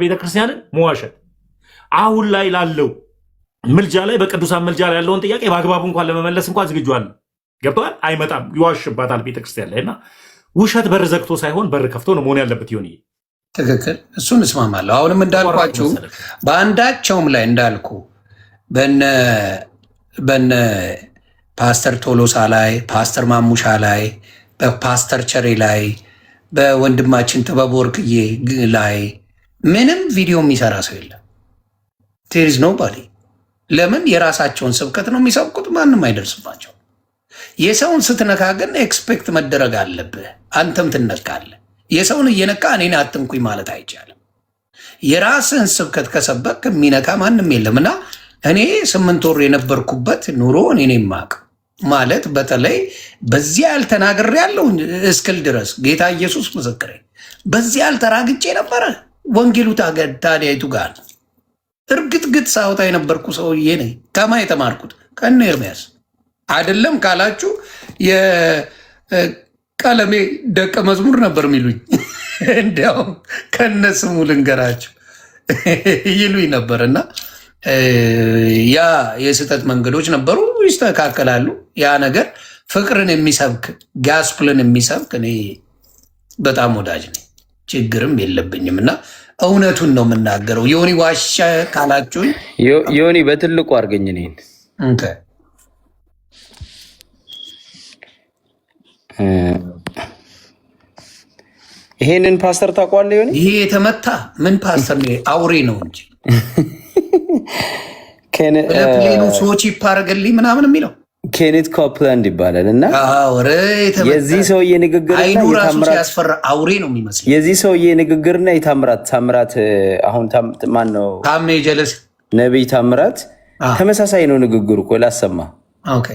ቤተክርስቲያንን መዋሸት። አሁን ላይ ላለው ምልጃ ላይ በቅዱሳን ምልጃ ላይ ያለውን ጥያቄ በአግባቡ እንኳን ለመመለስ እንኳን ዝግጁ አለ። ገብተዋል። አይመጣም፣ ይዋሽባታል ቤተክርስቲያን ላይ እና ውሸት በር ዘግቶ ሳይሆን በር ከፍቶ ነው መሆን ያለበት። ይሆን ትክክል። እሱን እስማማለሁ። አሁንም እንዳልኳችሁ በአንዳቸውም ላይ እንዳልኩ በነ ፓስተር ቶሎሳ ላይ፣ ፓስተር ማሙሻ ላይ፣ በፓስተር ቸሬ ላይ፣ በወንድማችን ጥበብ ወርቅዬ ላይ ምንም ቪዲዮ የሚሰራ ሰው የለም። ቴሪዝ ኖ ባዲ። ለምን? የራሳቸውን ስብከት ነው የሚሰብኩት። ማንም አይደርስባቸው። የሰውን ስትነካ ግን ኤክስፔክት መደረግ አለብህ። አንተም ትነካለህ። የሰውን እየነካ እኔን አትንኩኝ ማለት አይቻልም። የራስህን ስብከት ከሰበክ የሚነካ ማንም የለም እና እኔ 8 ወር የነበርኩበት ኑሮ እኔ የማውቅ ማለት በተለይ በዚያ ያልተናገር ያለው እስክል ድረስ ጌታ ኢየሱስ ምስክሬ፣ በዚያ ያልተራግጬ ነበረ። ወንጌሉ ታዲያይቱ ጋር እርግጥግጥ ሳውታ የነበርኩ ሰውዬ ነኝ። ከማ የተማርኩት ከነ ኤርምያስ አይደለም ካላችሁ የቀለሜ ደቀ መዝሙር ነበር የሚሉኝ። እንዲያውም ከነ ስሙ ልንገራችሁ ይሉኝ ነበር እና ያ የስህተት መንገዶች ነበሩ፣ ይስተካከላሉ። ያ ነገር ፍቅርን የሚሰብክ ጋስፕልን የሚሰብክ እኔ በጣም ወዳጅ ነኝ፣ ችግርም የለብኝም እና እውነቱን ነው የምናገረው። ዮኒ ዋሻ ካላችሁኝ ዮኒ በትልቁ አድርገኝ እኔን ይሄንን ፓስተር ታውቀዋለህ? ዮኒ ይሄ የተመታ ምን ፓስተር ነው? አውሬ ነው እንጂ ለፕሌኑ ሰዎች ይፓረገልኝ ምናምን የሚለው ኬኔት ኮፕላንድ ይባላል እና የዚህ ሰውዬ ንግግርና ሲያስፈራ አውሬ ነው የሚመስለው። የዚህ ሰውዬ ንግግርና ታምራት አሁን ማን ነው ታሜ ጀለስ ነቢይ ታምራት ተመሳሳይ ነው ንግግሩ እኮ ላሰማ። ኦኬ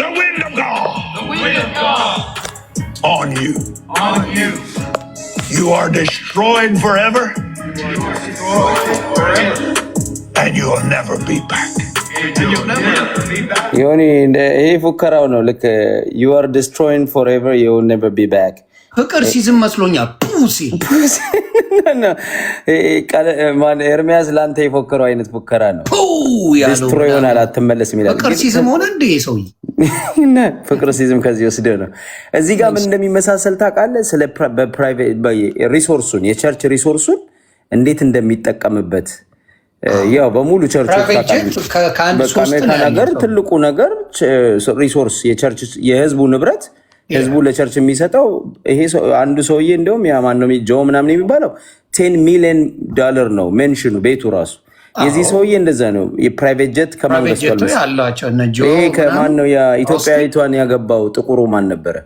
The wind of God. The wind of God. On you. On you. You are destroyed forever. You are destroyed forever. And you will never be back. And you'll never be back. ዮኒ ይሄ ፉከራው ነው። ልክ you are destroyed forever, you will never be back. ፍቅር ሲዝም መስሎኛል። ፑሲ ማን ኤርሚያስ ላንተ የፎከረው አይነት ፉከራ ነው። ዲስትሮይ ሆናል አትመለስም ይላል። ፍቅር ሲዝም ሆነ እንደ ሰውዬ ፍቅር ሲዝም ከዚህ ወስደህ ነው። እዚህ ጋር ምን እንደሚመሳሰል ታውቃለህ? ስለ በፕራይቬት ሪሶርሱን የቸርች ሪሶርሱን እንዴት እንደሚጠቀምበት ያው በሙሉ ቸርቾች ነገር ትልቁ ነገር ሪሶርስ የቸርች የህዝቡ ንብረት ህዝቡ ለቸርች የሚሰጠው ይሄ አንዱ ሰውዬ እንደውም ያ ማን ነው ጆ ምናምን የሚባለው $10 ሚሊዮን ነው ሜንሽኑ ቤቱ ራሱ። የዚህ ሰውዬ እንደዛ ነው። የፕራይቬት ጀት ከማን ገዝቷል? ይሄ ከማን ነው? የኢትዮጵያዊቷን ያገባው ጥቁሩ ማን ነበረ?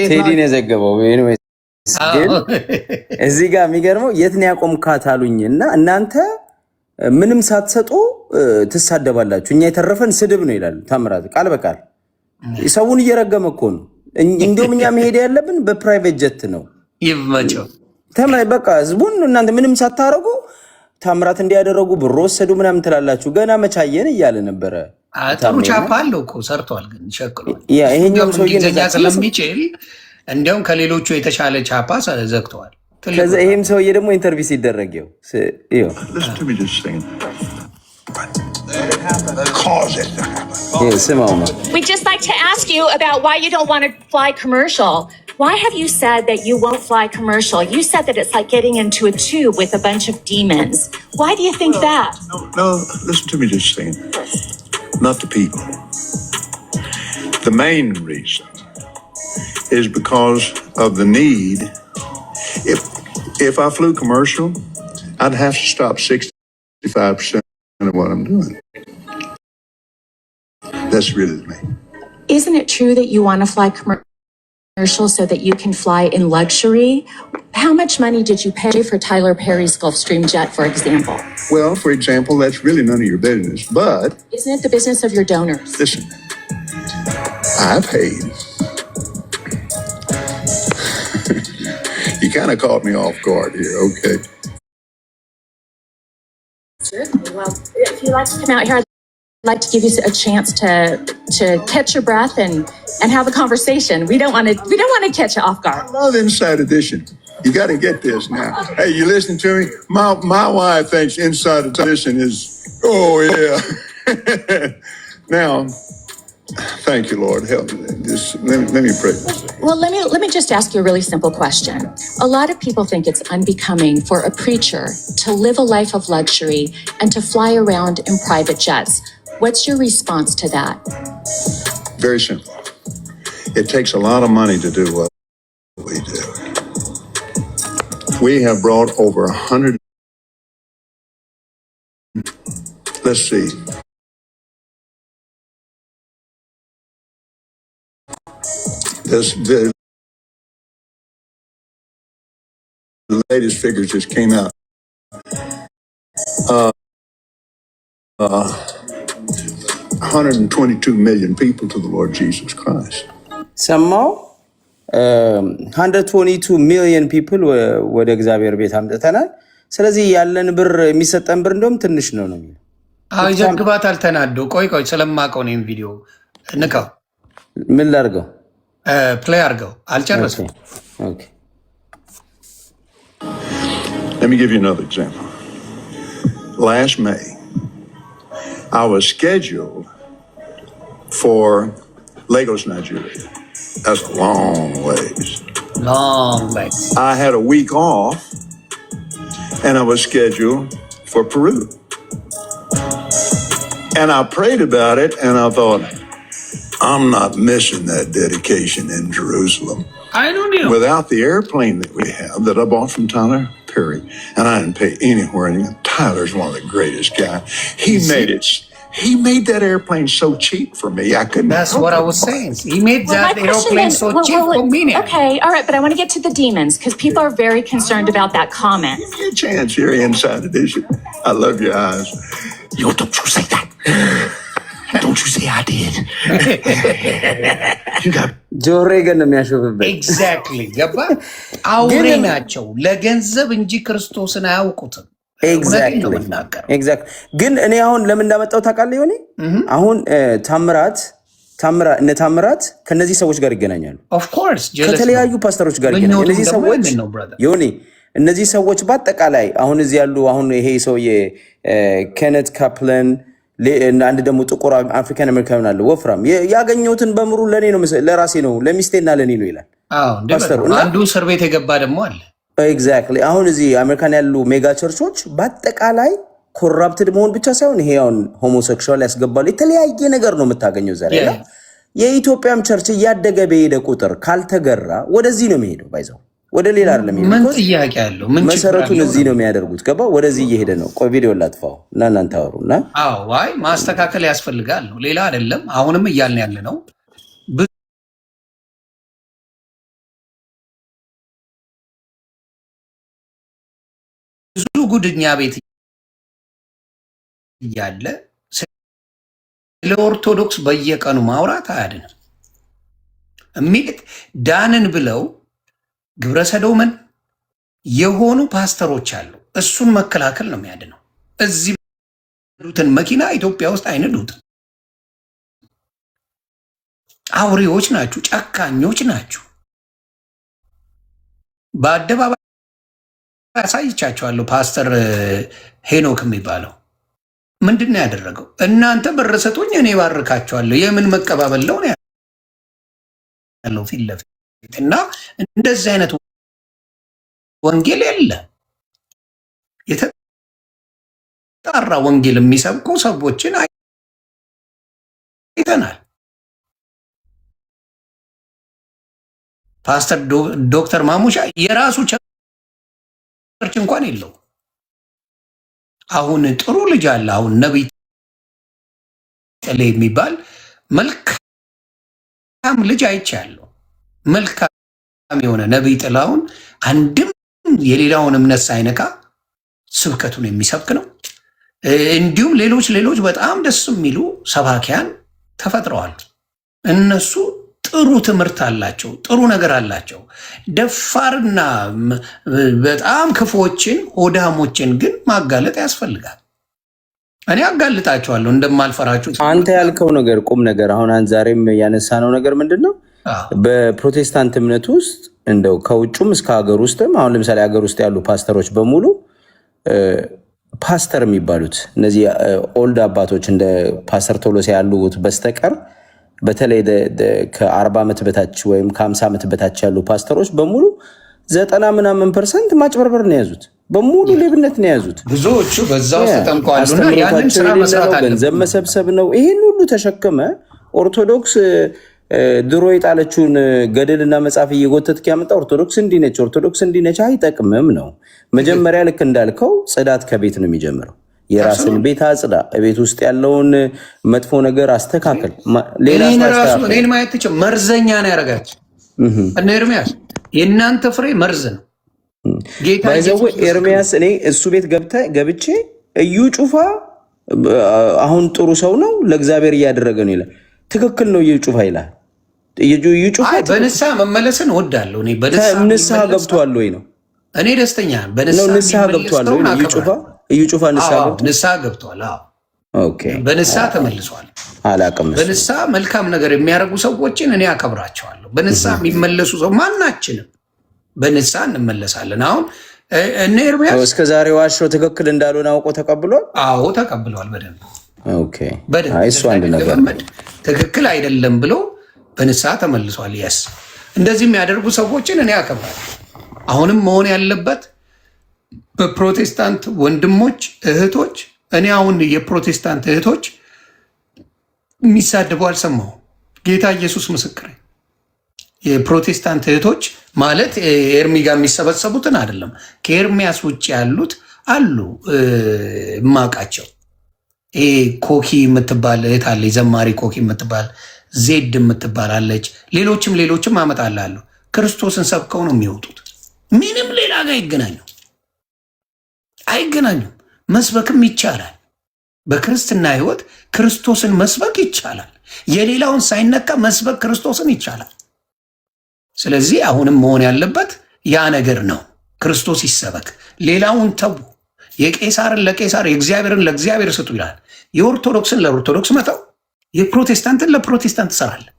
ቴዲን የዘገበው እዚህ ጋር የሚገርመው የት ነው ያቆምካት አሉኝ እና እናንተ ምንም ሳትሰጡ ትሳደባላችሁ፣ እኛ የተረፈን ስድብ ነው ይላል ታምራት ቃል በቃል። ሰውን እየረገመ እኮ ነው። እንዲሁም እኛ መሄድ ያለብን በፕራይቬት ጀት ነው። ይመቸው በቃ ህዝቡን እናንተ ምንም ሳታረጉ ታምራት እንዲያደረጉ ብር ወሰዱ ምናምን ትላላችሁ። ገና መቻየን እያለ ነበረ። ጥሩ ቻፓ አለው እኮ ሰርቷል፣ ግን ሸቅሏል። ይሄኛው ሰውዬ ስለሚችል እንዲያውም ከሌሎቹ የተሻለ ቻፓ ዘግተዋል። ከዛ ይሄም ሰውዬ ደግሞ ኢንተርቪው ሲደረግ We'd just like to ask you about why you don't want to fly commercial. Why have you said that you won't fly commercial? You said that it's like getting into a tube with a bunch of demons. Why do you think that? No, listen to me just a second. Not the people. The main reason is because of the need. If I flew commercial, I'd have to stop 65% of what I'm doing. That's really me. Isn't it true that you want to fly commercial so that you can fly in luxury? How much money did you pay for Tyler Perry's Gulfstream jet, for example? Well, for example, that's really none of your business, but... Isn't it the business of your donors? Listen, I paid. You kind of caught me off guard here, okay? Certainly. Well, if you'd like to come out here, I'd like to give you a chance to catch your breath and have a conversation. We don't want to catch you off guard. I love Inside Edition. You got to get this now. Hey, you listen to me? My wife thinks Inside Edition is, oh yeah. Now, thank you, Lord. Help me. Let me pray. Well, let me just ask you a really simple question. A lot of people think it's unbecoming for a preacher to live a life of luxury and to fly around in private jets. What's your response to that? Very simple. It takes a lot of money to do what we do. We have brought over 100. Let's see. latest figures just came out. 122 million people to the Lord Jesus Christ. ሰማው 122 ሚሊዮን ፒፕል ወደ እግዚአብሔር ቤት አምጥተናል። ስለዚህ ያለን ብር የሚሰጠን ብር እንደውም ትንሽ ነው ነው የሚለው። አይ ዘግባታል ተናዶ። ቆይ ስለማውቀው ነው ቪዲዮ ንካው። ምን ላድርገው? ፕሌይ አድርገው። አልጨረስኩም። ኦኬ Let me give you another example. Last May, I was scheduled for Lagos, Nigeria. That's a long ways. Long way. I had a week off, and I was scheduled for Peru. And I prayed about it, and I thought, I'm not missing that dedication in Jerusalem. I don't know. Without the airplane that we have that I bought from Tyler Perry, and I didn't pay anywhere. And Tyler's one of the greatest guys. He made that airplane so cheap for me. I couldn't. That's what I was saying. He made that airplane so cheap for me. Okay, all right, but I want to get to the demons because people are very concerned about that comment. Give me a chance here inside edition. I love your eyes. Yo, don't you say that. Don't you say I did. You got ጆሬገን ነው የሚያሾፍበት። ኤግዛክትሊ ገባ። አውሬ ናቸው ለገንዘብ እንጂ ክርስቶስን አያውቁትም። ኤግዛክትሊ ግን እኔ አሁን ለምን እንዳመጣው ታውቃለህ? ሆኔ አሁን ታምራት ከነዚህ ሰዎች ጋር ይገናኛሉ። ኦፍ ኮርስ ከተለያዩ ፓስተሮች ጋር ይገናኛሉ። እነዚህ ሰዎች ዮኒ እነዚህ ሰዎች በአጠቃላይ አሁን እዚህ ያሉ አሁን ይሄ ሰውዬ ኬነት ካፕለን አንድ ደግሞ ጥቁር አፍሪካን አሜሪካን አለ ወፍራም ያገኘሁትን በሙሉ ለኔ ነው ለራሴ ነው ለሚስቴና ለኔ ነው ይላል። ፓስተሩ አንዱ እስር ቤት የገባ ደግሞ አለ። ኤግዛክትሊ አሁን እዚህ አሜሪካን ያሉ ሜጋ ቸርቾች በአጠቃላይ ኮራፕትድ መሆን ብቻ ሳይሆን ይሄ አሁን ሆሞሴክሹዋል ያስገባሉ የተለያየ ነገር ነው የምታገኘው ዛሬ እና የኢትዮጵያም ቸርች እያደገ በሄደ ቁጥር ካልተገራ ወደዚህ ነው የሚሄደው ባይዘው ወደ ሌላ አይደለም። ምን ጥያቄ አለው? ምን መሰረቱን እዚህ ነው የሚያደርጉት። ገባ ወደዚህ እየሄደ ነው። ቆይ ቪዲዮ ላጥፋው እና እናንተ አወሩና። አዎ አይ ማስተካከል ያስፈልጋል ነው ሌላ አይደለም። አሁንም እያልን ያለ ነው ብዙ ጉድኛ ቤት እያለ ስለ ኦርቶዶክስ በየቀኑ ማውራት አያድንም የሚል ዳንን ብለው ግብረ ሰዶምን የሆኑ ፓስተሮች አሉ። እሱን መከላከል ነው የሚያድነው። እዚህ ዱትን መኪና ኢትዮጵያ ውስጥ አይነዱትም። አውሬዎች ናችሁ፣ ጨካኞች ናችሁ። በአደባባይ አሳይቻቸዋለሁ። ፓስተር ሄኖክ የሚባለው ምንድን ነው ያደረገው? እናንተ ብር ስጡኝ እኔ ባርካቸዋለሁ። የምን መቀባበል ነው ያለው ፊት ለፊት እና እንደዚህ አይነት ወንጌል የለ። የተጣራ ወንጌል የሚሰብኩ ሰዎችን አይተናል። ፓስተር ዶክተር ማሙሻ የራሱ ቸርች እንኳን የለው። አሁን ጥሩ ልጅ አለ። አሁን ነቢይ ጥሌ የሚባል መልካም ልጅ አይቻለሁ። መልካም የሆነ ነቢይ ጥላውን አንድም የሌላውን እምነት ሳይነካ ስብከቱን የሚሰብክ ነው። እንዲሁም ሌሎች በጣም ደስ የሚሉ ሰባኪያን ተፈጥረዋል። እነሱ ጥሩ ትምህርት አላቸው፣ ጥሩ ነገር አላቸው። ደፋርና በጣም ክፉዎችን ሆዳሞችን ግን ማጋለጥ ያስፈልጋል። እኔ አጋልጣቸዋለሁ እንደማልፈራችሁ። አንተ ያልከው ነገር ቁም ነገር። አሁን ዛሬም ያነሳነው ነገር ምንድን ነው? በፕሮቴስታንት እምነት ውስጥ እንደው ከውጩም እስከ ሀገር ውስጥም አሁን ለምሳሌ ሀገር ውስጥ ያሉ ፓስተሮች በሙሉ ፓስተር የሚባሉት እነዚህ ኦልድ አባቶች እንደ ፓስተር ቶሎሳ ያሉት በስተቀር በተለይ ከ40 ዓመት በታች ወይም ከ50 ዓመት በታች ያሉ ፓስተሮች በሙሉ 90% ማጭበርበር ነው የያዙት። በሙሉ ሌብነት ነው የያዙት። ብዙዎቹ በዛ ውስጥ ተንኳሉና ያንን ስራ መስራት አለ። ገንዘብ መሰብሰብ ነው። ይሄን ሁሉ ተሸከመ ኦርቶዶክስ ድሮ የጣለችውን ገደልና መጽሐፍ እየጎተትክ ያመጣ ኦርቶዶክስ እንዲነች ኦርቶዶክስ እንዲነች አይጠቅምም ነው። መጀመሪያ ልክ እንዳልከው ጽዳት ከቤት ነው የሚጀምረው። የራስን ቤት አጽዳ፣ ቤት ውስጥ ያለውን መጥፎ ነገር አስተካከል። እኔን ማየት ትችል መርዘኛ ነው ያደረጋችሁ እነ ኤርሚያስ። የእናንተ ፍሬ መርዝ ነው። ባይዘው ኤርሚያስ እኔ እሱ ቤት ገብቼ እዩ ጩፋ አሁን ጥሩ ሰው ነው ለእግዚአብሔር እያደረገ ነው ይላል። ትክክል ነው እዩ ጩፋ ይላል። እዩ ጩፋ በንስሐ መመለስን ወዳለሁ እኔ ንስሐ ገብቷል ወይ ነው እኔ ደስተኛ ንስሐ ገብቷል ወይ እዩ ጩፋ ንስሐ ገብቷል። ኦኬ በንስሐ ተመልሷል። አላቅም በንስሐ መልካም ነገር የሚያደርጉ ሰዎችን እኔ አከብራቸዋለሁ። በንስሐ የሚመለሱ ሰው ማናችንም በንስሐ እንመለሳለን። አሁን እነ ኤርሚያስ እስከ ዛሬ ዋሻው ትክክል እንዳልሆነ አውቆ ተቀብሏል። አዎ ተቀብሏል። በደንብ ኦኬ እሱ አንድ ነገር ትክክል አይደለም ብሎ በንስሐ ተመልሷል። የስ እንደዚህ የሚያደርጉ ሰዎችን እኔ አከብራለሁ። አሁንም መሆን ያለበት በፕሮቴስታንት ወንድሞች እህቶች፣ እኔ አሁን የፕሮቴስታንት እህቶች የሚሳደቡ አልሰማሁም። ጌታ ኢየሱስ ምስክሬ። የፕሮቴስታንት እህቶች ማለት ኤርሚ ጋር የሚሰበሰቡትን አይደለም፣ ከኤርሚያስ ውጭ ያሉት አሉ እማቃቸው። ኮኪ የምትባል እህት አለች፣ ዘማሪ ኮኪ የምትባል ዜድ የምትባል አለች። ሌሎችም አመጣላለሁ። ክርስቶስን ሰብከው ነው የሚወጡት። ምንም ሌላ ጋር አይገናኙም። መስበክም ይቻላል። በክርስትና ህይወት ክርስቶስን መስበክ ይቻላል። የሌላውን ሳይነካ መስበክ ክርስቶስን ይቻላል። ስለዚህ አሁንም መሆን ያለበት ያ ነገር ነው። ክርስቶስ ይሰበክ፣ ሌላውን ተዉ። የቄሳርን ለቄሳር የእግዚአብሔርን ለእግዚአብሔር ስጡ ይላል። የኦርቶዶክስን ለኦርቶዶክስ መተው፣ የፕሮቴስታንትን ለፕሮቴስታንት ትሰራለህ፣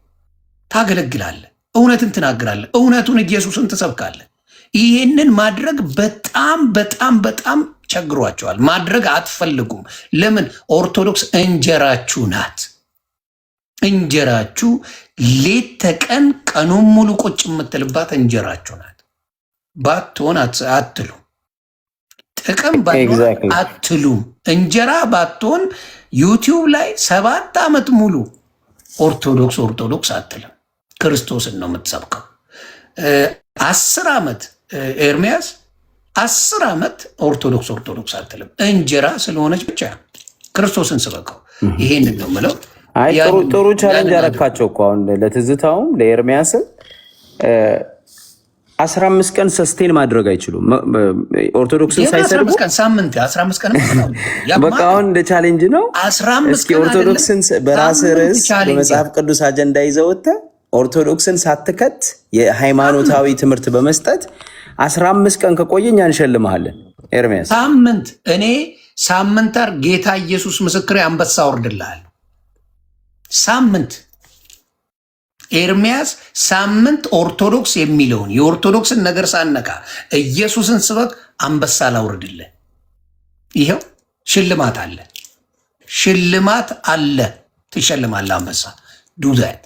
ታገለግላለህ፣ እውነትን ትናገራለህ፣ እውነቱን ኢየሱስን ትሰብካለህ። ይህንን ማድረግ በጣም በጣም በጣም ቸግሯቸዋል። ማድረግ አትፈልጉም። ለምን? ኦርቶዶክስ እንጀራችሁ ናት። እንጀራችሁ ሌት ተቀን ቀኑን ሙሉ ቁጭ የምትልባት እንጀራችሁ ናት። ባትሆን አትሉ፣ ጥቅም ባትሆን አትሉም። እንጀራ ባትሆን ዩቲዩብ ላይ 7 ዓመት ሙሉ ኦርቶዶክስ አትልም። ክርስቶስን ነው የምትሰብከው። 10 ዓመት ኤርሚያስ 10 ዓመት ኦርቶዶክስ አትልም። እንጀራ ስለሆነች ብቻ ክርስቶስን ስበከው። ይሄንን ነው የምለው። ጥሩ ቻሌንጅ ያረካቸው እኮ አሁን ለትዝታውም ለኤርሚያስም 15 ቀን ሰስቴን ማድረግ አይችሉም። ኦርቶዶክስን ሳይሰድቡ ሳምንት 15 ቀን በቃ አሁን እንደ ቻሌንጅ ነው። እስኪ ኦርቶዶክስን በራስ ርዕስ በመጽሐፍ ቅዱስ አጀንዳ ይዘውተ ኦርቶዶክስን ሳትከት የሃይማኖታዊ ትምህርት በመስጠት 15 ቀን ከቆየኛ እንሸልመሃለን። ኤርሚያስ ሳምንት ጌታ ኢየሱስ ምስክሬ አንበሳ ወርድልሃል። ሳምንት ኤርሚያስ ሳምንት ኦርቶዶክስ የሚለውን የኦርቶዶክስን ነገር ሳነካ ኢየሱስን ስበክ አንበሳ ላውርድልህ። ይኸው ሽልማት አለ። ትሸልማለህ። አንበሳ ዱዛት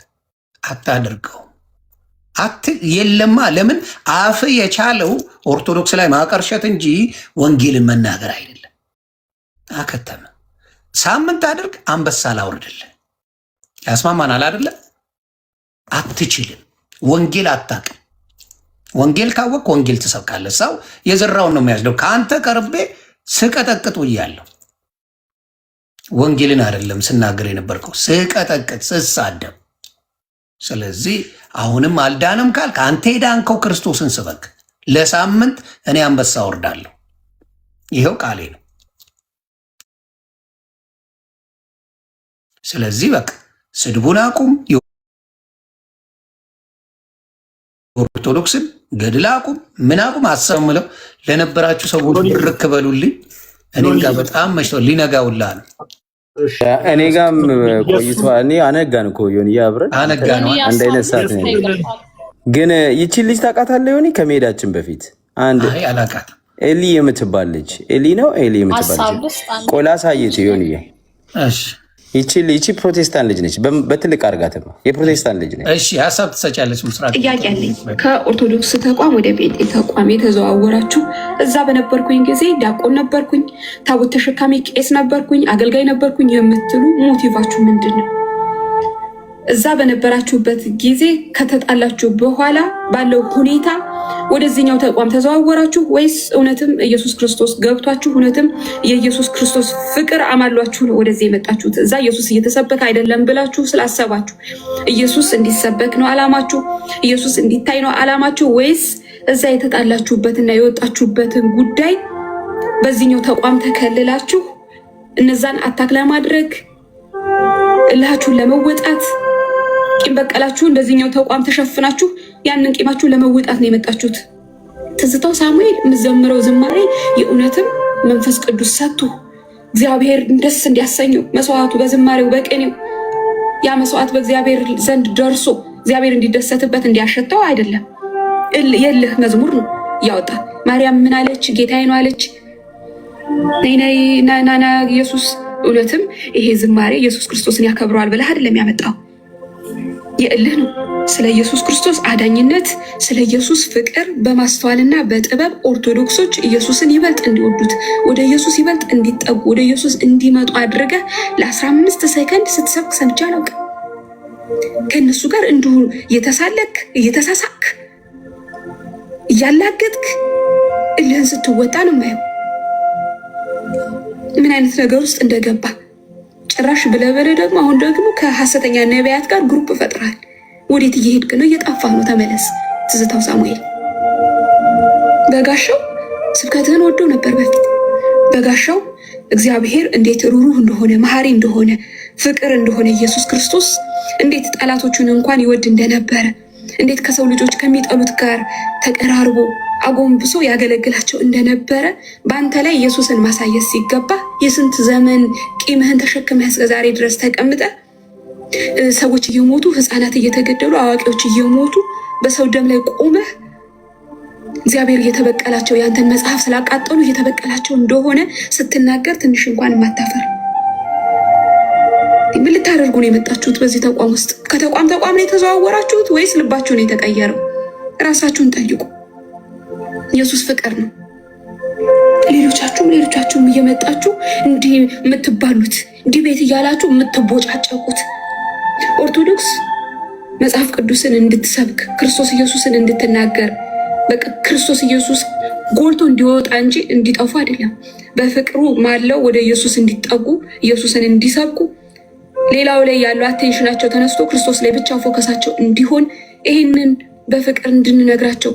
አታደርገው። የለማ ለምን? አፍ የቻለው ኦርቶዶክስ ላይ ማቀርሸት እንጂ ወንጌልን መናገር አይደለም። አከተመ። ሳምንት አድርግ፣ አንበሳ ላውርድልህ። ያስማማናል አይደለ? አትችልም። ወንጌል አታውቅም። ወንጌል ካወቅ ወንጌል ትሰብካለህ። ሰው የዘራውን ነው የሚያጭደው። ከአንተ ቀርቤ ስቀጠቅጥ ውያለሁ። ወንጌልን አይደለም ስናገር የነበርከው፣ ስቀጠቅጥ፣ ስሳደብ። ስለዚህ አሁንም አልዳንም ካልክ አንተ የዳንከው ክርስቶስን ስበክ። ለሳምንት እኔ አንበሳ ወርዳለሁ። ይኸው ቃሌ ነው። ስለዚህ በቃ ስድቡን አቁም። ኦርቶዶክስን ገድል አቁም። ምን አቁም አሰምለው። ለነበራችሁ ሰዎች ብርክ በሉልኝ። እኔም ጋር በጣም መሽቶ ሊነጋውላ ነው። እኔ ጋም ቆይቷል። እኔ አነጋን እኮ ዮኒ አብረን አነጋን አንድ አይነት ሰዓት ነው። ግን ይቺን ልጅ ታውቃታለህ ዮኒ? ከመሄዳችን በፊት አንድ አላውቃትም። ኤሊ የምትባል ልጅ ኤሊ የምትባል ልጅ ቆላ ሳይት ዮኒ። እሺ ይቺ ፕሮቴስታንት ልጅ ነች። በትልቅ አርጋትም የፕሮቴስታንት ልጅ ነች። እሺ ሀሳብ ትሰጫለች። ምስራት ጥያቄ አለኝ። ከኦርቶዶክስ ተቋም ወደ ጴንጤ ተቋም የተዘዋወራችሁ፣ እዛ በነበርኩኝ ጊዜ ዲያቆን ነበርኩኝ፣ ታቦት ተሸካሚ ቄስ ነበርኩኝ፣ አገልጋይ ነበርኩኝ የምትሉ ሞቲቫችሁ ምንድን ነው? እዛ በነበራችሁበት ጊዜ ከተጣላችሁ በኋላ ባለው ሁኔታ ወደዚህኛው ተቋም ተዘዋወራችሁ ወይስ እውነትም ኢየሱስ ክርስቶስ ገብቷችሁ እውነትም የኢየሱስ ክርስቶስ ፍቅር አማሏችሁ ነው ወደዚህ የመጣችሁት? እዛ ኢየሱስ እየተሰበከ አይደለም ብላችሁ ስላሰባችሁ ኢየሱስ እንዲሰበክ ነው አላማችሁ? ኢየሱስ እንዲታይ ነው አላማችሁ? ወይስ እዛ የተጣላችሁበትና የወጣችሁበትን ጉዳይ በዚህኛው ተቋም ተከልላችሁ እነዛን አታክ ለማድረግ እልሃችሁን ለመወጣት ቂም በቀላችሁ እንደዚህኛው ተቋም ተሸፍናችሁ ያንን ቂማችሁን ለመወጣት ነው የመጣችሁት። ትዝታው ሳሙኤል የምዘምረው ዝማሬ የእውነትም መንፈስ ቅዱስ ሰጥቶ እግዚአብሔር ደስ እንዲያሰኘው መስዋዕቱ በዝማሬው በቅኔው ያ መስዋዕት በእግዚአብሔር ዘንድ ደርሶ እግዚአብሔር እንዲደሰትበት እንዲያሸተው አይደለም። የልህ መዝሙር ነው ያወጣ። ማርያም ምን አለች? ጌታዬ ነው አለች። ነይ ናና ኢየሱስ። እውነትም ይሄ ዝማሬ ኢየሱስ ክርስቶስን ያከብረዋል ብለህ አይደለም ያመጣው፣ የእልህ ነው። ስለ ኢየሱስ ክርስቶስ አዳኝነት፣ ስለ ኢየሱስ ፍቅር በማስተዋልና በጥበብ ኦርቶዶክሶች ኢየሱስን ይበልጥ እንዲወዱት፣ ወደ ኢየሱስ ይበልጥ እንዲጠጉ፣ ወደ ኢየሱስ እንዲመጡ አድርገህ ለ15 ሰከንድ ስትሰብክ ሰምቼ አላውቅም። ከእነሱ ጋር እንዲሁ እየተሳለክ እየተሳሳክ እያላገጥክ እልህን ስትወጣ ነው የማየው። ምን አይነት ነገር ውስጥ እንደገባ ጭራሽ ብለበለ ደግሞ አሁን ደግሞ ከሐሰተኛ ነቢያት ጋር ግሩፕ ፈጥራል። ወዴት እየሄድክ ነው? እየጣፋ ነው። ተመለስ። ትዝታው ሳሙኤል በጋሻው ስብከትህን ወደው ነበር በፊት። በጋሻው እግዚአብሔር እንዴት ሩሩህ እንደሆነ መሐሪ እንደሆነ ፍቅር እንደሆነ ኢየሱስ ክርስቶስ እንዴት ጠላቶቹን እንኳን ይወድ እንደነበረ እንዴት ከሰው ልጆች ከሚጠሉት ጋር ተቀራርቦ አጎንብሶ ያገለግላቸው እንደነበረ በአንተ ላይ ኢየሱስን ማሳየት ሲገባ የስንት ዘመን ቂምህን ተሸክመህ እስከ ዛሬ ድረስ ተቀምጠ ሰዎች እየሞቱ ህፃናት እየተገደሉ አዋቂዎች እየሞቱ በሰው ደም ላይ ቆመህ እግዚአብሔር እየተበቀላቸው ያንተን መጽሐፍ ስላቃጠሉ እየተበቀላቸው እንደሆነ ስትናገር ትንሽ እንኳን የማታፈር ምን ልታደርጉ ነው የመጣችሁት? በዚህ ተቋም ውስጥ ከተቋም ተቋም ነው የተዘዋወራችሁት ወይስ ልባችሁ ነው የተቀየረው? ራሳችሁን ጠይቁ። ኢየሱስ ፍቅር ነው። ሌሎቻችሁም እየመጣችሁ እንዲህ የምትባሉት እንዲህ ቤት እያላችሁ የምትቦጫጨቁት ኦርቶዶክስ መጽሐፍ ቅዱስን እንድትሰብክ ክርስቶስ ኢየሱስን እንድትናገር በቃ ክርስቶስ ኢየሱስ ጎልቶ እንዲወጣ እንጂ እንዲጠፉ አይደለም። በፍቅሩ ማለው ወደ ኢየሱስ እንዲጠጉ ኢየሱስን እንዲሰብኩ ሌላው ላይ ያለው አቴንሽናቸው ተነስቶ ክርስቶስ ላይ ብቻ ፎከሳቸው እንዲሆን ይህንን በፍቅር እንድንነግራቸው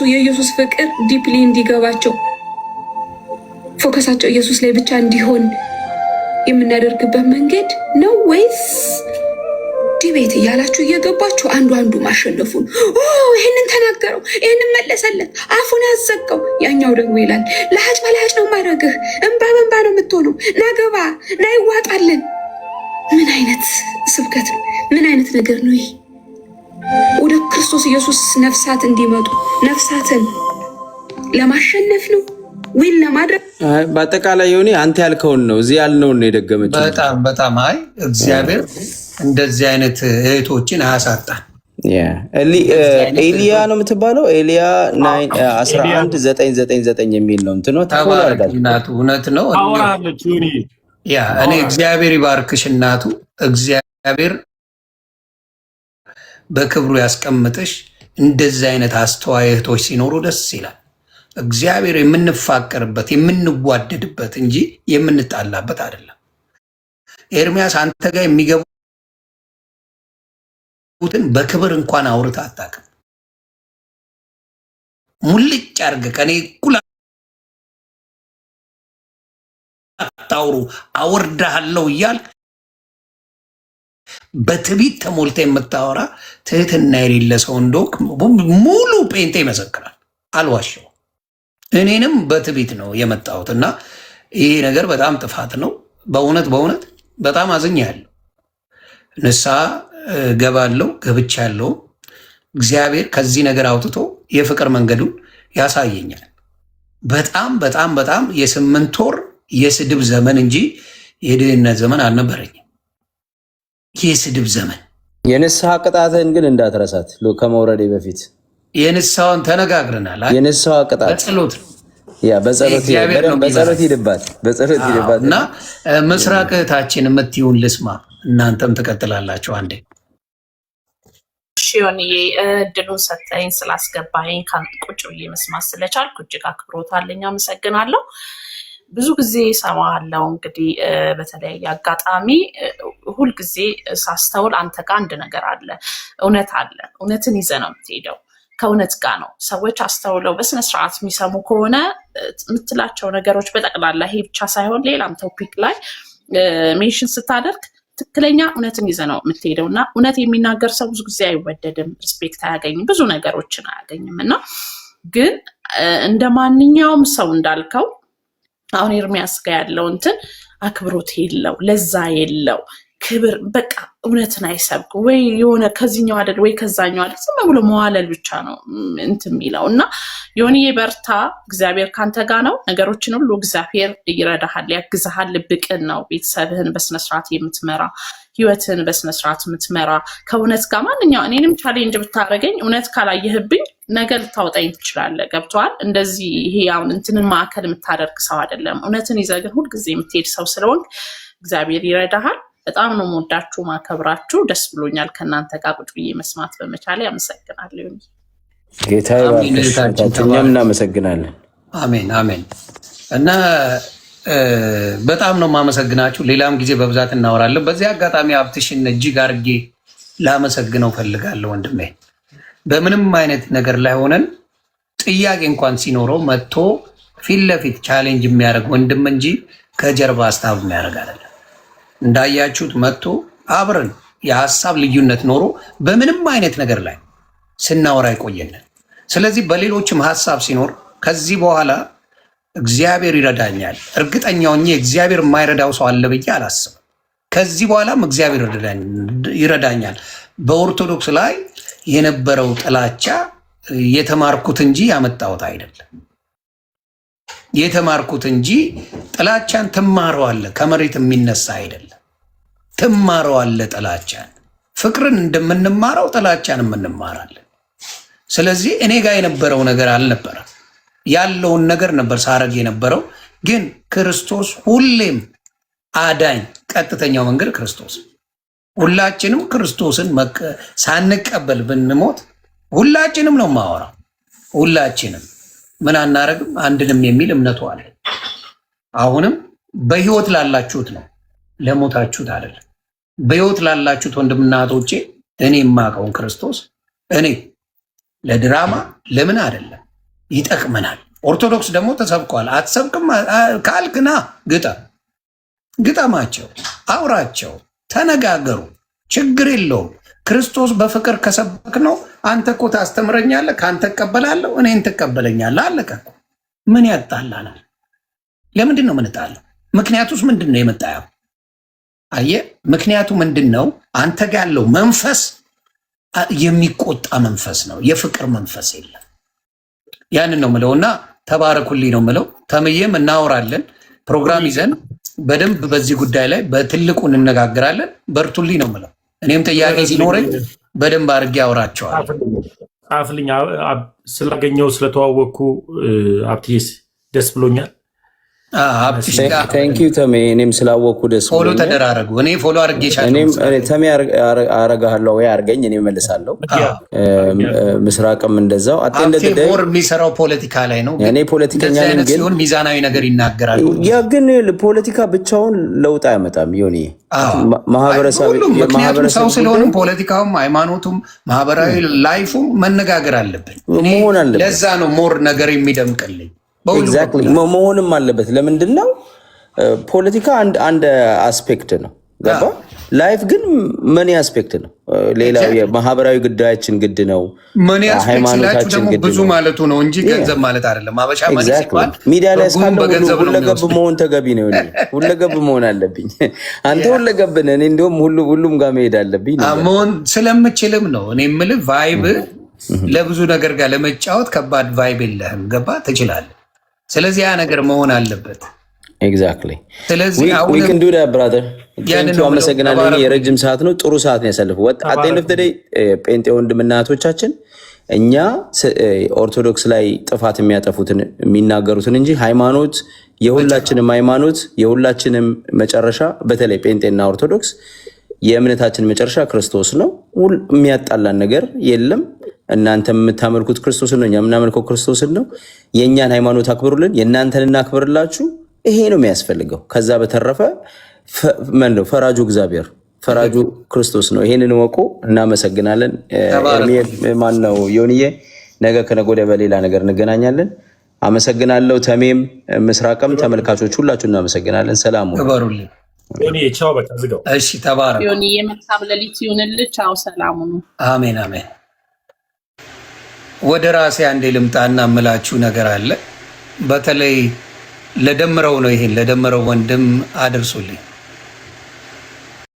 የኢየሱስ ፍቅር ዲፕሊ እንዲገባቸው ፎከሳቸው ኢየሱስ ላይ ብቻ እንዲሆን የምናደርግበት መንገድ ነው ወይስ ዲቤት እያላችሁ እየገባችሁ አንዱ ማሸነፉን ይህንን ተናገረው ይህንን መለሰለት አፉን ያዘጋው ያኛው ደግሞ ይላል ለሀጭ በለሀጭ ነው የማይረግህ እንባ በእንባ ነው የምትሆነው ናገባ ናይዋጣለን። ምን አይነት ስብከት ነው? ምን አይነት ነገር ነው ይህ? ወደ ክርስቶስ ኢየሱስ ነፍሳት እንዲመጡ ነፍሳትን ለማሸነፍ ነው ዊል ለማድረግ በአጠቃላይ የሆነ አንተ ያልከውን ነው እዚህ ያልነውን ነው የደገመችው። በጣም አይ እግዚአብሔር እንደዚህ አይነት እህቶችን አያሳጣን። ኤልያ ነው የምትባለው ኤልያ 11999 የሚል ነው እንትኖ እናቱ እውነት ነው። ያ እኔ እግዚአብሔር ይባርክሽ እናቱ፣ እግዚአብሔር በክብሩ ያስቀምጥሽ። እንደዚህ አይነት አስተዋይ እህቶች ሲኖሩ ደስ ይላል። እግዚአብሔር የምንፋቀርበት የምንዋደድበት እንጂ የምንጣላበት አይደለም። ኤርሚያስ አንተ ጋር የሚገቡትን በክብር እንኳን አውርተህ አታውቅም። ሙልጭ አድርገህ ከኔ እኩል አታውሩ አወርዳለሁ እያልክ በትዕቢት ተሞልተ የምታወራ ትህትና የሌለ ሰው እንደሆንክ ሙሉ ጴንጤ ይመሰክራል። አልዋሸው። እኔንም በትዕቢት ነው የመጣሁት እና ይሄ ነገር በጣም ጥፋት ነው። በእውነት በጣም አዝኛለሁ። ንስሐ ገባለሁ ገብቻለሁ። እግዚአብሔር ከዚህ ነገር አውጥቶ የፍቅር መንገዱን ያሳየኛል። በጣም የ8 ወር የስድብ ዘመን እንጂ የድህነት ዘመን አልነበረኝም። የስድብ ዘመን። የንስሐ ቅጣትህን ግን እንዳትረሳት ከመውረዴ በፊት የንስሐውን ተነጋግረናል። የንስሐ ቅጣት በጸሎት ሂድባት እና ምስራቅ እህታችን የምትይውን ልስማ፣ እናንተም ትቀጥላላችሁ። አንዴ ዮኒዬ እድሉን ሰጠኝ ስላስገባኝ ቁጭ ብዬ መስማት ስለቻልኩ እጅግ አክብሮት አለኝ። አመሰግናለሁ። ብዙ ጊዜ እሰማሃለሁ። እንግዲህ በተለያየ አጋጣሚ ሁልጊዜ ሳስተውል አንተ ጋር አንድ ነገር አለ፣ እውነት አለ። እውነትን ይዘህ ነው የምትሄደው። ከእውነት ጋር ነው። ሰዎች አስተውለው በስነስርዓት የሚሰሙ ከሆነ የምትላቸው ነገሮች በጠቅላላ ይሄ ብቻ ሳይሆን ሌላም ቶፒክ ላይ ሜንሽን ስታደርግ ትክክለኛ እውነትን ይዘ ነው የምትሄደው እና እውነት የሚናገር ሰው ብዙ ጊዜ አይወደድም፣ ሪስፔክት አያገኝም፣ ብዙ ነገሮችን አያገኝም። እና ግን እንደ ማንኛውም ሰው እንዳልከው አሁን ኤርሚያስ ጋር ያለው እንትን አክብሮት የለው፣ ለዛ የለው፣ ክብር በቃ እውነትን አይሰብክ ወይ የሆነ ከዚህኛው አይደል ወይ ከዛኛው አይደል ዝም ብሎ መዋለል ብቻ ነው እንትን የሚለው እና ዮኒዬ በርታ፣ እግዚአብሔር ካንተ ጋር ነው። ነገሮችን ሁሉ እግዚአብሔር ይረዳሃል፣ ያግዝሃል። ልብቅን ነው ቤተሰብህን በስነስርዓት የምትመራ ህይወትን በስነስርዓት የምትመራ ከእውነት ጋር ማንኛው እኔንም ቻሌንጅ ብታደርገኝ እውነት ካላየህብኝ ነገ ልታወጣኝ ትችላለህ። ገብቶሃል? እንደዚህ ይሄ አሁን እንትንን ማዕከል የምታደርግ ሰው አይደለም። እውነትን ይዘህ ግን ሁልጊዜ የምትሄድ ሰው ስለሆንክ እግዚአብሔር ይረዳሃል። በጣም ነው የምወዳችሁ ማከብራችሁ። ደስ ብሎኛል ከእናንተ ጋር ቁጭ ብዬ መስማት በመቻሌ። አመሰግናለሁ። ጌታ ይባርክሽ። እኛም እናመሰግናለን። አሜን አሜን። እና በጣም ነው የማመሰግናችሁ። ሌላም ጊዜ በብዛት እናወራለን። በዚህ አጋጣሚ ሀብትሽን እጅግ አድርጌ ላመሰግነው ፈልጋለሁ ወንድሜ። በምንም አይነት ነገር ላይ ሆነን ጥያቄ እንኳን ሲኖረው መጥቶ ፊት ለፊት ቻሌንጅ የሚያደርግ ወንድም እንጂ ከጀርባ አስታብ የሚያደርግ አይደለም። እንዳያችሁት መጥቶ አብረን የሀሳብ ልዩነት ኖሮ በምንም አይነት ነገር ላይ ስናወራ ይቆየናል። ስለዚህ በሌሎችም ሀሳብ ሲኖር ከዚህ በኋላ እግዚአብሔር ይረዳኛል፣ እርግጠኛው እግዚአብሔር የማይረዳው ሰው አለ ብዬ አላስብም። ከዚህ በኋላም እግዚአብሔር ይረዳኛል። በኦርቶዶክስ ላይ የነበረው ጥላቻ የተማርኩት እንጂ ያመጣሁት አይደለም። የተማርኩት እንጂ ጥላቻን ትማረዋለህ፣ ከመሬት የሚነሳ አይደለም። ትማረዋለህ ጥላቻን። ፍቅርን እንደምንማረው ጥላቻን እንማራለን። ስለዚህ እኔ ጋር የነበረው ነገር አልነበረም፣ ያለውን ነገር ነበር ሳረግ የነበረው። ግን ክርስቶስ ሁሌም አዳኝ፣ ቀጥተኛው መንገድ ክርስቶስ። ሁላችንም ክርስቶስን ሳንቀበል ብንሞት ሁላችንም ነው የማወራው። ሁላችንም ምን አናረግም አንድንም የሚል እምነቱ አለ። አሁንም በህይወት ላላችሁት ነው፣ ለሞታችሁት አይደለም። በህይወት ላላችሁት ወንድምና እህቶቼ እኔ የማውቀውን ክርስቶስ እኔ ለድራማ ለምን አይደለም፣ ይጠቅመናል። ኦርቶዶክስ ደግሞ ተሰብኳል። አትሰብክም ካልክና ግጠማቸው፣ አውራቸው፣ ተነጋገሩ፣ ችግር የለውም። ክርስቶስ በፍቅር ከሰበክ ነው። አንተ እኮ ታስተምረኛለህ፣ ከአንተ እቀበላለሁ፣ እኔን ትቀበለኛለህ። አለቀ። ምን ያጣላናል? ለምንድን ነው ምንጣለው? ምክንያቱስ ምንድን ነው የመጣየው? አየህ፣ ምክንያቱ ምንድን ነው? አንተ ጋር ያለው መንፈስ የሚቆጣ መንፈስ ነው፣ የፍቅር መንፈስ የለም። ያንን ነው ምለውና ተባረኩልኝ ነው ምለው። ተምዬም እናወራለን፣ ፕሮግራም ይዘን በደንብ በዚህ ጉዳይ ላይ በትልቁ እንነጋገራለን። በርቱልኝ ነው ምለው። እኔም ጥያቄ ሲኖረኝ በደንብ አድርጌ አወራቸዋል። ጻፍልኝ። ስላገኘው ስለተዋወቅኩ ሀብትዬስ ደስ ብሎኛል። ቴንኪው ተሜ፣ እኔም ስላወቅኩ ደስ ብሎኛል። ፎሎ ተደራረጉ። እኔ ፎሎ ተሜ አረጋለሁ ወይ አርገኝ፣ እኔ መልሳለሁ። ምስራቅም እንደዛው ሞር የሚሰራው ፖለቲካ ላይ ነው። እኔ ፖለቲከኛ ነኝ፣ ግን ሲሆን ሚዛናዊ ነገር ይናገራል። ያ ግን ፖለቲካ ብቻውን ለውጥ አያመጣም። ዮኒ ምክንያቱም ሰው ስለሆነ ፖለቲካውም ሃይማኖቱም ማህበራዊ ላይፉም መነጋገር አለብን። ለዛ ነው ሞር ነገር የሚደምቅልኝ መሆንም አለበት። ለምንድን ነው ፖለቲካ አንድ አስፔክት ነው፣ ገባ? ላይፍ ግን መኒ አስፔክት ነው። ሌላው የማህበራዊ ጉዳያችን ግድ ነው፣ ሃይማኖታችን ግድ ነው። ብዙ ማለቱ ነው እንጂ ገንዘብ ማለት አይደለም። አበሻ ሚዲያ ላይ እስካለ ሁለገብ መሆን ተገቢ ነው። ሁለገብ መሆን አለብኝ። አንተ ሁለገብ ነህ፣ እኔ እንዲሁም ሁሉም ጋር መሄድ አለብኝ መሆን ስለምችልም ነው። እኔ የምልህ ቫይብ ለብዙ ነገር ጋር ለመጫወት ከባድ ቫይብ የለህም፣ ገባ? ትችላለህ። ስለዚህ ያ ነገር መሆን አለበት። ኤግዛክትሊ። ስለዚህ ብራዘር አመሰግናለሁ። የረጅም ሰዓት ነው፣ ጥሩ ሰዓት ነው ያሳልፈው። አጤንፍ ጴንጤ ወንድምና እህቶቻችን እኛ ኦርቶዶክስ ላይ ጥፋት የሚያጠፉትን የሚናገሩትን እንጂ ሃይማኖት የሁላችንም ሃይማኖት የሁላችንም መጨረሻ፣ በተለይ ጴንጤና ኦርቶዶክስ የእምነታችን መጨረሻ ክርስቶስ ነው። የሚያጣላን ነገር የለም። እናንተ የምታመልኩት ክርስቶስን ነው፣ እኛ የምናመልከው ክርስቶስን ነው። የእኛን ሃይማኖት አክብሩልን፣ የእናንተን እናክብርላችሁ። ይሄ ነው የሚያስፈልገው። ከዛ በተረፈ ፈራጁ እግዚአብሔር፣ ፈራጁ ክርስቶስ ነው። ይሄንን ወቁ። እናመሰግናለን። ማን ነው ዮኒዬ? ነገ ከነገ ወዲያ በሌላ ነገር እንገናኛለን። አመሰግናለሁ። ተሜም ምስራቅም ተመልካቾች ሁላችሁ እናመሰግናለን። ሰላም ክበሩልኝ። ቻው። በቃ ዝጋው። እሺ ተባረክ። የመልካም ሌሊት ይሁንልህ። ቻው። ሰላም ሁኑ። አሜን አሜን። ወደ ራሴ አንዴ ልምጣና እምላችሁ ነገር አለ። በተለይ ለደምረው ነው፣ ይሄን ለደምረው ወንድም አድርሱልኝ።